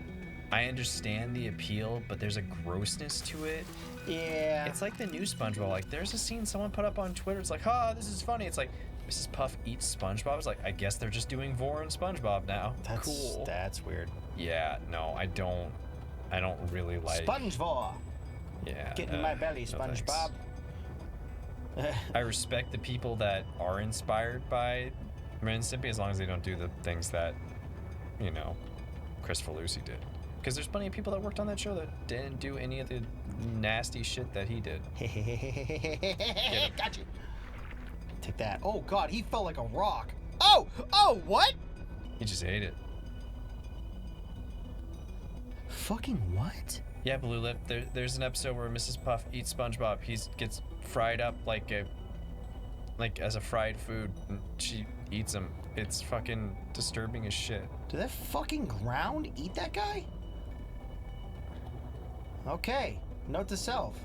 I understand the appeal, but there's a grossness to it. Yeah. It's like the new SpongeBob. Like, there's a scene someone put up on Twitter. It's like, this is funny. It's like, Mrs. Puff eats SpongeBob. It's like, I guess they're just doing Vor and SpongeBob now. That's cool. That's weird. Yeah, no, I don't really like. SpongeBob. Yeah. Get in my belly, no thanks. SpongeBob. I respect the people that are inspired by Ren and Stimpy as long as they don't do the things that, Chris Belushi did. Because there's plenty of people that worked on that show that didn't do any of the nasty shit that he did. Got you. Take that. Oh God, he felt like a rock. Oh, what? He just ate it. Fucking what? Yeah, Blue Lip. There's an episode where Mrs. Puff eats SpongeBob. He gets fried up like as a fried food. And she eats him. It's fucking disturbing as shit. Did that fucking ground eat that guy? Okay. Note to self.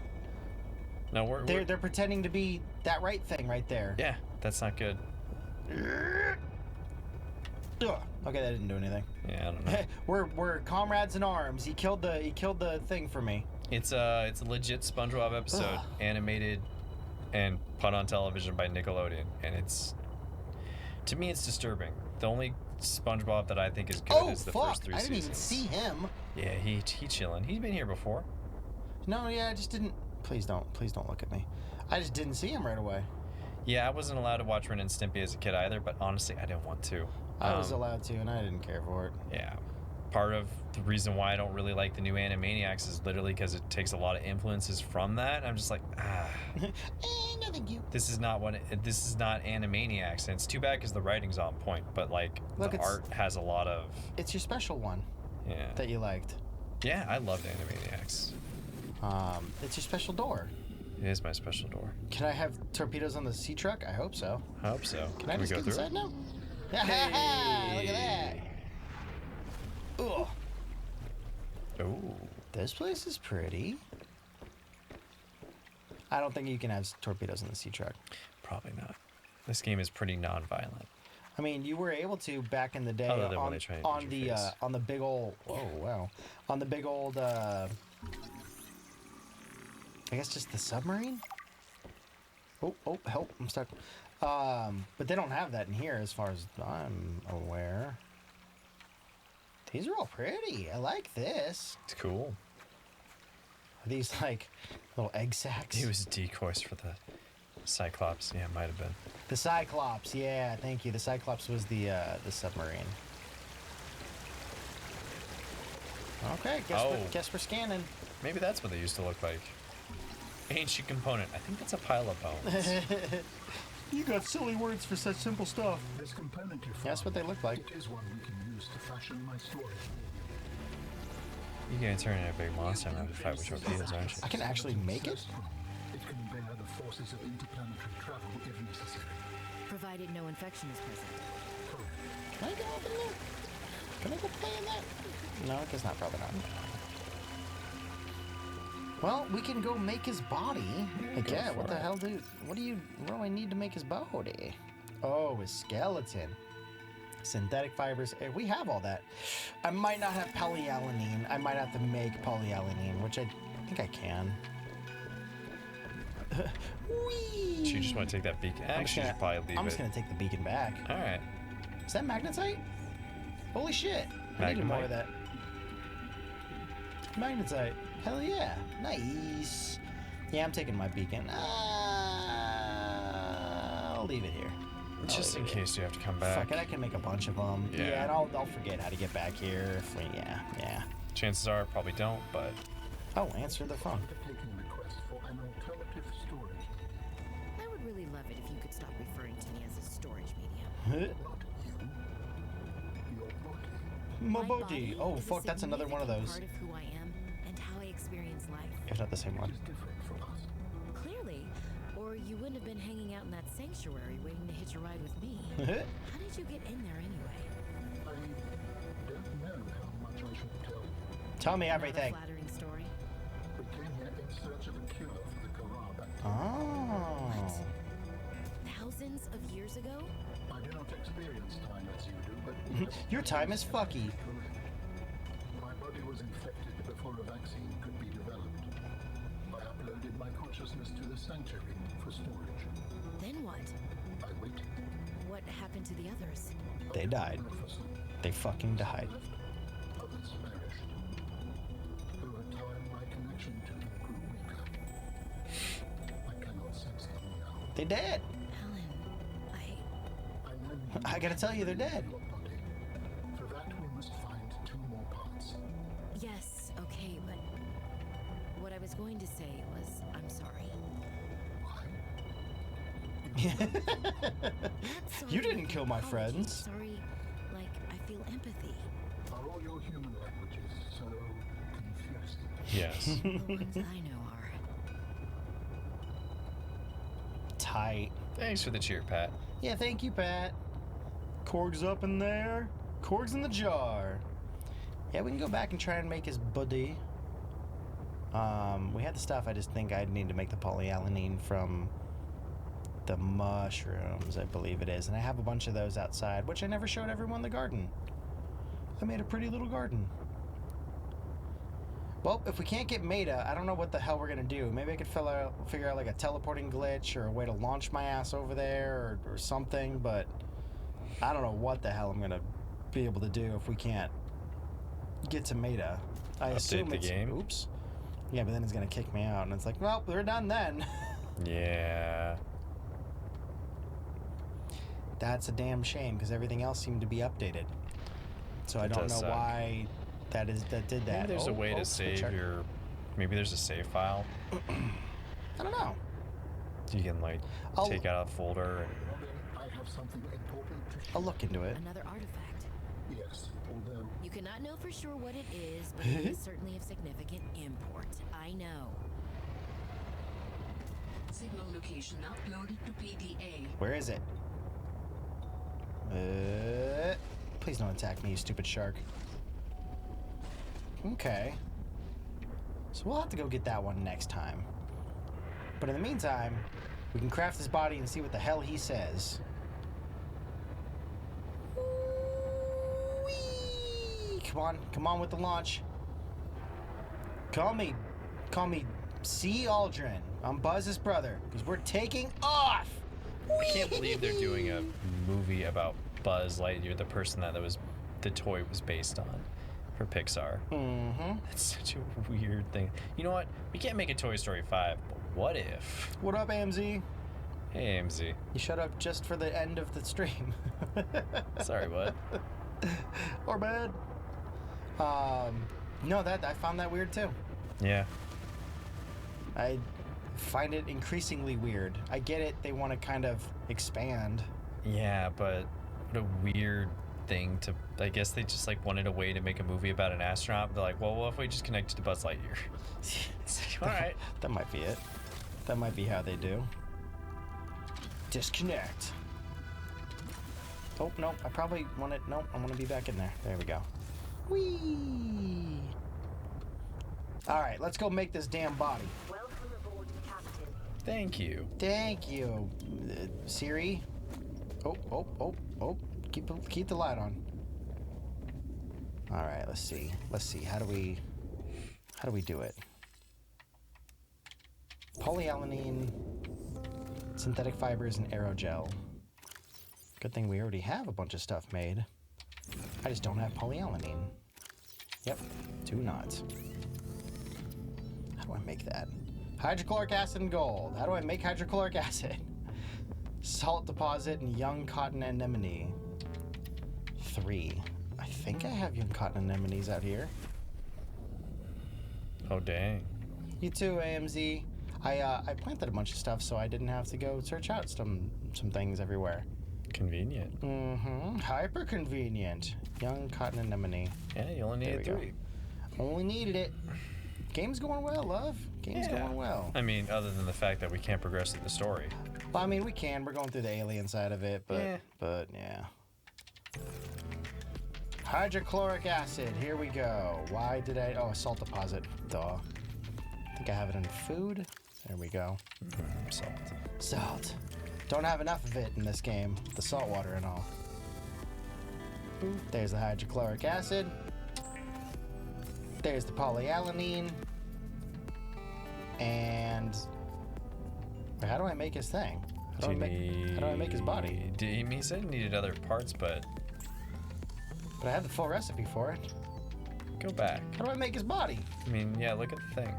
No, They're pretending to be that right thing right there. yeah, that's not good. Ugh. Okay, that didn't do anything. Yeah, I don't know. we're comrades in arms. He killed the thing for me. It's a legit SpongeBob episode, animated and put on television by Nickelodeon, and to me it's disturbing. The only SpongeBob that I think is good is the first 3 I didn't even seasons. see him. Yeah, he chilling. He's been here before. No, yeah, I just didn't. Please don't look at me. I just didn't see him right away. Yeah, I wasn't allowed to watch Ren and Stimpy as a kid either, but honestly, I didn't want to. I was allowed to, and I didn't care for it. Yeah. Part of the reason why I don't really like the new Animaniacs is literally because it takes a lot of influences from that. I'm just like, No, thank you. this is not Animaniacs, and it's too bad because the writing's on point, but like Look, the art has a lot of. It's your special one Yeah. that you liked. Yeah, I loved Animaniacs. It's your special door. It is my special door. Can I have torpedoes on the sea truck? I hope so. I hope so. Can I we just go get through inside it? now? Hey. Look at that. Ugh. Ooh. This place is pretty. I don't think you can have torpedoes in the sea truck. Probably not. This game is pretty non-violent. I mean, you were able to back in the day Other than when they try and use your face. on the big old. Oh wow! On the big old. I guess just the submarine. Oh, help! I'm stuck. But they don't have that in here, as far as I'm aware. These are all pretty. I like this. It's cool. Are these like little egg sacs? It was decoys for the Cyclops. Yeah, it might have been. The Cyclops, yeah, thank you. The Cyclops was the submarine. Okay, guess we're scanning. Maybe that's what they used to look like. Ancient component. I think that's a pile of bones. You got silly words for such simple stuff. This component you found, That's what they look like. It is one we can use to fashion my story. You're gonna turn into a big monster and have to fight with torpedoes, aren't you? I can actually make it? It can bear the forces of interplanetary travel if necessary. Provided no infection is present. Correct. Can I go up in there? Can I go play in that? No, I guess not. Probably not. Well, we can go make his body. Like, yeah, what the hell, dude? What do I need to make his body? Oh, his skeleton. Synthetic fibers. We have all that. I might not have polyalanine. I might have to make polyalanine, which I think I can. Whee! So you just want to take that beacon? Actually, you should probably leave it. I'm just going to take the beacon back. All right. Is that magnetite? Holy shit. I needed more of that. Magnetite. Hell yeah. Nice. Yeah, I'm taking my beacon. I'll leave it here. Just in case you have to come back. Fuck it, I can make a bunch of them. Yeah. And I'll forget how to get back here. Yeah. Chances are probably don't, but Oh, answer the phone. Undertaking request for an alternative storage. I would really love it if you could stop referring to me as a storage medium. Not you. Your body. My body. Oh, is a fuck, that's another one of significant those. Part of who I am and how I experience life. If not the same one. It is different from us. Clearly, or you wouldn't have been hanging out in that sanctuary waiting to hitch a ride with me. How did you get in there anyway? I don't know how much I should tell you. Tell me Not a everything. flattering story. We came here in search of a cure for the Corral bacteria. Oh. Thousands of years ago? I do not experience time as you do, but Your time is fucky. correct. My body was infected before a vaccine could be developed. I uploaded my consciousness to the sanctuary for storage. Then what? I waited. What happened to the others? They died. They fucking died. Others perished. Over time, my connection to them grew weaker. I cannot sense them now. They dead. Helen, I gotta tell you, they're dead. Your body. For that, we must find 2 more parts. yes, okay, but what I was going to say was, I'm sorry. Why? Not sorry You didn't like kill my apology, friends. Sorry, like I feel empathy. Are all your human languages so confused? yes. The ones I know are. Tight. Thanks for the cheer, Pat. Yeah, thank you, Pat. Korg's up in there. Korg's in the jar. Yeah, we can go back and try and make his buddy. We had the stuff. I just think I'd need to make the polyalanine from the mushrooms, I believe it is. And I have a bunch of those outside, which I never showed everyone in the garden. I made a pretty little garden. Well, if we can't get Meta, I don't know what the hell we're gonna do. Maybe I could figure out like a teleporting glitch or a way to launch my ass over there or something, but I don't know what the hell I'm gonna be able to do if we can't get to Meta. I assume the it's game? oops. Yeah, but then it's gonna kick me out, and it's like, well, we're done then. Yeah. That's a damn shame because everything else seemed to be updated. So I It don't know does suck. why that did that. Maybe there's a way to good save check. your. Maybe there's a save file I don't know. you can like I'll- take out a folder and. Robin, I have something important to I'll share. look into it. Another artifact. Yes, although You cannot know for sure what it is, but it is certainly of significant import. I know. Signal location uploaded to PDA. Where is it? Please don't attack me, you stupid shark. Okay. So we'll have to go get that one next time. But in the meantime, we can craft his body and see what the hell he says. Whee! Come on with the launch. Call me C. Aldrin. I'm Buzz's brother, because we're taking off. I can't believe they're doing a movie about Buzz Lightyear, the person that the toy was based on, for Pixar. Mm-hmm. That's such a weird thing. You know what? We can't make a Toy Story 5, but what if? What up, AMZ? Hey, AMZ. You shut up just for the end of the stream. Sorry, bud. Or bad. No, I found that weird too. Yeah. I find it increasingly weird. I get it, they want to kind of expand. Yeah, but what a weird thing to. I guess they just like wanted a way to make a movie about an astronaut. They're like, well, what if we just connect it to Buzz Lightyear? It's like, all right. That might be it. That might be how they do. Disconnect. Oh, no, I probably want it. Nope, I want to be back in there. There we go. Whee! All right, let's go make this damn body. Welcome aboard, Captain. Thank you. Thank you, Siri. Oh. Keep the light on. All right, let's see. How do we do it? Polyalanine, synthetic fibers, and aerogel. Good thing we already have a bunch of stuff made. I just don't have polyalanine. Yep, 2 knots. How do I make that? Hydrochloric acid and gold. How do I make hydrochloric acid? Salt deposit and young cotton anemone. 3. I think I have young cotton anemones out here. Oh, dang. You too, AMZ. I planted a bunch of stuff so I didn't have to go search out some things everywhere. Convenient. Mm-hmm. Hyper convenient. Young cotton anemone. Yeah, you only There needed we go. 3. Only needed it. Game's going well, love. Game's Yeah. going well. I mean, other than the fact that we can't progress through the story. Well, I mean, we can. We're going through the alien side of it, but Yeah. yeah. Hydrochloric acid. Here we go. Why did I? Oh, a salt deposit. Duh. I think I have it in food. There we go. Salt. Salt. Don't have enough of it in this game. The salt water and all. Boop. There's the hydrochloric acid. There's the polyalanine. And wait, how do I make his thing? How do I make his body? He said he needed other parts, but But I have the full recipe for it. go back. How do I make his body? I mean, yeah, look at the thing.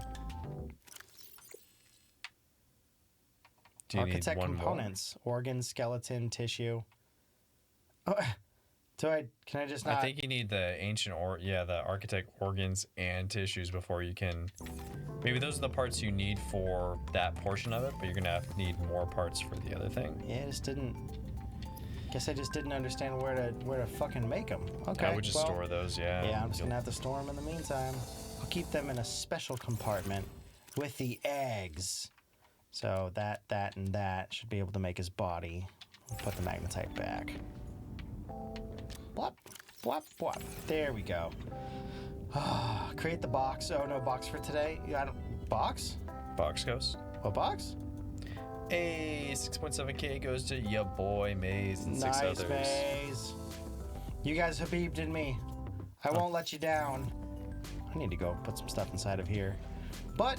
Do you Architect need one components: organ, skeleton, tissue. Oh, can I just more? not? I think you need the the architect organs and tissues before you can. Maybe those are the parts you need for that portion of it, but you're gonna need more parts for the other thing. Yeah, I just didn't. Guess I just didn't understand where to fucking make them. Okay. I would just store those. Yeah. Yeah, I'm just You'll- gonna have to store them in the meantime. I'll keep them in a special compartment with the eggs. So that, and that should be able to make his body. I'll put the magnetite back. Blop, blop, blop. There we go. Create the box. Oh, no box for today? Box? Box Ghost. What box? Hey, 6.7K goes to ya boy Maze and 6 Nice, others. Maze. You guys habeebed in me. I won't let you down. I need to go put some stuff inside of here. But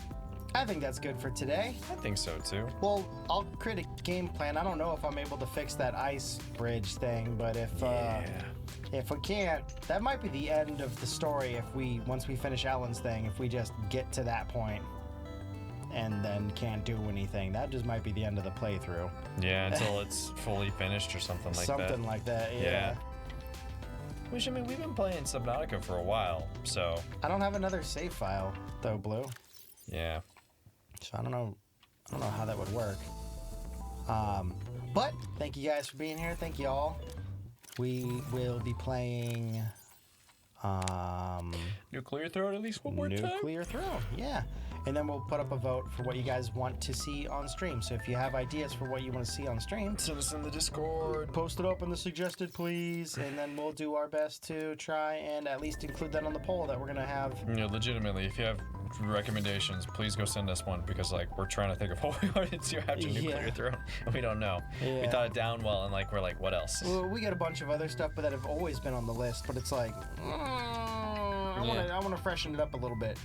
I think that's good for today. I think so too. Well, I'll create a game plan. I don't know if I'm able to fix that ice bridge thing, but if we can't, that might be the end of the story once we finish Alan's thing, if we just get to that point and then can't do anything. That just might be the end of the playthrough. Yeah, until it's fully finished or something like that. Something like that, yeah. Which, I mean, we've been playing Subnautica for a while, so... I don't have another save file, though, Blue. Yeah. So I don't know how that would work. But thank you guys for being here. Thank you all. We will be playing Nuclear Throne at least one more time. Nuclear Throne, yeah. And then we'll put up a vote for what you guys want to see on stream. So if you have ideas for what you want to see on stream, Send us in the Discord. post it up in the suggested, please. And then we'll do our best to try and at least include that on the poll that we're going to have. Yeah, legitimately, if you have recommendations, please go send us one, because like we're trying to think of what we wanted to do after Nuclear Throne, and we don't know. We Yeah. thought it down well, and like we're like, what else? Well, we got a bunch of other stuff, but that have always been on the list. But it's like, I want to freshen it up a little bit,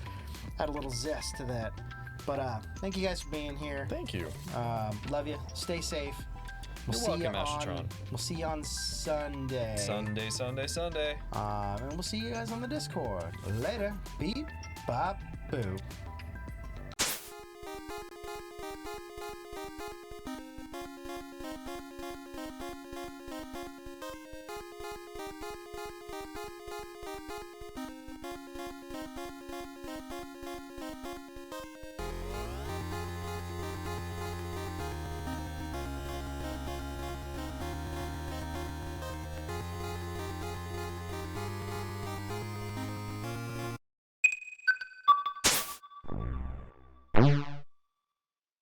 add a little zest to that. But thank you guys for being here. Thank you. Love you. Stay safe. You're welcome, Astratron. We'll see you on Sunday. Sunday. And we'll see you guys on the Discord. Later. Beep, bop, boop.